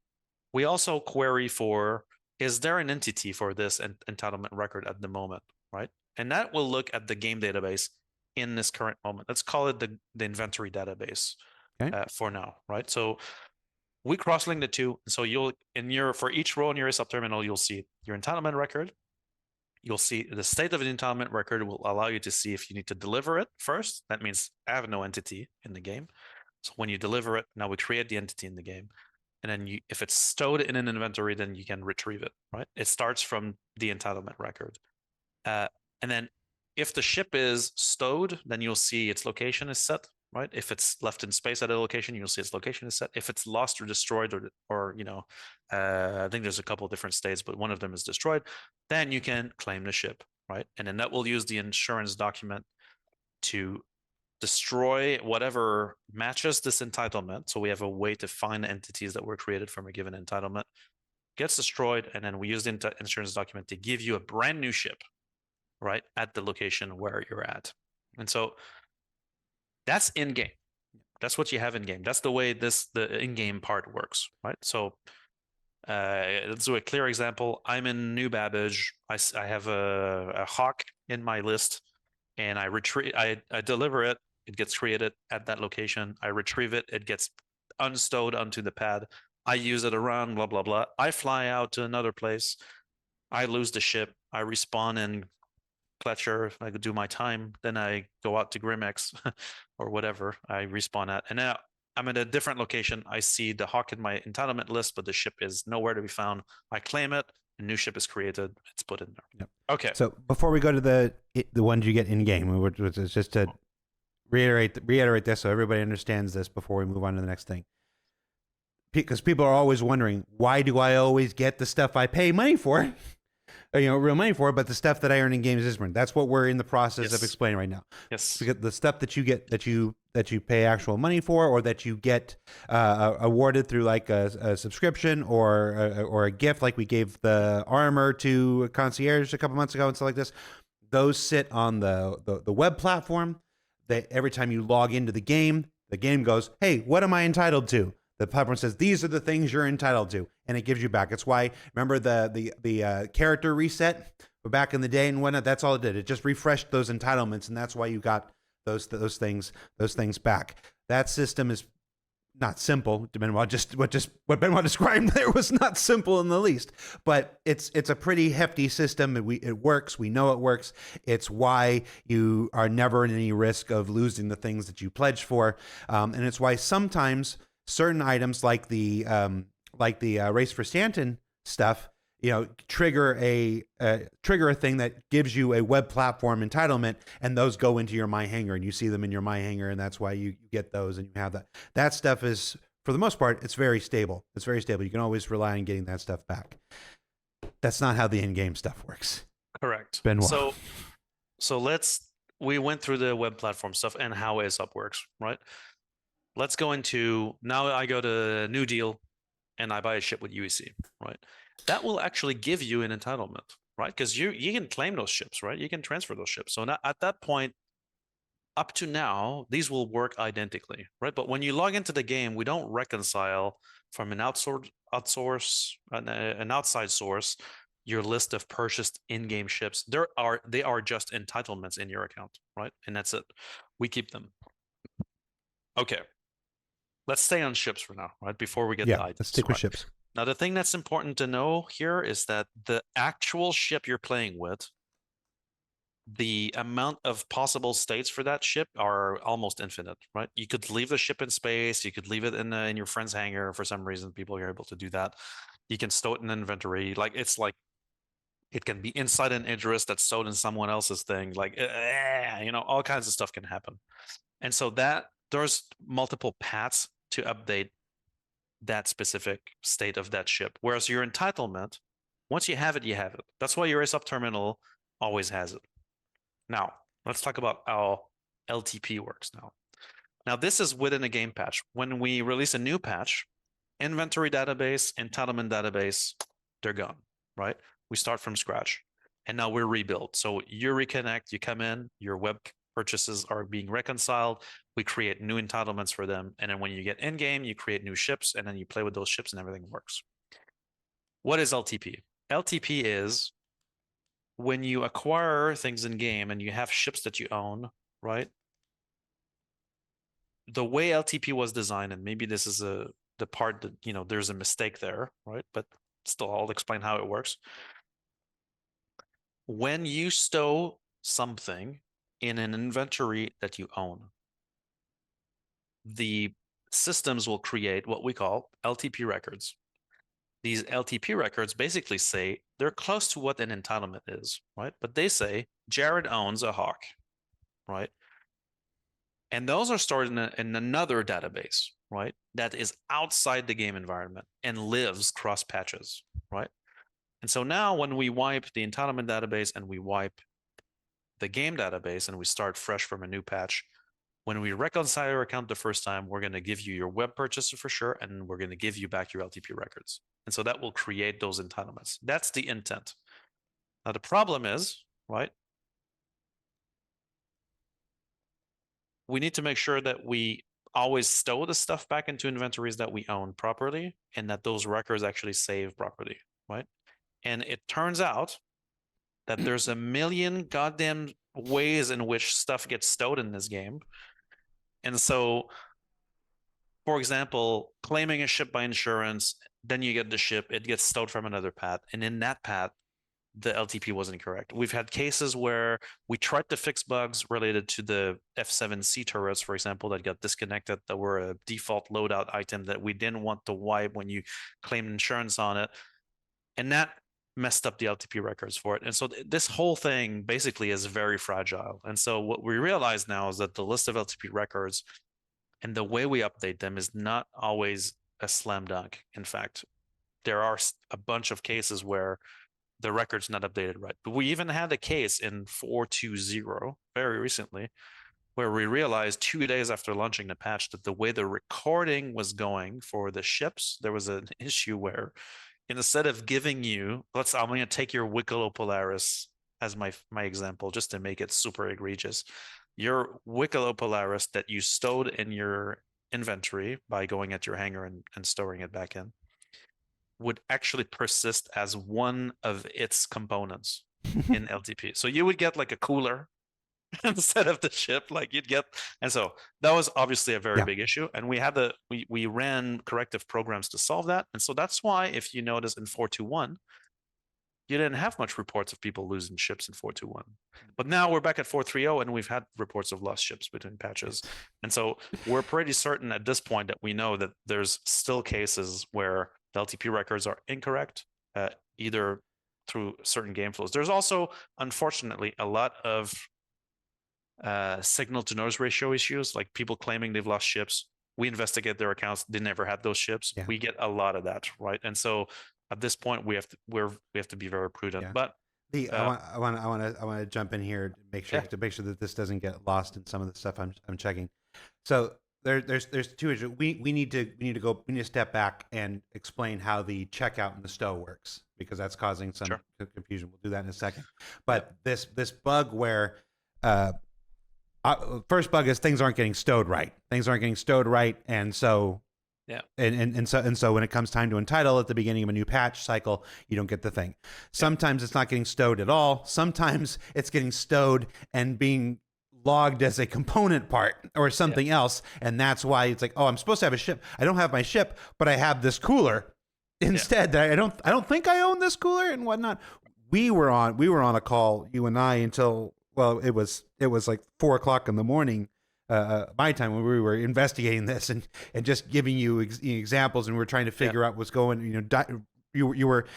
we also query for, is there an entity for this entitlement record at the moment, right? And that will look at the game database in this current moment. Let's call it the inventory database for now, right? So we cross-link the two. So you'll for each row in your ASOP terminal, you'll see your entitlement record. You'll see the state of the entitlement record will allow you to see if you need to deliver it first. That means I have no entity in the game. So when you deliver it, now we create the entity in the game. And then if it's stowed in an inventory, then you can retrieve it, right? It starts from the entitlement record. And then if the ship is stowed, then you'll see its location is set, right? If it's left in space at a location, you'll see its location is set. If it's lost or destroyed, or I think there's a couple of different states, but one of them is destroyed, then you can claim the ship, right? And then that will use the insurance document to destroy whatever matches this entitlement. So we have a way to find entities that were created from a given entitlement, gets destroyed, and then we use the insurance document to give you a brand new ship, right, at the location where you're at. And so that's in game. That's what you have in game. That's the way the in-game part works, right? So let's do a clear example. I'm in New Babbage. I have a hawk in my list, and I deliver it. It gets created at that location. I retrieve it. It gets unstowed onto the pad. I use it around, blah, blah, blah. I fly out to another place. I lose the ship. I respawn in Fletcher. I do my time. Then I go out to Grimex or whatever I respawn at. And now I'm at a different location. I see the hawk in my entitlement list, but the ship is nowhere to be found. I claim it. A new ship is created. It's put in there. Yep. Okay. So before we go to the ones you get in game, which is just to reiterate this so everybody understands this before we move on to the next thing. Because people are always wondering, why do I always get the stuff I pay money for? Real money for, but the stuff that I earn in games is different. That's what we're in the process of explaining right now. Yes. Because the stuff that you get that you pay actual money for, or that you get awarded through like a subscription or a gift, like we gave the armor to a concierge a couple months ago and stuff like this. Those sit on the web platform. Every time you log into the game goes, hey, what am I entitled to? The platform says, these are the things you're entitled to, and it gives you back. It's why, remember the character reset back in the day and whatnot? That's all it did. It just refreshed those entitlements, and that's why you got those things back. That system is not simple. What Benoit described there was not simple in the least, but it's a pretty hefty system. It works. We know it works. It's why you are never in any risk of losing the things that you pledged for, and it's why sometimes certain items like the Race for Stanton stuff, trigger a thing that gives you a web platform entitlement, and those go into your My Hangar, and you see them in your My Hangar, and that's why you get those, and you have that. That stuff is, for the most part, it's very stable. It's very stable. You can always rely on getting that stuff back. That's not how the in-game stuff works. Correct. Benoit. So we went through the web platform stuff and how ASUP works, right? Let's go into, now I go to New Deal and I buy a ship with UEC, right? That will actually give you an entitlement, right? Because you can claim those ships, right? You can transfer those ships. So now, at that point, up to now, these will work identically, right? But when you log into the game, we don't reconcile from an outside source your list of purchased in-game ships. They are just entitlements in your account, right? And that's it. We keep them. Okay. Let's stay on ships for now, right? Before we get to items. Let's stick with ships. Now, the thing that's important to know here is that the actual ship you're playing with, the amount of possible states for that ship are almost infinite, right? You could leave the ship in space. You could leave it in your friend's hangar. For some reason, people are able to do that. You can stow it in inventory. It can be inside an Idris that's stowed in someone else's thing. All kinds of stuff can happen. And so there's multiple paths to update that specific state of that ship. Whereas your entitlement, once you have it, you have it. That's why your ASUP terminal always has it. Now, let's talk about how LTP works now. Now, this is within a game patch. When we release a new patch, inventory database, entitlement database, they're gone, right? We start from scratch. And now we're rebuilt. So you reconnect, you come in, your web purchases are being reconciled. We create new entitlements for them. And then when you get in game, you create new ships and then you play with those ships and everything works. What is LTP? LTP is when you acquire things in game and you have ships that you own, right? The way LTP was designed, and maybe this is the part that, there's a mistake there, right? But still, I'll explain how it works. When you stow something in an inventory that you own, the systems will create what we call LTP records. These LTP records basically say they're close to what an entitlement is, right? But they say Jared owns a hawk, right? And those are stored in another database, right? That is outside the game environment and lives cross patches, right? And so now when we wipe the entitlement database and we wipe the game database and we start fresh from a new patch, when we reconcile your account the first time, we're going to give you your web purchaser for sure, and we're going to give you back your LTP records. And so that will create those entitlements. That's the intent. Now, the problem is, right? We need to make sure that we always stow the stuff back into inventories that we own properly and that those records actually save properly, right? And it turns out that there's a million goddamn ways in which stuff gets stowed in this game. And so, for example, claiming a ship by insurance, then you get the ship, it gets stowed from another path. And in that path, the LTP wasn't correct. We've had cases where we tried to fix bugs related to the F7C turrets, for example, that got disconnected, that were a default loadout item that we didn't want to wipe when you claimed insurance on it. And that messed up the LTP records for it. And so this whole thing basically is very fragile. And so what we realize now is that the list of LTP records and the way we update them is not always a slam dunk. In fact, there are a bunch of cases where the record's not updated right. But we even had a case in 4.2.0 very recently where we realized 2 days after launching the patch that the way the recording was going for the ships, there was an issue where instead of giving you, I'm going to take your Wicklow Polaris as my example, just to make it super egregious. Your Wicklow Polaris that you stowed in your inventory by going at your hangar and storing it back in would actually persist as one of its components in LTP. So you would get like a cooler instead of the ship, like you'd get. And so that was obviously a very big issue. And we ran corrective programs to solve that. And so that's why, if you notice in 4.2.1, you didn't have much reports of people losing ships in 4.2.1. But now we're back at 4.3.0 and we've had reports of lost ships between patches. And so we're pretty certain at this point that we know that there's still cases where the LTP records are incorrect, either through certain game flows. There's also, unfortunately, a lot of signal to noise ratio issues, like people claiming they've lost ships. We investigate their accounts; they never had those ships. Yeah. We get a lot of that, right? And so at this point, we have to be very prudent. Yeah. But I want to jump in here to make sure that this doesn't get lost in some of the stuff I'm checking. So there's two issues. We need to step back and explain how the checkout and the stow works, because that's causing some confusion. We'll do that in a second. But this bug where first bug is things aren't getting stowed right. And so and so when it comes time to entitle at the beginning of a new patch cycle, you don't get the thing. Sometimes it's not getting stowed at all. Sometimes it's getting stowed and being logged as a component part or something else, and that's why it's like, oh, I'm supposed to have a ship. I don't have my ship, but I have this cooler instead. That I don't think I own this cooler and whatnot. We were on a call, you and I, until it was like 4:00 in the morning, my time, when we were investigating this and just giving you examples, and we were trying to figure out what's going. You were.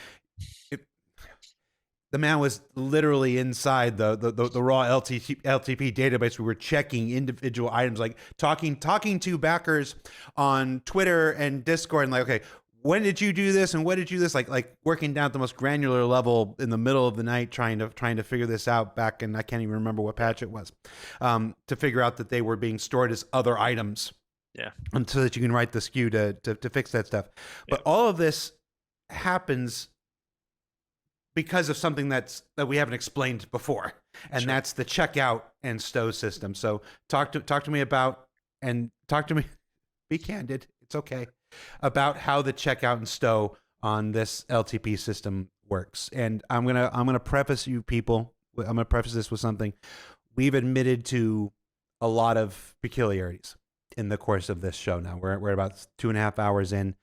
The man was literally inside the raw LTP database. We were checking individual items, like talking to backers on Twitter and Discord, and like, okay, when did you do this and what did you do this? Like working down at the most granular level in the middle of the night, trying to figure this out back, and I can't even remember what patch it was, to figure out that they were being stored as other items. Yeah. And so that you can write the SKU to fix that stuff. But all of this happens because of something that we haven't explained before, and that's the checkout and stow system. So talk to me about, and talk to me, be candid, it's okay, about how the checkout and stow on this LTP system works. And I'm gonna preface you people. I'm gonna preface this with something. We've admitted to a lot of peculiarities in the course of this show. Now we're about 2.5 hours in.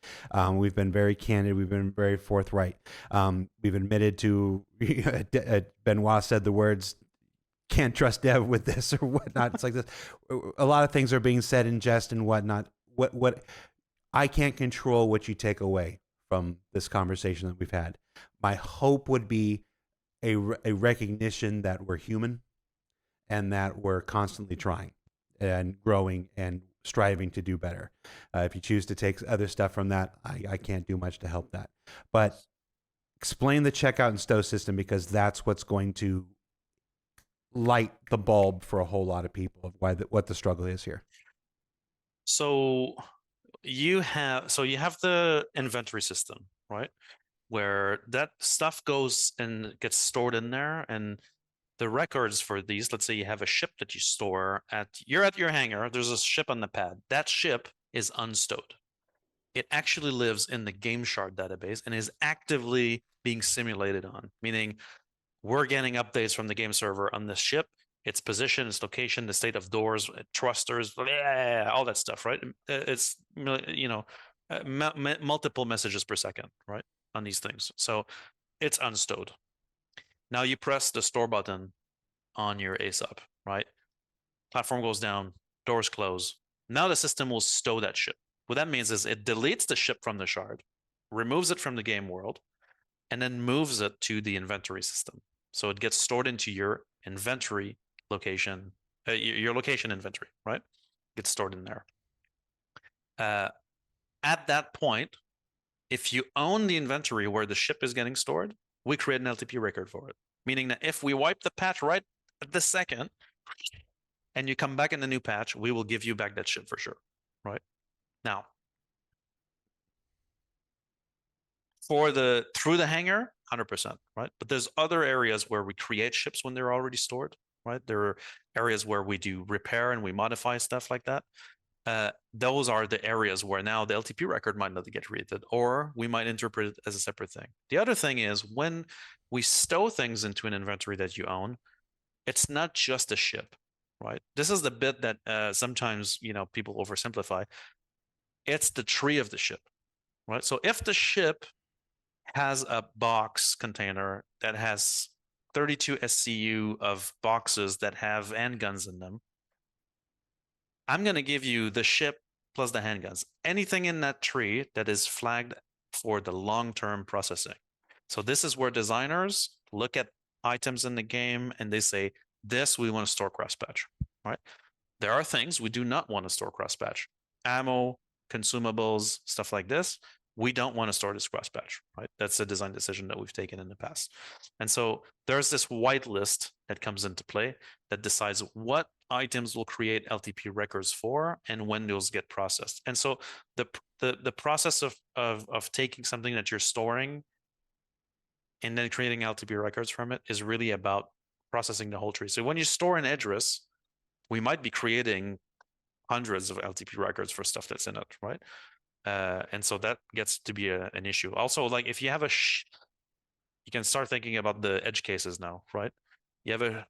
We've been very candid. We've been very forthright. We've admitted to Benoit said the words, "Can't trust Dev with this" or whatnot. It's like this. A lot of things are being said in jest and whatnot. What I can't control what you take away from this conversation that we've had. My hope would be a recognition that we're human and that we're constantly trying and growing and striving to do better. If you choose to take other stuff from that, I can't do much to help that. But explain the checkout and stow system, because that's what's going to light the bulb for a whole lot of people of what the struggle is here. So you have the inventory system, right? Where that stuff goes and gets stored in there, and the records for these, let's say you have a ship that you store you're at your hangar, there's a ship on the pad. That ship is unstowed. It actually lives in the game shard database and is actively being simulated on, meaning we're getting updates from the game server on the ship, its position, its location, the state of doors, thrusters, all that stuff, right? It's, multiple messages per second, right, on these things. So it's unstowed. Now you press the store button on your ASUP, right? Platform goes down, doors close. Now the system will stow that ship. What that means is it deletes the ship from the shard, removes it from the game world, and then moves it to the inventory system. So it gets stored into your inventory location, your location inventory, right? Gets stored in there. At that point, if you own the inventory where the ship is getting stored, we create an LTP record for it. Meaning that if we wipe the patch right at this second, and you come back in the new patch, we will give you back that ship for sure, right? Now, through the hangar, 100%, right? But there's other areas where we create ships when they're already stored, right? There are areas where we do repair and we modify stuff like that. Those are the areas where now the LTP record might not get created, or we might interpret it as a separate thing. The other thing is when we stow things into an inventory that you own, it's not just a ship, right? This is the bit that sometimes people oversimplify. It's the tree of the ship, right? So if the ship has a box container that has 32 SCU of boxes that have handguns in them, I'm going to give you the ship plus the handguns. Anything in that tree that is flagged for the long-term processing. So this is where designers look at items in the game and they say, this we want to store cross-patch, right? There are things we do not want to store cross-patch. Ammo, consumables, stuff like this. We don't want to store this cross-patch, right? That's a design decision that we've taken in the past. And so there's this whitelist that comes into play that decides what items will create LTP records for and when those get processed. And so the process of taking something that you're storing and then creating LTP records from it is really about processing the whole tree. So when you store an address, we might be creating hundreds of LTP records for stuff that's in it, right? And so that gets to be an issue. Also, like if you have you can start thinking about the edge cases now, right? You have a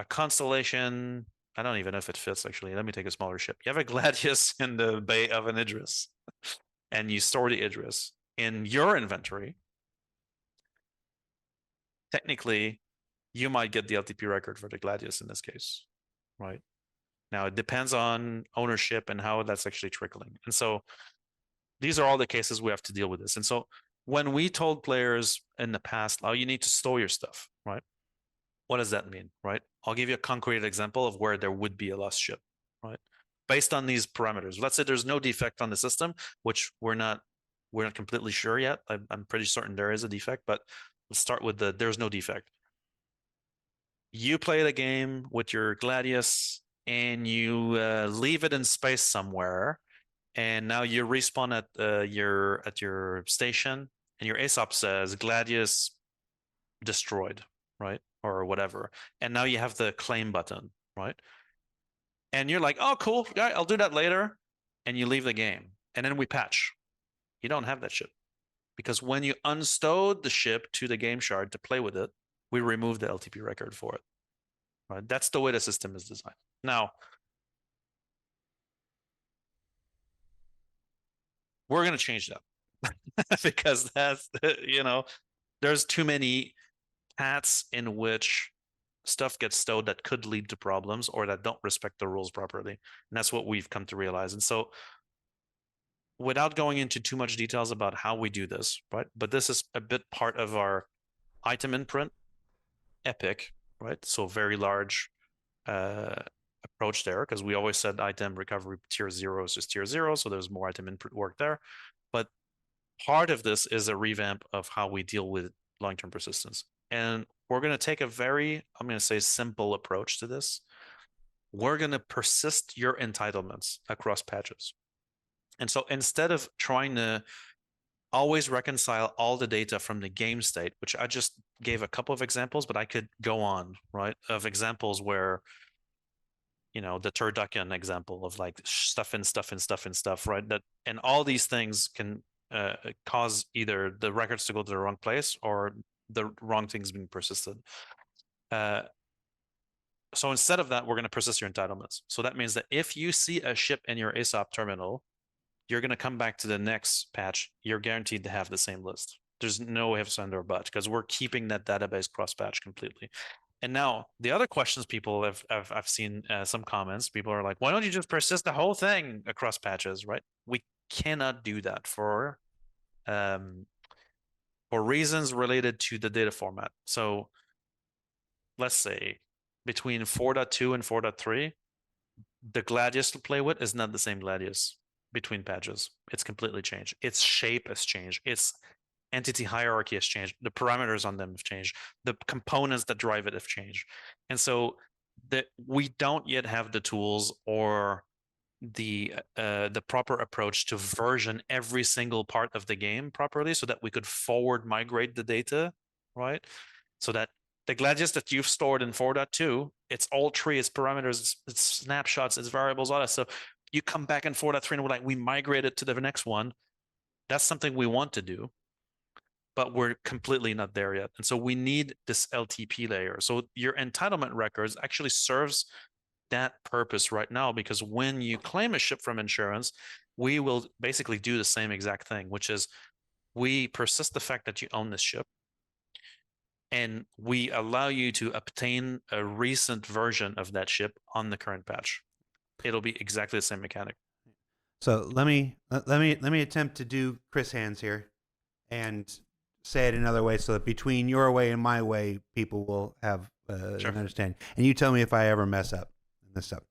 constellation. I don't even know if it fits actually. Let me take a smaller ship. You have a Gladius in the bay of an Idris, and you store the Idris in your inventory. Technically, you might get the LTP record for the Gladius in this case, right? Now it depends on ownership and how that's actually trickling. And so these are all the cases we have to deal with this. And so when we told players in the past, oh, you need to store your stuff, right? What does that mean, right? I'll give you a concrete example of where there would be a lost ship, right? Based on these parameters. Let's say there's no defect on the system, which we're not completely sure yet. I'm pretty certain there is a defect, but let's start with there's no defect. You play the game with your Gladius and you leave it in space somewhere, and now you respawn at your station, and your ASOP says Gladius destroyed, right, or whatever, and now you have the claim button, right, and you're like, oh, cool, I'll do that later, and you leave the game, and then we patch. You don't have that ship because when you unstowed the ship to the game shard to play with it, we removed the LTP record for it. Right? That's the way the system is designed. Now, we're going to change that because that's, there's too many paths in which stuff gets stowed that could lead to problems or that don't respect the rules properly. And that's what we've come to realize. And so without going into too much details about how we do this, right? But this is a bit part of our item imprint epic, right? So very large approach there, because we always said item recovery tier 0 is just tier 0, so there's more item input work there. But part of this is a revamp of how we deal with long-term persistence. And we're going to take a very, I'm going to say, simple approach to this. We're going to persist your entitlements across patches. And so instead of trying to always reconcile all the data from the game state, which I just gave a couple of examples, but I could go on, right, of examples where, the turducken example of like stuff in stuff and stuff and stuff, right? That, and all these things can cause either the records to go to the wrong place or the wrong things being persisted. So instead of that, we're going to persist your entitlements. So that means that if you see a ship in your ASOP terminal, you're going to come back to the next patch. You're guaranteed to have the same list. There's no ifs, and or buts, because we're keeping that database cross-patch completely. And now the other questions people I've seen some comments. People are like, "Why don't you just persist the whole thing across patches?" Right? We cannot do that for reasons related to the data format. So let's say between 4.2 and 4.3, the Gladius to play with is not the same Gladius between patches. It's completely changed. Its shape has changed. Its entity hierarchy has changed. The parameters on them have changed. The components that drive it have changed. And so we don't yet have the tools or the proper approach to version every single part of the game properly, so that we could forward migrate the data, right? So that the Gladius that you've stored in 4.2, it's all tree, its parameters, its snapshots, its variables, all that. So you come back in 4.3 and we're like, we migrate it to the next one. That's something we want to do, but we're completely not there yet. And so we need this LTP layer. So your entitlement records actually serves that purpose right now, because when you claim a ship from insurance, we will basically do the same exact thing, which is we persist the fact that you own this ship, and we allow you to obtain a recent version of that ship on the current patch. It'll be exactly the same mechanic. So let me attempt to do Chris Hands here and say it another way, so that between your way and my way, people will have an understanding. And you tell me if I ever mess up in this stuff.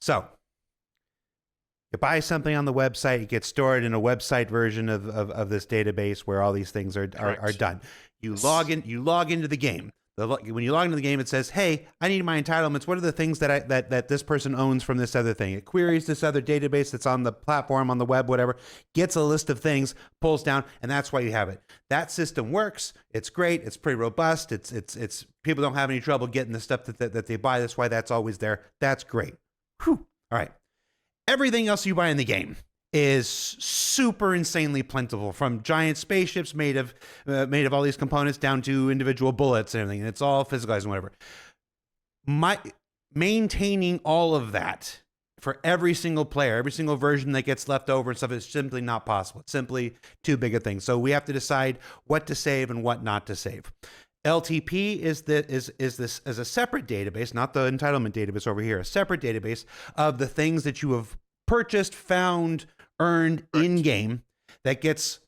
So you buy something on the website, it gets stored in a website version of this database where all these things are done. You log into the game. When you log into the game, it says, "Hey, I need my entitlements. What are the things that this person owns from this other thing?" It queries this other database that's on the platform, on the web, whatever, gets a list of things, pulls down, and that's why you have it. That system works. It's great. It's pretty robust. It's people don't have any trouble getting the stuff that they buy. That's why that's always there. That's great. Whew. All right. Everything else you buy in the game is super insanely plentiful, from giant spaceships made of all these components down to individual bullets and everything. It's all physicalized and whatever. Maintaining all of that for every single player, every single version that gets left over and stuff, is simply not possible. It's simply too big a thing. So we have to decide what to save and what not to save. LTP is a separate database, not the entitlement database over here, a separate database of the things that you have purchased, found, earned in game, that gets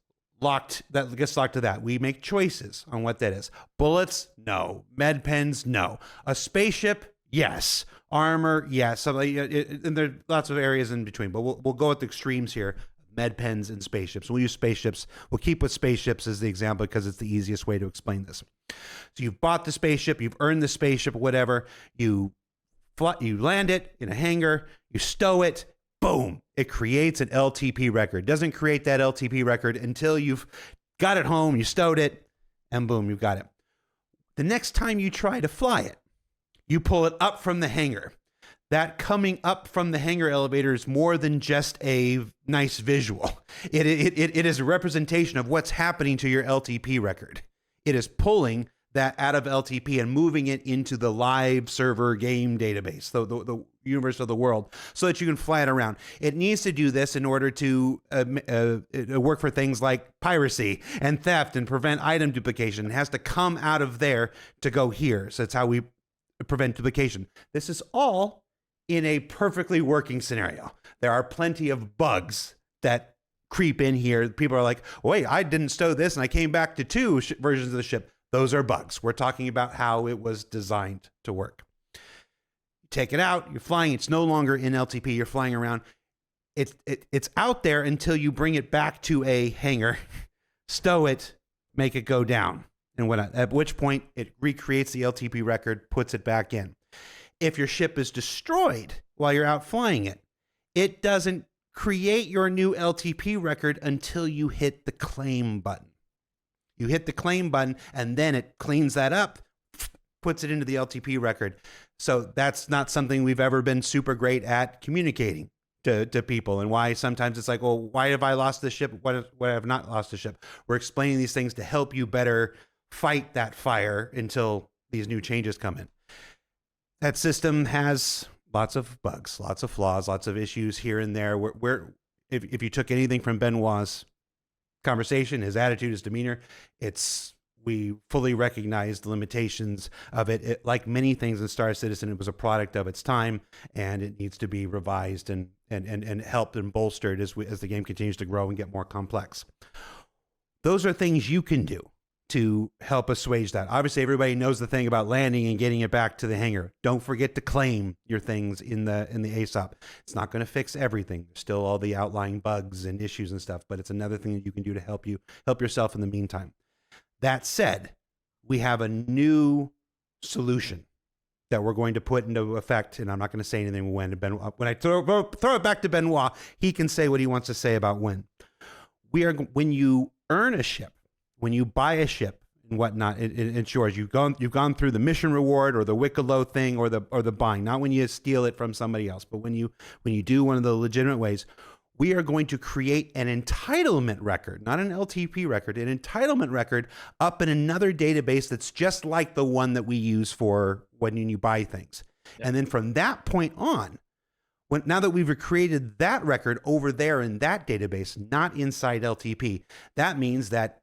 locked to that. We make choices on what that is. Bullets, no. Med pens, no. A spaceship, yes. Armor, yes. And there are lots of areas in between, but we'll go with the extremes here. Med pens and spaceships. We'll use spaceships. We'll keep with spaceships as the example because it's the easiest way to explain this. So you've bought the spaceship, you've earned the spaceship, whatever. You land it in a hangar, you stow it, boom, it creates an LTP record. It doesn't create that LTP record until you've got it home, you stowed it, and boom, you've got it. The next time you try to fly it, you pull it up from the hangar. That coming up from the hangar elevator is more than just a nice visual. It is a representation of what's happening to your LTP record. It is pulling that out of LTP and moving it into the live server game database, the universe of the world, so that you can fly it around. It needs to do this in order to work for things like piracy and theft and prevent item duplication. It has to come out of there to go here. So that's how we prevent duplication. This is all in a perfectly working scenario. There are plenty of bugs that creep in here. People are like, wait, I didn't stow this and I came back to two versions of the ship. Those are bugs. We're talking about how it was designed to work. You take it out, you're flying, it's no longer in LTP, you're flying around. It's out there until you bring it back to a hangar, stow it, make it go down. and whatnot, at which point it recreates the LTP record, puts it back in. If your ship is destroyed while you're out flying it, it doesn't create your new LTP record until you hit the claim button. You hit the claim button, and then it cleans that up, puts it into the LTP record. So that's not something we've ever been super great at communicating to people, and why sometimes it's like, well, why have I lost the ship? Why have I not lost the ship? We're explaining these things to help you better fight that fire until these new changes come in. That system has lots of bugs, lots of flaws, lots of issues here and there. If you took anything from Benoit's conversation, his attitude, his demeanor, we fully recognize the limitations of it. Like many things in Star Citizen, it was a product of its time, and it needs to be revised and helped and bolstered as the game continues to grow and get more complex. Those are things you can do to help assuage that. Obviously, everybody knows the thing about landing and getting it back to the hangar. Don't forget to claim your things in the ASOP. It's not going to fix everything. There's still all the outlying bugs and issues and stuff, but it's another thing that you can do to help yourself in the meantime. That said, we have a new solution that we're going to put into effect, and I'm not going to say anything when I throw it back to Benoit, he can say what he wants to say about when. When you earn a ship, when you buy a ship and whatnot, it ensures you've gone through the mission reward or the Wicklow thing or the buying. Not when you steal it from somebody else, but when you do one of the legitimate ways. We are going to create an entitlement record, not an LTP record, an entitlement record up in another database that's just like the one that we use for when you buy things. Yeah. And then from that point on, now that we've created that record over there in that database, not inside LTP, that means that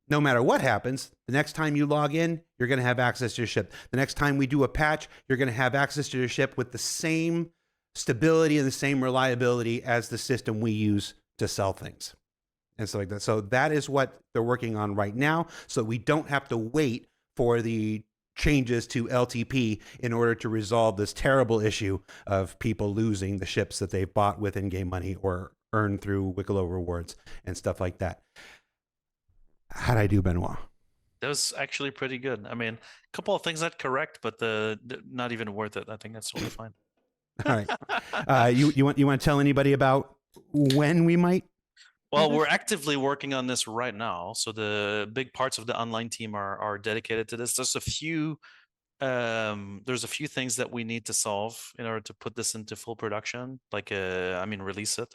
no matter what happens, the next time you log in, you're going to have access to your ship. The next time we do a patch, you're going to have access to your ship with the same stability and the same reliability as the system we use to sell things and stuff like that. So that is what they're working on right now, so we don't have to wait for the changes to LTP in order to resolve this terrible issue of people losing the ships that they've bought with in-game money or earned through Wicklow rewards and stuff like that. How'd I do, Benoit? That was actually pretty good. I mean, a couple of things that correct, but not even worth it. I think that's totally fine. All right. You want to tell anybody about when we might? Well, we're actively working on this right now. So the big parts of the online team are dedicated to this. There's a few things that we need to solve in order to put this into full production, release it.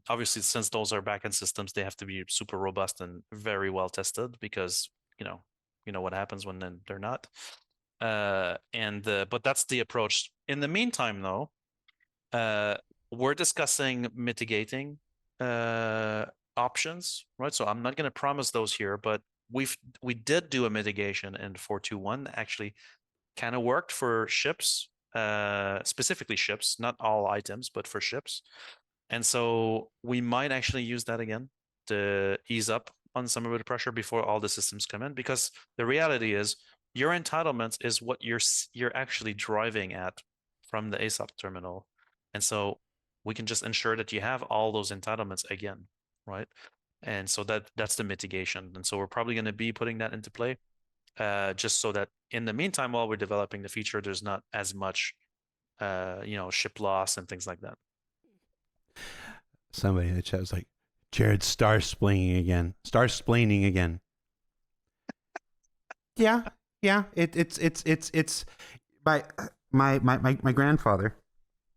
Obviously, since those are backend systems, they have to be super robust and very well tested, because you know what happens when they're not. But that's the approach. In the meantime, though, we're discussing mitigating options, right? So I'm not going to promise those here, but we did do a mitigation in 4.2.1 that actually kind of worked for ships, specifically ships, not all items, but for ships. And so we might actually use that again to ease up on some of the pressure before all the systems come in, because the reality is your entitlements is what you're actually driving at from the ASOP terminal. And so we can just ensure that you have all those entitlements again, right? And so that's the mitigation. And so we're probably going to be putting that into play, just so that in the meantime, while we're developing the feature, there's not as much, ship loss and things like that. Somebody in the chat was like, Jared, star-splaining again. Star-splaining again. Yeah. It's my grandfather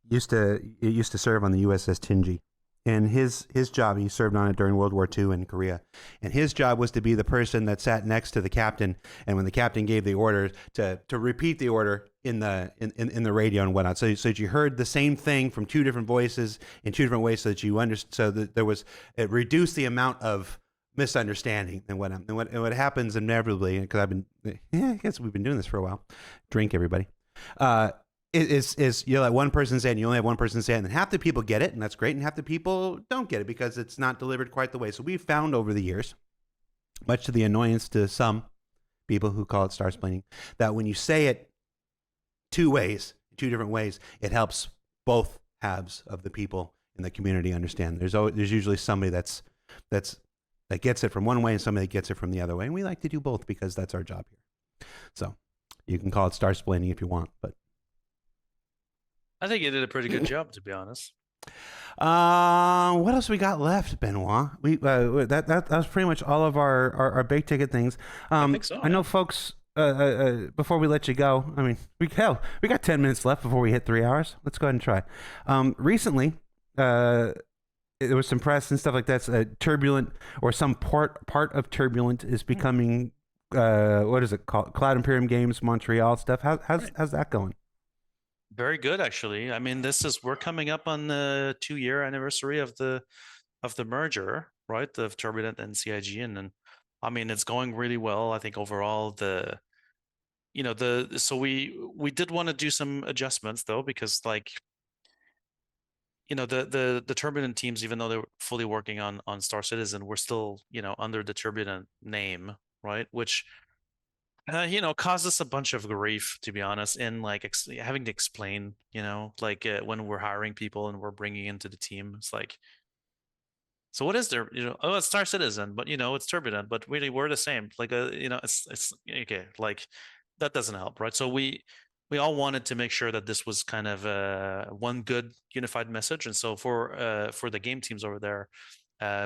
used to serve on the USS Tingy, and his job, he served on it during World War II in Korea, and his job was to be the person that sat next to the captain, and when the captain gave the order to repeat the order in the radio and whatnot, so that you heard the same thing from two different voices in two different ways, so that you understood, so that it reduced the amount of misunderstanding and whatnot. And what happens inevitably, because I guess we've been doing this for a while. Drink, everybody. Is you let one person say it, and you only have one person say it, and then half the people get it, and that's great, and half the people don't get it because it's not delivered quite the way. So we've found over the years, much to the annoyance to some people who call it star-splaining, that when you say it two different ways, it helps both halves of the people in the community understand. There's usually somebody that's that gets it from one way and somebody that gets it from the other way. And we like to do both because that's our job here. So you can call it star splaining if you want, but I think you did a pretty good job, to be honest. What else we got left, Benoit? That was pretty much all of our big ticket things. I think so. I know folks. Before we let you go, I mean, we got 10 minutes left before we hit 3 hours. Let's go ahead and try. Recently, there was some press and stuff like that. Turbulent, or some part of Turbulent is becoming what is it called? Cloud Imperium Games Montreal stuff. How's that going? Very good, actually. I mean, we're coming up on the 2-year anniversary of the merger, right? Of Turbulent and CIG, and then I mean, it's going really well. I think overall so we did want to do some adjustments though, because like the Turbulent teams, even though they're fully working on Star Citizen, we're still under the Turbulent name, right? Which caused us a bunch of grief, to be honest, in like having to explain, like when we're hiring people and we're bringing into the team, it's like, so what is there? Oh, it's Star Citizen, but it's Turbulent, but really we're the same. Like it's okay. Like that doesn't help, right? So we all wanted to make sure that this was kind of one good unified message, and so for the game teams over there,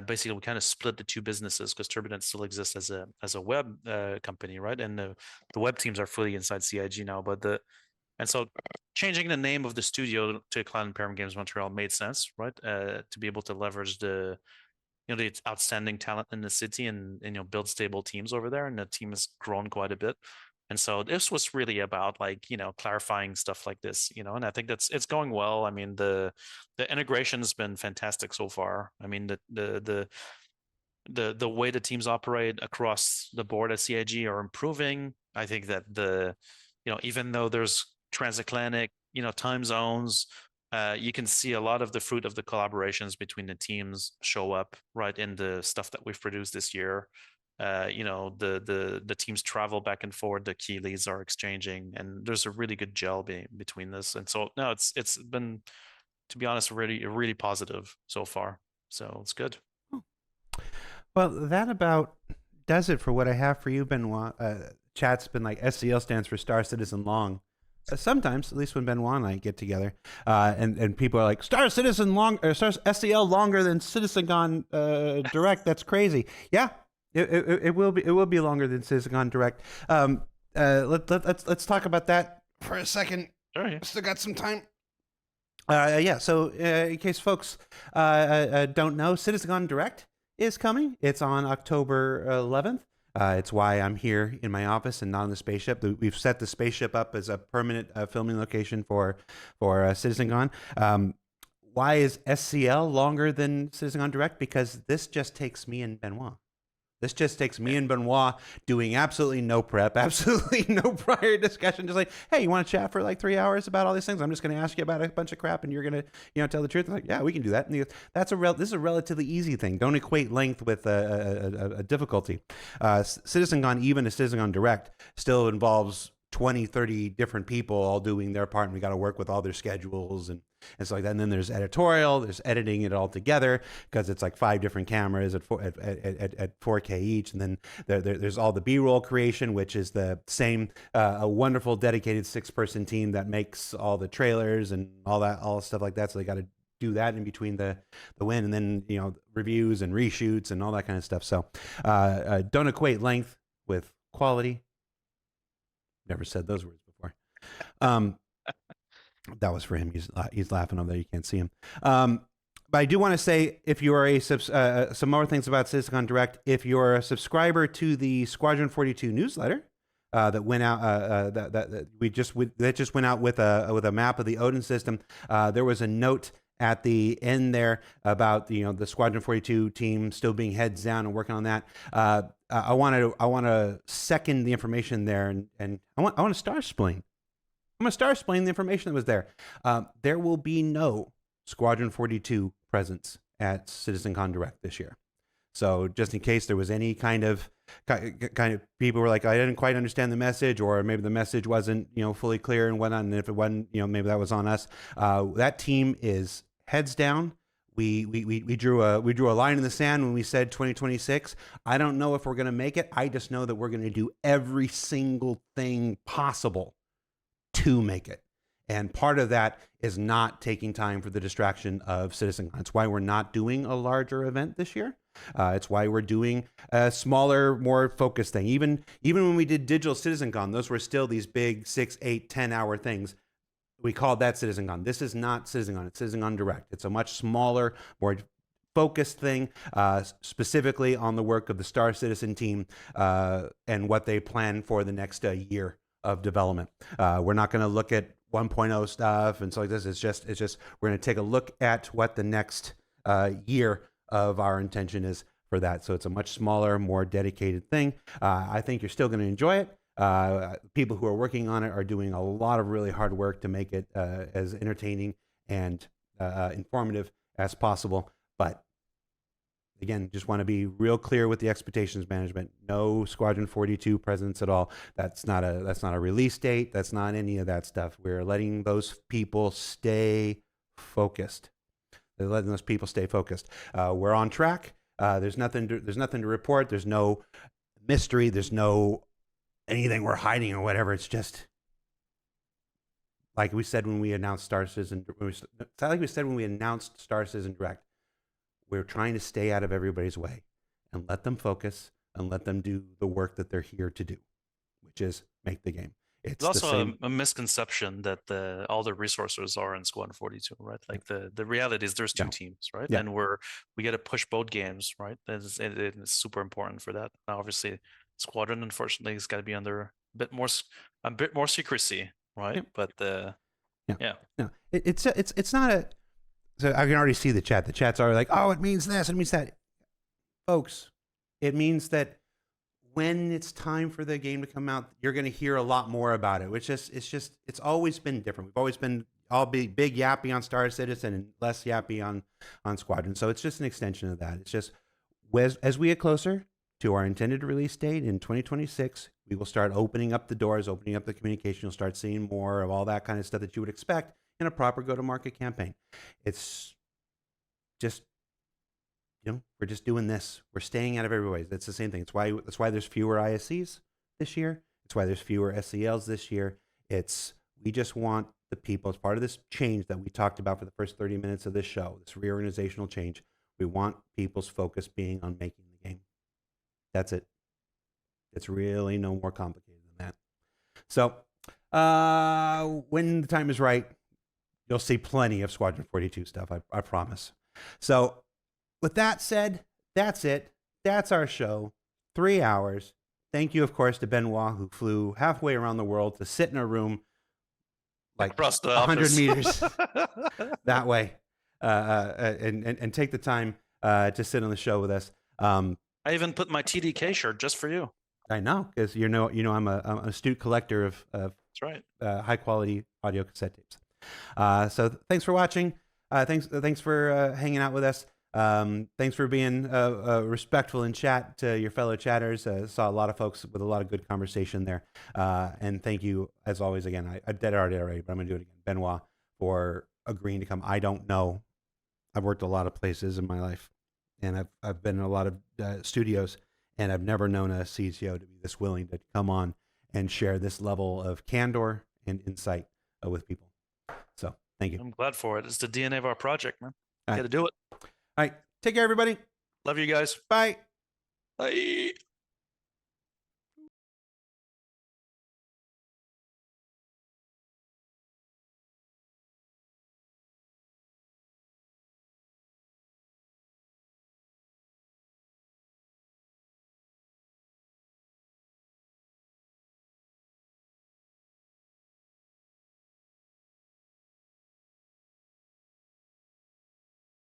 basically we kind of split the two businesses because Turbulent still exists as a web company, right? And the web teams are fully inside CIG now, and so changing the name of the studio to Cloud Imperium Games Montreal made sense, right? To be able to leverage the outstanding talent in the city and build stable teams over there, and the team has grown quite a bit. And so this was really about like clarifying stuff like this, and I think it's going well. I mean the integration has been fantastic so far. I mean the way the teams operate across the board at CIG are improving. I think that even though there's transatlantic time zones, you can see a lot of the fruit of the collaborations between the teams show up right in the stuff that we've produced this year. The teams travel back and forth, the key leads are exchanging, and there's a really good gel between this. And so no, it's been, to be honest, really positive so far. So it's good. Well, that about does it for what I have for you, Benoit. Chat's been like SCL stands for Star Citizen Long. Sometimes, at least when Benoit and I get together, and people are like, Star Citizen long, or Star SCL longer than CitizenCon Direct. That's crazy. Yeah, it will be longer than CitizenCon Direct. Let's talk about that for a second. Sure, yeah. Still got some time. Yeah. So in case folks don't know, CitizenCon Direct is coming. It's on October 11th. It's why I'm here in my office and not on the spaceship. We've set the spaceship up as a permanent filming location for CitizenCon. Why is SCL longer than CitizenCon Direct? Because this just takes me and Benoit. This just takes me and Benoit doing absolutely no prep, absolutely no prior discussion. Just like, hey, you want to chat for like 3 hours about all these things? I'm just going to ask you about a bunch of crap, and you're going to, tell the truth. It's like, yeah, we can do that. And this is a relatively easy thing. Don't equate length with a difficulty. CitizenCon, even a CitizenCon Direct, still involves 20, 30 different people all doing their part, and we got to work with all their schedules and stuff like that. And then there's editorial, there's editing it all together because it's like 5 different cameras at 4K each. And then there's all the B-roll creation, which is the same, a wonderful dedicated 6-person team that makes all the trailers and all stuff like that. So they got to do that in between the win, and then, reviews and reshoots and all that kind of stuff. So don't equate length with quality. Never said those words before. That was for him. He's laughing over there. You can't see him. But I do want to say, if you are some more things about CitizenCon Direct, if you're a subscriber to the Squadron 42 newsletter that went out, that just went out with a map of the Odin system, there was a note at the end there about the Squadron 42 team still being heads down and working on that. I want to second the information there, and I want to star explain. I'm going to start explaining the information that was there. There will be no Squadron 42 presence at CitizenCon Direct this year. So just in case there was any kind of people were like, I didn't quite understand the message, or maybe the message wasn't fully clear and whatnot. And if it wasn't, maybe that was on us. That team is heads down we drew a line in the sand when we said 2026. I don't know if we're going to make it. I just know that we're going to do every single thing possible to make it. And part of that is not taking time for the distraction of CitizenCon. It's why we're not doing a larger event this year. It's why we're doing a smaller, more focused thing. Even when we did digital CitizenCon, those were still these big 6, 8, 10-hour things. We called that CitizenCon. This is not CitizenCon. It's CitizenCon Direct. It's a much smaller, more focused thing, specifically on the work of the Star Citizen team and what they plan for the next year of development. We're not going to look at 1.0 stuff and so like this. It's just we're going to take a look at what the next year of our intention is for that. So it's a much smaller, more dedicated thing. I think you're still going to enjoy it. People who are working on it are doing a lot of really hard work to make it as entertaining and informative as possible. But again, just want to be real clear with the expectations management. No Squadron 42 presence at all. That's not a release date. That's not any of that stuff. We're letting those people stay focused. They're letting those people stay focused. We're on track. There's nothing to report. There's no mystery. There's no anything we're hiding or whatever. It's just like we said when we announced Star Citizen. Like we said when we announced Star Citizen Direct. We're trying to stay out of everybody's way and let them focus and let them do the work that they're here to do, which is make the game. It's also a misconception that all the resources are in Squadron 42, right? Like the reality is there's two teams, right? Yeah. And we get to push both games, right? It's super important for that. Now, obviously, Squadron, unfortunately, has got to be under a bit more secrecy, right? Yeah. But no, it's not a. So I can already see the chat. The chat's already like, oh, it means this, it means that. Folks, it means that when it's time for the game to come out, you're going to hear a lot more about it. It's always been different. We've always been all big yappy on Star Citizen and less yappy on Squadron. So it's just an extension of that. It's just as we get closer to our intended release date in 2026, we will start opening up the doors, opening up the communication. You'll start seeing more of all that kind of stuff that you would expect in a proper go-to-market campaign. It's just, we're just doing this. We're staying out of everybody's. That's the same thing. That's why there's fewer ISCs this year. It's why there's fewer SCLs this year. We just want the people, as part of this change that we talked about for the first 30 minutes of this show, this reorganizational change, we want people's focus being on making the game. That's it. It's really no more complicated than that. So when the time is right, you'll see plenty of Squadron 42 stuff, I promise. So with that said, that's it. That's our show. 3 hours. Thank you, of course, to Benoit, who flew halfway around the world to sit in a room like across the 100 meters that way and take the time to sit on the show with us. I even put my TDK shirt just for you. I know, because I'm an astute collector of that's right. High quality audio cassette tapes. So thanks for watching. Thanks for hanging out with us. Thanks for being respectful in chat to your fellow chatters. Saw a lot of folks with a lot of good conversation there. And thank you, as always, again. I did it already, but I'm going to do it again. Benoit, for agreeing to come. I don't know. I've worked a lot of places in my life, and I've been in a lot of studios, and I've never known a CTO to be this willing to come on and share this level of candor and insight with people. So thank you. I'm glad for it. It's the DNA of our project, man. Got to do it. All right. Take care, everybody. Love you guys. Bye. Bye.